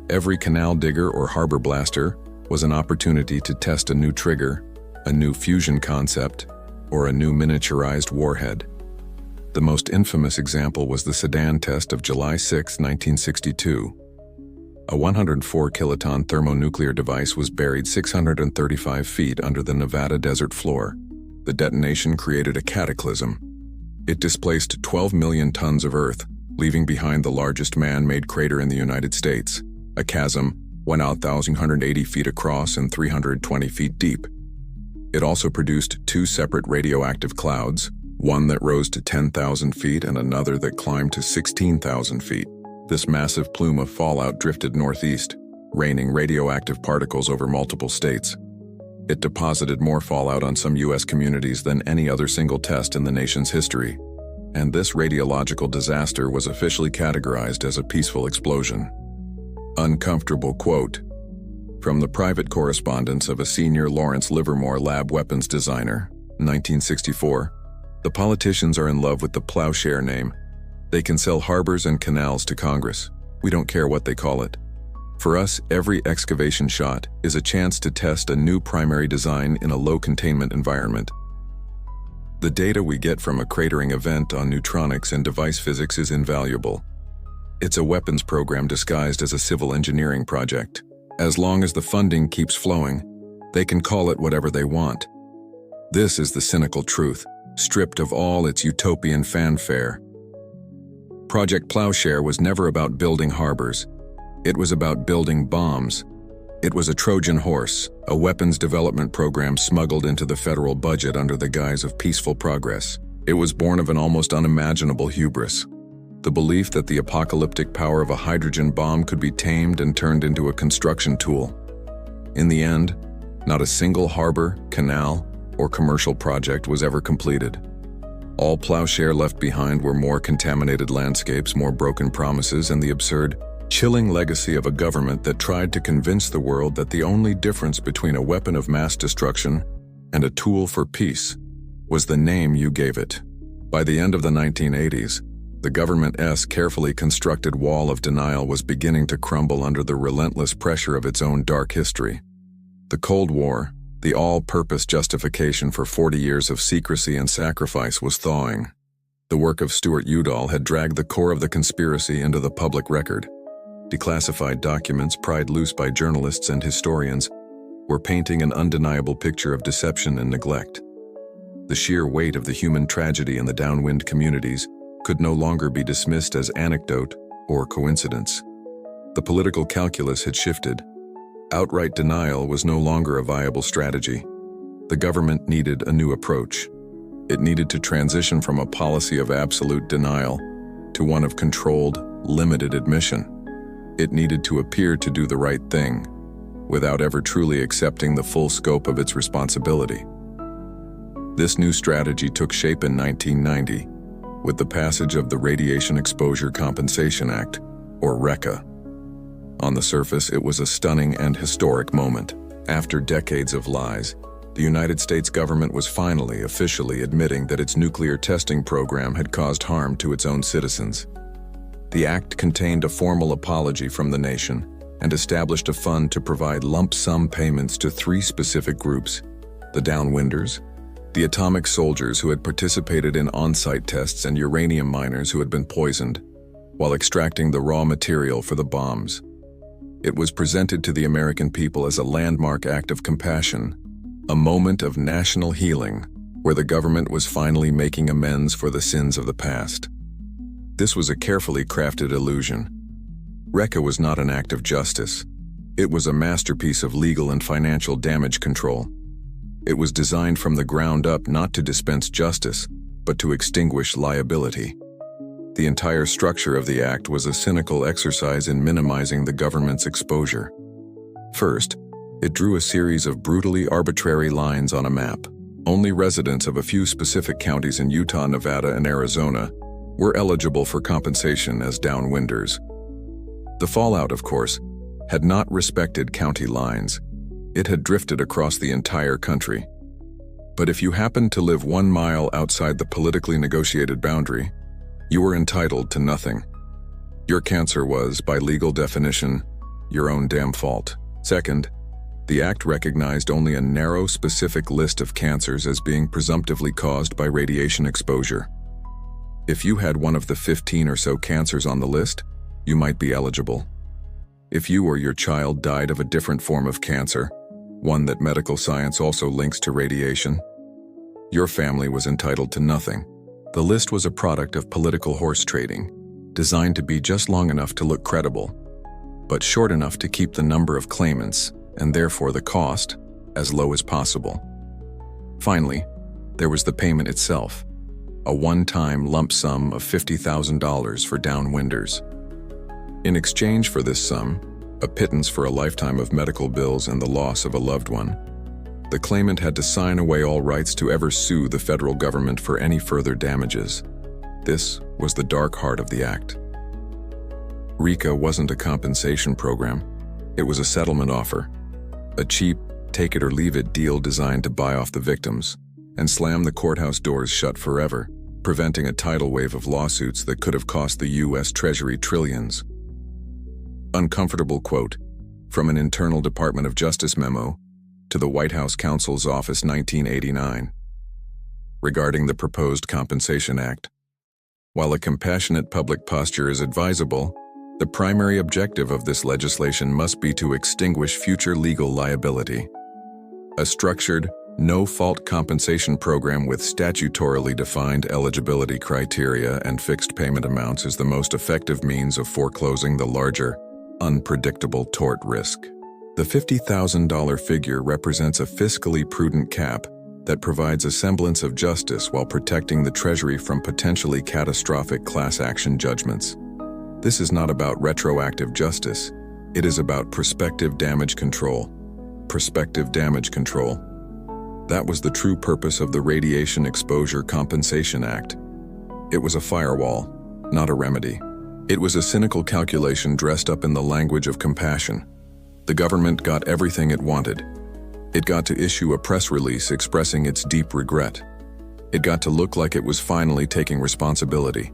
Every canal digger or harbor blaster was an opportunity to test a new trigger, a new fusion concept, or a new miniaturized warhead. The most infamous example was the Sedan test of July 6, 1962. A 104-kiloton thermonuclear device was buried 635 feet under the Nevada desert floor. The detonation created a cataclysm. It displaced 12 million tons of earth, leaving behind the largest man-made crater in the United States, a chasm 1,180 feet across and 320 feet deep. It also produced two separate radioactive clouds, one that rose to 10,000 feet and another that climbed to 16,000 feet. This massive plume of fallout drifted northeast, raining radioactive particles over multiple states. It deposited more fallout on some U.S. communities than any other single test in the nation's history. And this radiological disaster was officially categorized as a peaceful explosion. Uncomfortable quote from the private correspondence of a senior Lawrence Livermore lab weapons designer, 1964. The politicians are in love with the Plowshare name. They can sell harbors and canals to Congress. We don't care what they call it. For us, every excavation shot is a chance to test a new primary design in a low-containment environment. The data we get from a cratering event on neutronics and device physics is invaluable. It's a weapons program disguised as a civil engineering project. As long as the funding keeps flowing, they can call it whatever they want. This is the cynical truth, stripped of all its utopian fanfare. Project Plowshare was never about building harbors. It was about building bombs. It was a Trojan horse, a weapons development program smuggled into the federal budget under the guise of peaceful progress. It was born of an almost unimaginable hubris, the belief that the apocalyptic power of a hydrogen bomb could be tamed and turned into a construction tool. In the end, not a single harbor, canal, or commercial project was ever completed. All plowshare left behind were more contaminated landscapes, more broken promises, and the absurd, chilling legacy of a government that tried to convince the world that the only difference between a weapon of mass destruction and a tool for peace was the name you gave it. By the end of the 1980s, the government's carefully constructed wall of denial was beginning to crumble under the relentless pressure of its own dark history. The Cold War, the all-purpose justification for 40 years of secrecy and sacrifice, was thawing. The work of Stuart Udall had dragged the core of the conspiracy into the public record. Declassified documents, pried loose by journalists and historians, were painting an undeniable picture of deception and neglect. The sheer weight of the human tragedy in the downwind communities could no longer be dismissed as anecdote or coincidence. The political calculus had shifted. Outright denial was no longer a viable strategy. The government needed a new approach. It needed to transition from a policy of absolute denial to one of controlled, limited admission. It needed to appear to do the right thing, without ever truly accepting the full scope of its responsibility. This new strategy took shape in 1990, with the passage of the Radiation Exposure Compensation Act, or RECA. On the surface, it was a stunning and historic moment. After decades of lies, the United States government was finally officially admitting that its nuclear testing program had caused harm to its own citizens. The act contained a formal apology from the nation and established a fund to provide lump sum payments to 3 specific groups: the Downwinders, the atomic soldiers who had participated in on-site tests, and uranium miners who had been poisoned while extracting the raw material for the bombs. It was presented to the American people as a landmark act of compassion, a moment of national healing where the government was finally making amends for the sins of the past. This was a carefully crafted illusion. RECA was not an act of justice. It was a masterpiece of legal and financial damage control. It was designed from the ground up not to dispense justice, but to extinguish liability. The entire structure of the act was a cynical exercise in minimizing the government's exposure. First, it drew a series of brutally arbitrary lines on a map. Only residents of a few specific counties in Utah, Nevada, and Arizona were eligible for compensation as downwinders. The fallout, of course, had not respected county lines. It had drifted across the entire country. But if you happened to live 1 mile outside the politically negotiated boundary, you were entitled to nothing. Your cancer was, by legal definition, your own damn fault. Second, the act recognized only a narrow, specific list of cancers as being presumptively caused by radiation exposure. If you had one of the 15 or so cancers on the list, you might be eligible. If you or your child died of a different form of cancer, one that medical science also links to radiation, your family was entitled to nothing. The list was a product of political horse trading, designed to be just long enough to look credible, but short enough to keep the number of claimants, and therefore the cost, as low as possible. Finally, there was the payment itself, a one-time lump sum of $50,000 for downwinders. In exchange for this sum, a pittance for a lifetime of medical bills and the loss of a loved one, the claimant had to sign away all rights to ever sue the federal government for any further damages. This was the dark heart of the act. RECA wasn't a compensation program. It was a settlement offer, a cheap, take-it-or-leave-it deal designed to buy off the victims and slam the courthouse doors shut forever, preventing a tidal wave of lawsuits that could have cost the U.S. Treasury trillions. Uncomfortable quote from an internal Department of Justice memo to the White House Counsel's Office, 1989. Regarding the proposed Compensation Act, while a compassionate public posture is advisable, the primary objective of this legislation must be to extinguish future legal liability. A structured, no-fault compensation program with statutorily defined eligibility criteria and fixed payment amounts is the most effective means of foreclosing the larger, unpredictable tort risk. The $50,000 figure represents a fiscally prudent cap that provides a semblance of justice while protecting the Treasury from potentially catastrophic class action judgments. This is not about retroactive justice. It is about prospective damage control. Prospective damage control. That was the true purpose of the Radiation Exposure Compensation Act. It was a firewall, not a remedy. It was a cynical calculation dressed up in the language of compassion. The government got everything it wanted. It got to issue a press release expressing its deep regret. It got to look like it was finally taking responsibility.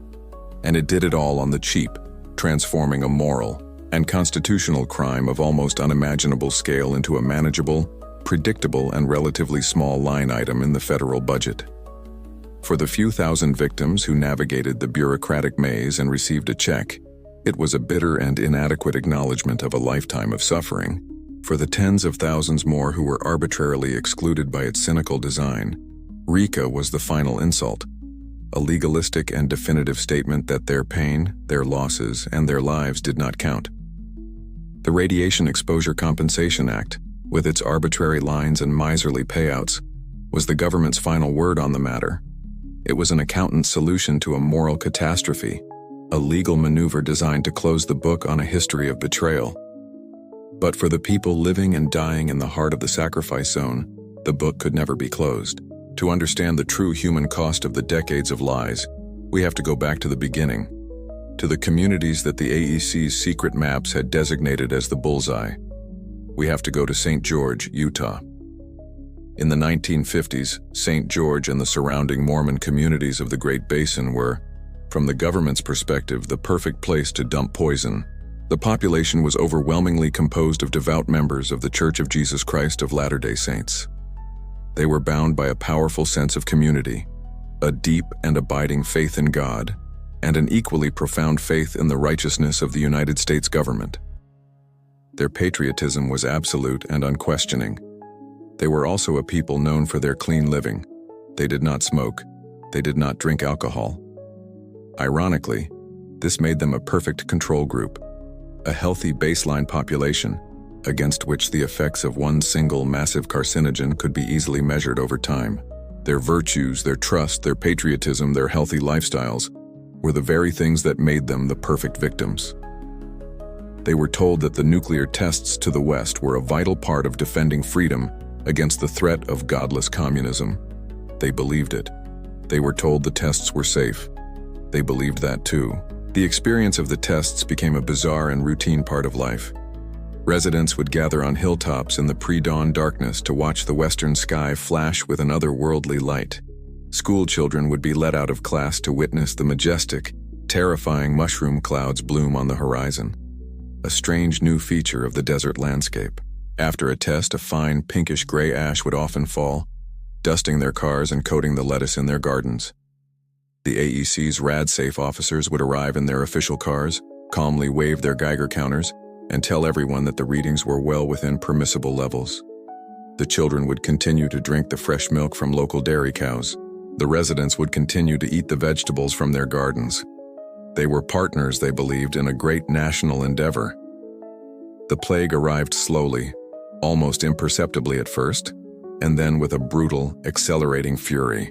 And it did it all on the cheap, transforming a moral and constitutional crime of almost unimaginable scale into a manageable, predictable, and relatively small line item in the federal budget. For the few thousand victims who navigated the bureaucratic maze and received a check, it was a bitter and inadequate acknowledgement of a lifetime of suffering. For the tens of thousands more who were arbitrarily excluded by its cynical design, RECA was the final insult, a legalistic and definitive statement that their pain, their losses, and their lives did not count. The Radiation Exposure Compensation Act, with its arbitrary lines and miserly payouts, was the government's final word on the matter. It was an accountant's solution to a moral catastrophe, a legal maneuver designed to close the book on a history of betrayal. But for the people living and dying in the heart of the sacrifice zone, the book could never be closed. To understand the true human cost of the decades of lies, we have to go back to the beginning, to the communities that the AEC's secret maps had designated as the bullseye. We have to go to St. George, Utah. In the 1950s, St. George and the surrounding Mormon communities of the Great Basin were, from the government's perspective, the perfect place to dump poison. The population was overwhelmingly composed of devout members of the Church of Jesus Christ of Latter-day Saints. They were bound by a powerful sense of community, a deep and abiding faith in God, and an equally profound faith in the righteousness of the United States government. Their patriotism was absolute and unquestioning. They were also a people known for their clean living. They did not smoke. They did not drink alcohol. Ironically, this made them a perfect control group, a healthy baseline population against which the effects of one single massive carcinogen could be easily measured over time. Their virtues, their trust, their patriotism, their healthy lifestyles were the very things that made them the perfect victims. They were told that the nuclear tests to the West were a vital part of defending freedom against the threat of godless communism. They believed it. They were told the tests were safe. They believed that too. The experience of the tests became a bizarre and routine part of life. Residents would gather on hilltops in the pre-dawn darkness to watch the western sky flash with an otherworldly light. School children would be let out of class to witness the majestic, terrifying mushroom clouds bloom on the horizon, a strange new feature of the desert landscape. After a test, a fine pinkish-gray ash would often fall, dusting their cars and coating the lettuce in their gardens. The AEC's RadSafe officers would arrive in their official cars, calmly wave their Geiger counters, and tell everyone that the readings were well within permissible levels. The children would continue to drink the fresh milk from local dairy cows. The residents would continue to eat the vegetables from their gardens. They were partners, they believed, in a great national endeavor. The plague arrived slowly, almost imperceptibly at first, and then with a brutal, accelerating fury.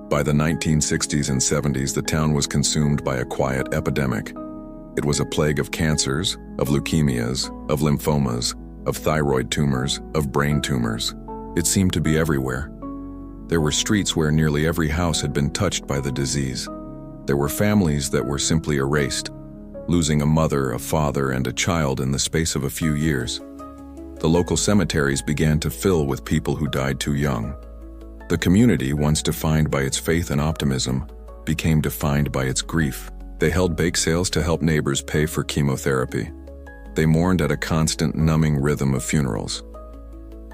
By the 1960s and 70s, the town was consumed by a quiet epidemic. It was a plague of cancers, of leukemias, of lymphomas, of thyroid tumors, of brain tumors. It seemed to be everywhere. There were streets where nearly every house had been touched by the disease. There were families that were simply erased, losing a mother, a father, and a child in the space of a few years. The local cemeteries began to fill with people who died too young. The community, once defined by its faith and optimism, became defined by its grief. They held bake sales to help neighbors pay for chemotherapy. They mourned at a constant, numbing rhythm of funerals.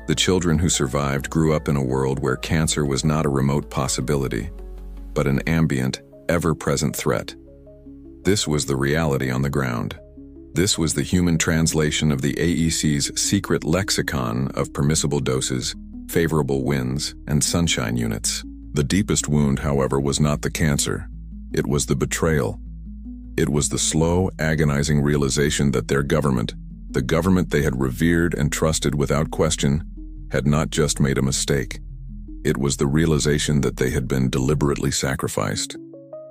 The children who survived grew up in a world where cancer was not a remote possibility, but an ambient, ever-present threat. This was the reality on the ground. This was the human translation of the AEC's secret lexicon of permissible doses, favorable winds, and sunshine units. The deepest wound, however, was not the cancer. It was the betrayal. It was the slow, agonizing realization that their government, the government they had revered and trusted without question, had not just made a mistake. It was the realization that they had been deliberately sacrificed.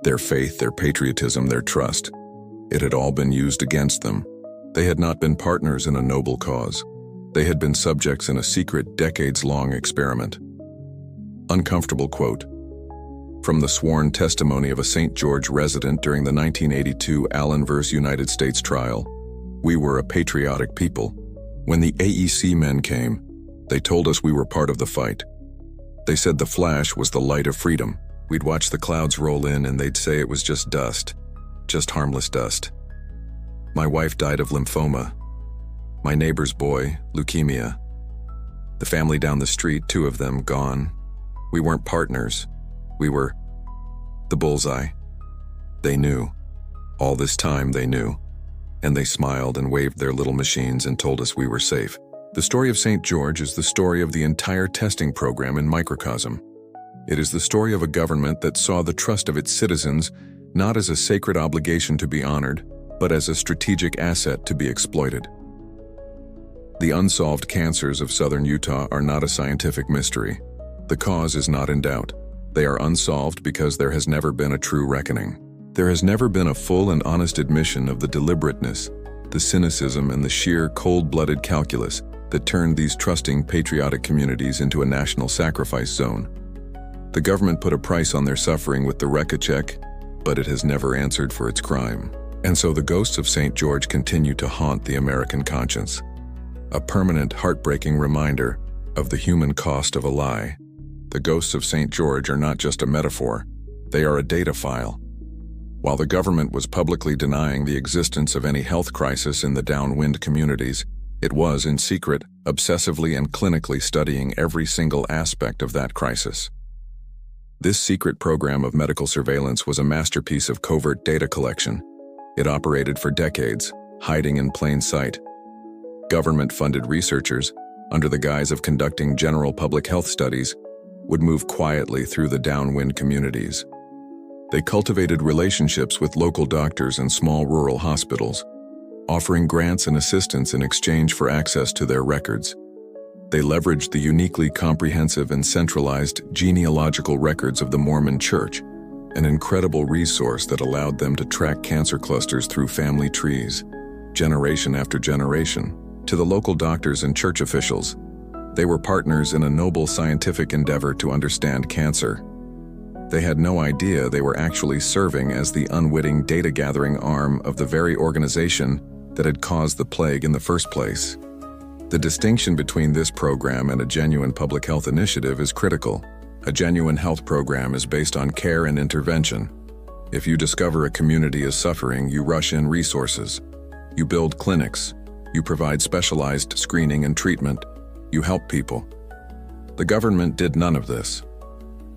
Their faith, their patriotism, their trust. It had all been used against them. They had not been partners in a noble cause. They had been subjects in a secret, decades-long experiment. Uncomfortable quote from the sworn testimony of a St. George resident during the 1982 Allen v. United States trial. We were a patriotic people. When the AEC men came, they told us we were part of the fight. They said the flash was the light of freedom. We'd watch the clouds roll in and they'd say it was just dust, just harmless dust. My wife died of lymphoma. My neighbor's boy, leukemia. The family down the street, 2 of them gone. We weren't partners. We were the bullseye. They knew. All this time they knew. And they smiled and waved their little machines and told us we were safe. The story of St. George is the story of the entire testing program in microcosm. It is the story of a government that saw the trust of its citizens not as a sacred obligation to be honored, but as a strategic asset to be exploited. The unsolved cancers of southern Utah are not a scientific mystery. The cause is not in doubt. They are unsolved because there has never been a true reckoning. There has never been a full and honest admission of the deliberateness, the cynicism, and the sheer cold-blooded calculus that turned these trusting, patriotic communities into a national sacrifice zone. The government put a price on their suffering with the Recca check, but it has never answered for its crime. And so the ghosts of St. George continue to haunt the American conscience. A permanent, heartbreaking reminder of the human cost of a lie. The ghosts of St. George are not just a metaphor, they are a data file. While the government was publicly denying the existence of any health crisis in the downwind communities, it was, in secret, obsessively and clinically studying every single aspect of that crisis. This secret program of medical surveillance was a masterpiece of covert data collection. It operated for decades, hiding in plain sight. Government-funded researchers, under the guise of conducting general public health studies, would move quietly through the downwind communities. They cultivated relationships with local doctors and small rural hospitals, offering grants and assistance in exchange for access to their records. They leveraged the uniquely comprehensive and centralized genealogical records of the Mormon Church, an incredible resource that allowed them to track cancer clusters through family trees, generation after generation. To the local doctors and church officials, they were partners in a noble scientific endeavor to understand cancer. They had no idea they were actually serving as the unwitting data-gathering arm of the very organization that had caused the plague in the first place. The distinction between this program and a genuine public health initiative is critical. A genuine health program is based on care and intervention. If you discover a community is suffering, you rush in resources. You build clinics. You provide specialized screening and treatment. You help people. The government did none of this.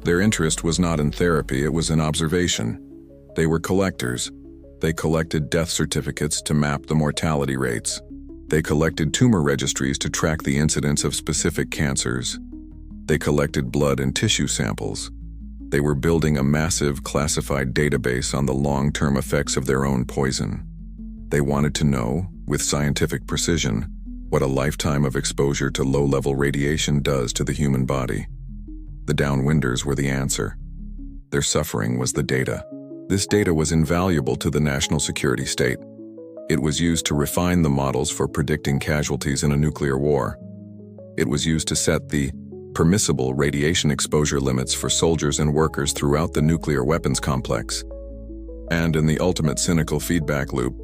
Their interest was not in therapy, it was in observation. They were collectors. They collected death certificates to map the mortality rates. They collected tumor registries to track the incidence of specific cancers. They collected blood and tissue samples. They were building a massive classified database on the long-term effects of their own poison. They wanted to know, with scientific precision, what a lifetime of exposure to low-level radiation does to the human body. The Downwinders were the answer. Their suffering was the data. This data was invaluable to the national security state. It was used to refine the models for predicting casualties in a nuclear war. It was used to set the permissible radiation exposure limits for soldiers and workers throughout the nuclear weapons complex. And in the ultimate cynical feedback loop,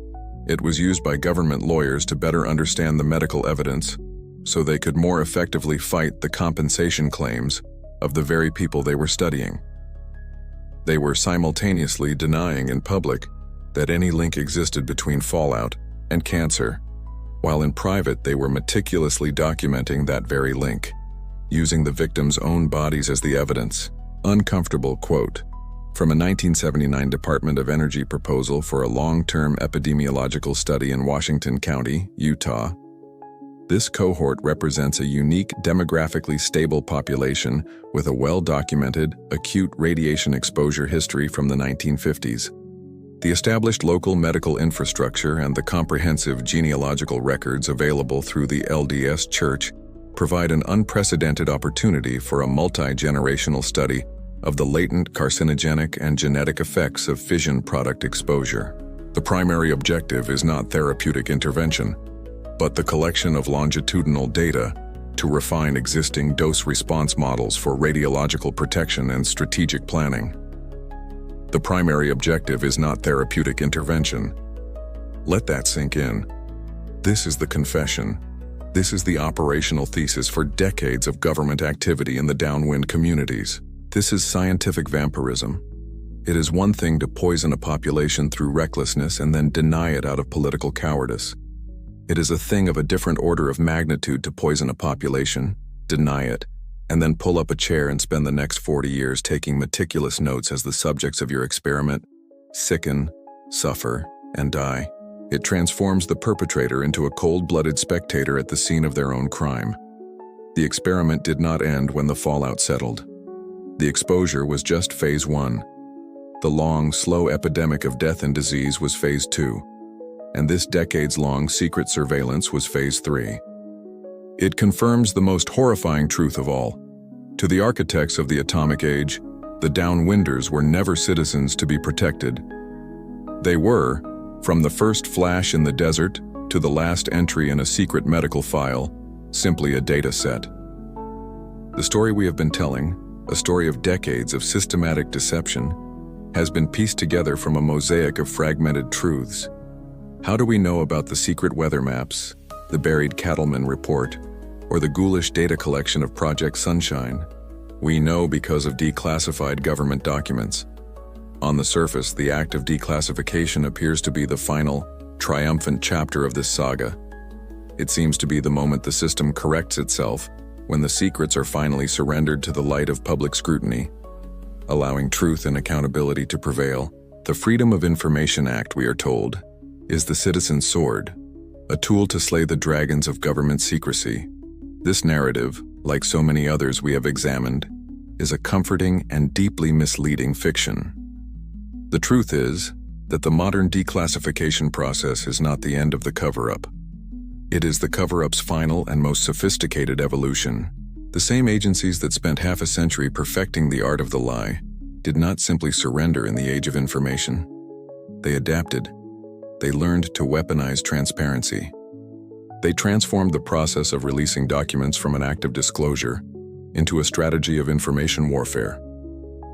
it was used by government lawyers to better understand the medical evidence so they could more effectively fight the compensation claims of the very people they were studying. They were simultaneously denying in public that any link existed between fallout and cancer, while in private they were meticulously documenting that very link, using the victims' own bodies as the evidence. Uncomfortable quote from a 1979 Department of Energy proposal for a long-term epidemiological study in Washington County, Utah. This cohort represents a unique, demographically stable population with a well-documented, acute radiation exposure history from the 1950s. The established local medical infrastructure and the comprehensive genealogical records available through the LDS Church provide an unprecedented opportunity for a multi-generational study of the latent carcinogenic and genetic effects of fission product exposure. The primary objective is not therapeutic intervention. but the collection of longitudinal data to refine existing dose-response models for radiological protection and strategic planning. The primary objective is not therapeutic intervention. Let that sink in. This is the confession. This is the operational thesis for decades of government activity in the downwind communities. This is scientific vampirism. It is one thing to poison a population through recklessness and then deny it out of political cowardice. It is a thing of a different order of magnitude to poison a population, deny it, and then pull up a chair and spend the next 40 years taking meticulous notes as the subjects of your experiment sicken, suffer, and die. It transforms the perpetrator into a cold-blooded spectator at the scene of their own crime. The experiment did not end when the fallout settled. The exposure was just phase 1. The long, slow epidemic of death and disease was phase 2. And this decades-long secret surveillance was phase 3. It confirms the most horrifying truth of all. To the architects of the atomic age, the Downwinders were never citizens to be protected. They were, from the first flash in the desert to the last entry in a secret medical file, simply a data set. The story we have been telling, a story of decades of systematic deception, has been pieced together from a mosaic of fragmented truths. How do we know about the secret weather maps, the buried cattleman report, or the ghoulish data collection of Project Sunshine? We know because of declassified government documents. On the surface, the act of declassification appears to be the final, triumphant chapter of this saga. It seems to be the moment the system corrects itself, when the secrets are finally surrendered to the light of public scrutiny, allowing truth and accountability to prevail. The Freedom of Information Act, we are told, is the citizen's sword, a tool to slay the dragons of government secrecy. This narrative, like so many others we have examined, is a comforting and deeply misleading fiction. The truth is that the modern declassification process is not the end of the cover-up. It is the cover-up's final and most sophisticated evolution. The same agencies that spent half a century perfecting the art of the lie did not simply surrender in the age of information. They adapted. They learned to weaponize transparency. They transformed the process of releasing documents from an act of disclosure into a strategy of information warfare,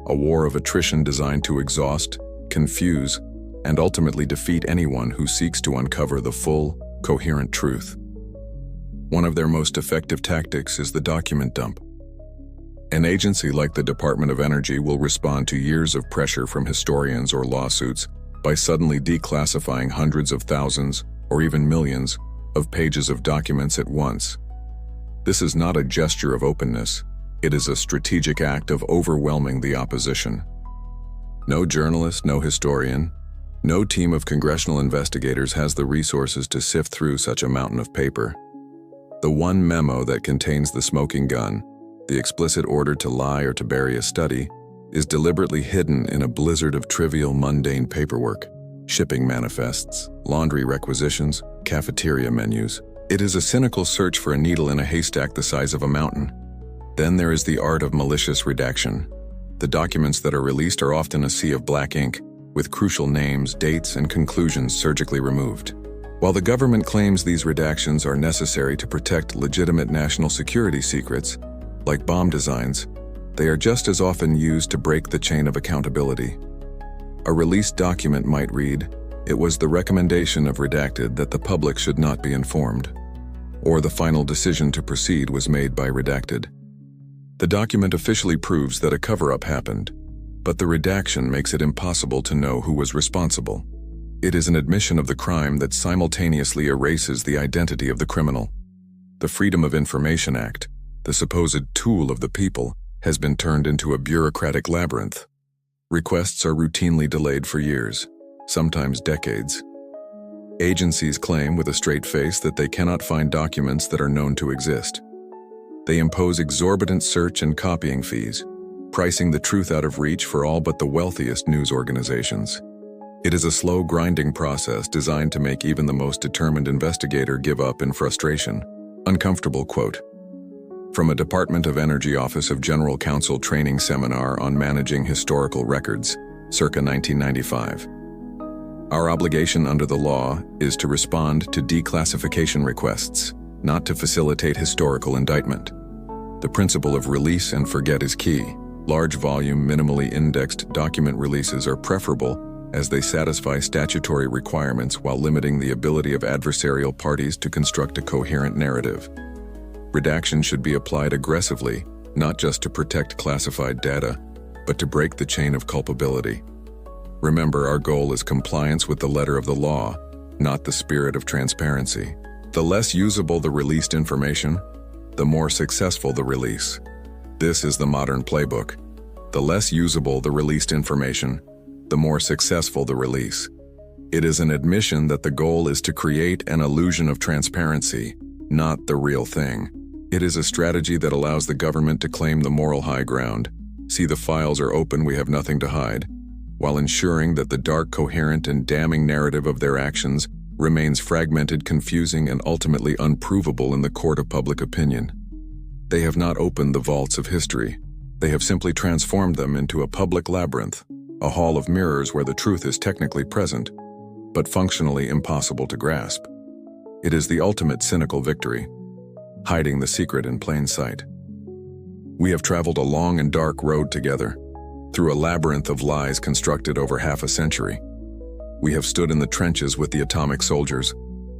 a war of attrition designed to exhaust, confuse, and ultimately defeat anyone who seeks to uncover the full, coherent truth. One of their most effective tactics is the document dump. An agency like the Department of Energy will respond to years of pressure from historians or lawsuits by suddenly declassifying hundreds of thousands, or even millions, of pages of documents at once. This is not a gesture of openness. It is a strategic act of overwhelming the opposition. No journalist, no historian, no team of congressional investigators has the resources to sift through such a mountain of paper. The one memo that contains the smoking gun, the explicit order to lie or to bury a study, is deliberately hidden in a blizzard of trivial, mundane paperwork, shipping manifests, laundry requisitions, cafeteria menus. It is a cynical search for a needle in a haystack the size of a mountain. Then there is the art of malicious redaction. The documents that are released are often a sea of black ink, with crucial names, dates, and conclusions surgically removed. While the government claims these redactions are necessary to protect legitimate national security secrets, like bomb designs, they are just as often used to break the chain of accountability. A released document might read, "It was the recommendation of redacted that the public should not be informed," or "the final decision to proceed was made by redacted." The document officially proves that a cover-up happened, but the redaction makes it impossible to know who was responsible. It is an admission of the crime that simultaneously erases the identity of the criminal. The Freedom of Information Act, the supposed tool of the people, has been turned into a bureaucratic labyrinth. Requests are routinely delayed for years, sometimes decades. Agencies claim with a straight face that they cannot find documents that are known to exist. They impose exorbitant search and copying fees, pricing the truth out of reach for all but the wealthiest news organizations. It is a slow, grinding process designed to make even the most determined investigator give up in frustration. Uncomfortable quote from a Department of Energy Office of General Counsel training seminar on managing historical records, circa 1995. Our obligation under the law is to respond to declassification requests, not to facilitate historical indictment. The principle of release and forget is key. Large volume, minimally indexed document releases are preferable as they satisfy statutory requirements while limiting the ability of adversarial parties to construct a coherent narrative. Redaction should be applied aggressively, not just to protect classified data, but to break the chain of culpability. Remember, our goal is compliance with the letter of the law, not the spirit of transparency. The less usable the released information, the more successful the release. This is the modern playbook. The less usable the released information, the more successful the release. It is an admission that the goal is to create an illusion of transparency, not the real thing. It is a strategy that allows the government to claim the moral high ground. See, the files are open, we have nothing to hide, while ensuring that the dark, coherent, and damning narrative of their actions remains fragmented, confusing, and ultimately unprovable in the court of public opinion. They have not opened the vaults of history. They have simply transformed them into a public labyrinth, a hall of mirrors where the truth is technically present, but functionally impossible to grasp. It is the ultimate cynical victory, hiding the secret in plain sight. We have traveled a long and dark road together, through a labyrinth of lies constructed over half a century. We have stood in the trenches with the atomic soldiers,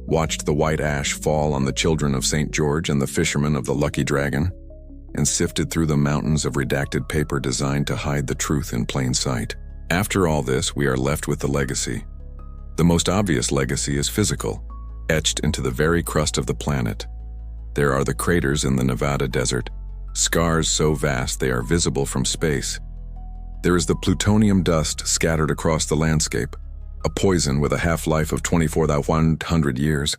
watched the white ash fall on the children of St. George and the fishermen of the Lucky Dragon, and sifted through the mountains of redacted paper designed to hide the truth in plain sight. After all this, we are left with the legacy. The most obvious legacy is physical, etched into the very crust of the planet. There are the craters in the Nevada desert, scars so vast they are visible from space. There is the plutonium dust scattered across the landscape, a poison with a half-life of 24,100 years,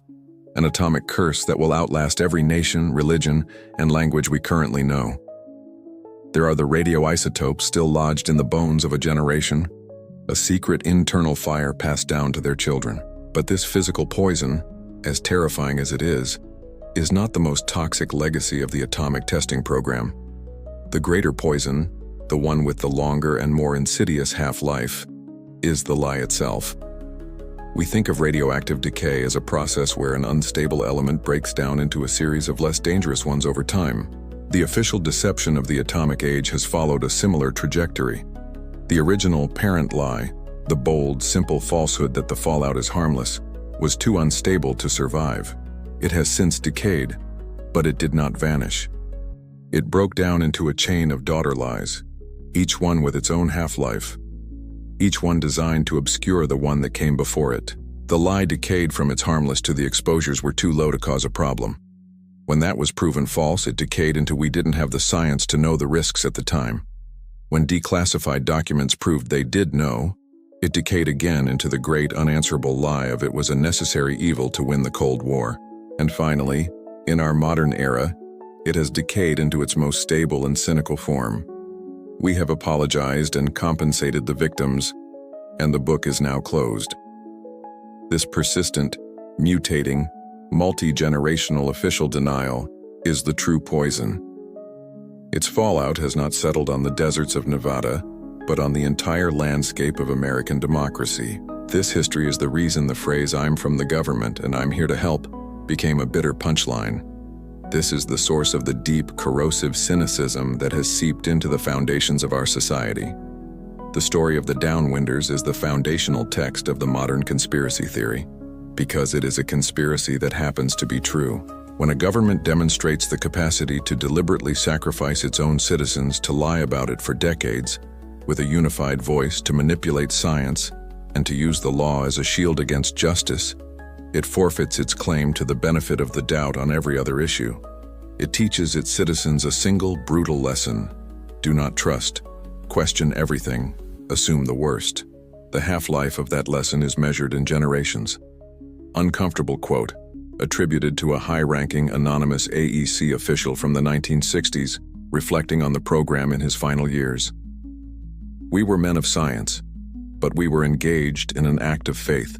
an atomic curse that will outlast every nation, religion, and language we currently know. There are the radioisotopes still lodged in the bones of a generation, a secret internal fire passed down to their children. But this physical poison, as terrifying as it is not the most toxic legacy of the atomic testing program. The greater poison, the one with the longer and more insidious half-life, is the lie itself. We think of radioactive decay as a process where an unstable element breaks down into a series of less dangerous ones over time. The official deception of the atomic age has followed a similar trajectory. The original parent lie, the bold, simple falsehood that the fallout is harmless, was too unstable to survive. It has since decayed, but it did not vanish. It broke down into a chain of daughter lies, each one with its own half-life, each one designed to obscure the one that came before it. The lie decayed from its harmless to the exposures were too low to cause a problem. When that was proven false, it decayed into we didn't have the science to know the risks at the time. When declassified documents proved they did know, it decayed again into the great unanswerable lie of it was a necessary evil to win the Cold War. And finally, in our modern era, it has decayed into its most stable and cynical form. We have apologized and compensated the victims, and the book is now closed. This persistent, mutating, multi-generational official denial is the true poison. Its fallout has not settled on the deserts of Nevada, but on the entire landscape of American democracy. This history is the reason the phrase "I'm from the government and I'm here to help" became a bitter punchline. This is the source of the deep, corrosive cynicism that has seeped into the foundations of our society. The story of the Downwinders is the foundational text of the modern conspiracy theory, because it is a conspiracy that happens to be true. When a government demonstrates the capacity to deliberately sacrifice its own citizens to lie about it for decades, with a unified voice to manipulate science and to use the law as a shield against justice, it forfeits its claim to the benefit of the doubt on every other issue. It teaches its citizens a single, brutal lesson: do not trust, question everything, assume the worst. The half-life of that lesson is measured in generations. Uncomfortable quote, attributed to a high-ranking anonymous AEC official from the 1960s, reflecting on the program in his final years. We were men of science, but we were engaged in an act of faith.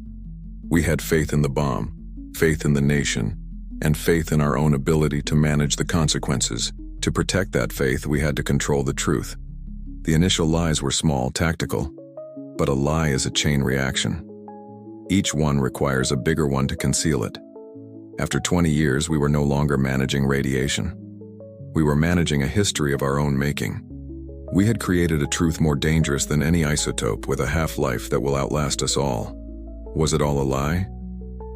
We had faith in the bomb, faith in the nation, and faith in our own ability to manage the consequences. To protect that faith, we had to control the truth. The initial lies were small, tactical, but a lie is a chain reaction. Each one requires a bigger one to conceal it. After 20 years, we were no longer managing radiation. We were managing a history of our own making. We had created a truth more dangerous than any isotope, with a half-life that will outlast us all. Was it all a lie?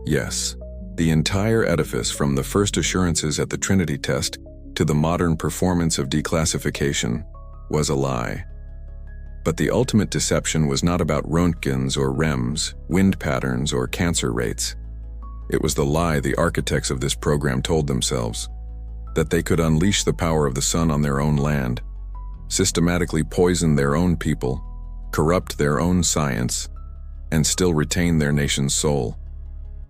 Yes. The entire edifice, from the first assurances at the Trinity test to the modern performance of declassification, was a lie. But the ultimate deception was not about Röntgens or REMs, wind patterns or cancer rates. It was the lie the architects of this program told themselves, that they could unleash the power of the sun on their own land, systematically poison their own people, corrupt their own science, and still retain their nation's soul.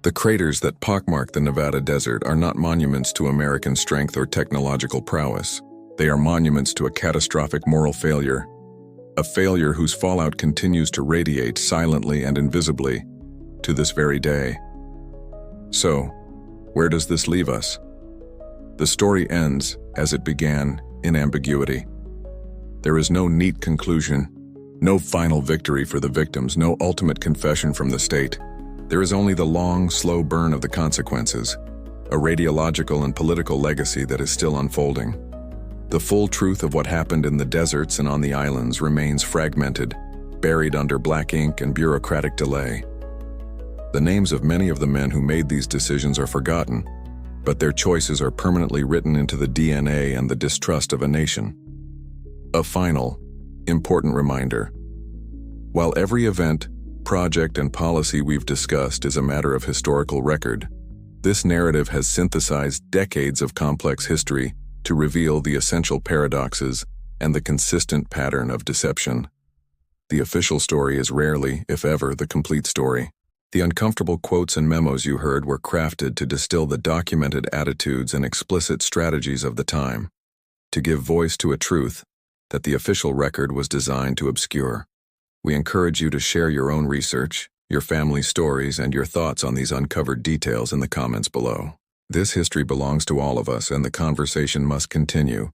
The craters that pockmark the Nevada desert are not monuments to American strength or technological prowess. They are monuments to a catastrophic moral failure, a failure whose fallout continues to radiate silently and invisibly to this very day. So, where does this leave us? The story ends, as it began, in ambiguity. There is no neat conclusion, no final victory for the victims, no ultimate confession from the state. There is only the long, slow burn of the consequences, a radiological and political legacy that is still unfolding. The full truth of what happened in the deserts and on the islands remains fragmented, buried under black ink and bureaucratic delay. The names of many of the men who made these decisions are forgotten, but their choices are permanently written into the DNA and the distrust of a nation. A final, important reminder. While every event, project, and policy we've discussed is a matter of historical record, this narrative has synthesized decades of complex history to reveal the essential paradoxes and the consistent pattern of deception. The official story is rarely, if ever, the complete story. The uncomfortable quotes and memos you heard were crafted to distill the documented attitudes and explicit strategies of the time, to give voice to a truth that the official record was designed to obscure. We encourage you to share your own research, your family's stories, and your thoughts on these uncovered details in the comments below. This history belongs to all of us, and the conversation must continue.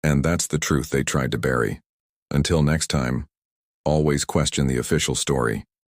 And that's the truth they tried to bury. Until next time, always question the official story.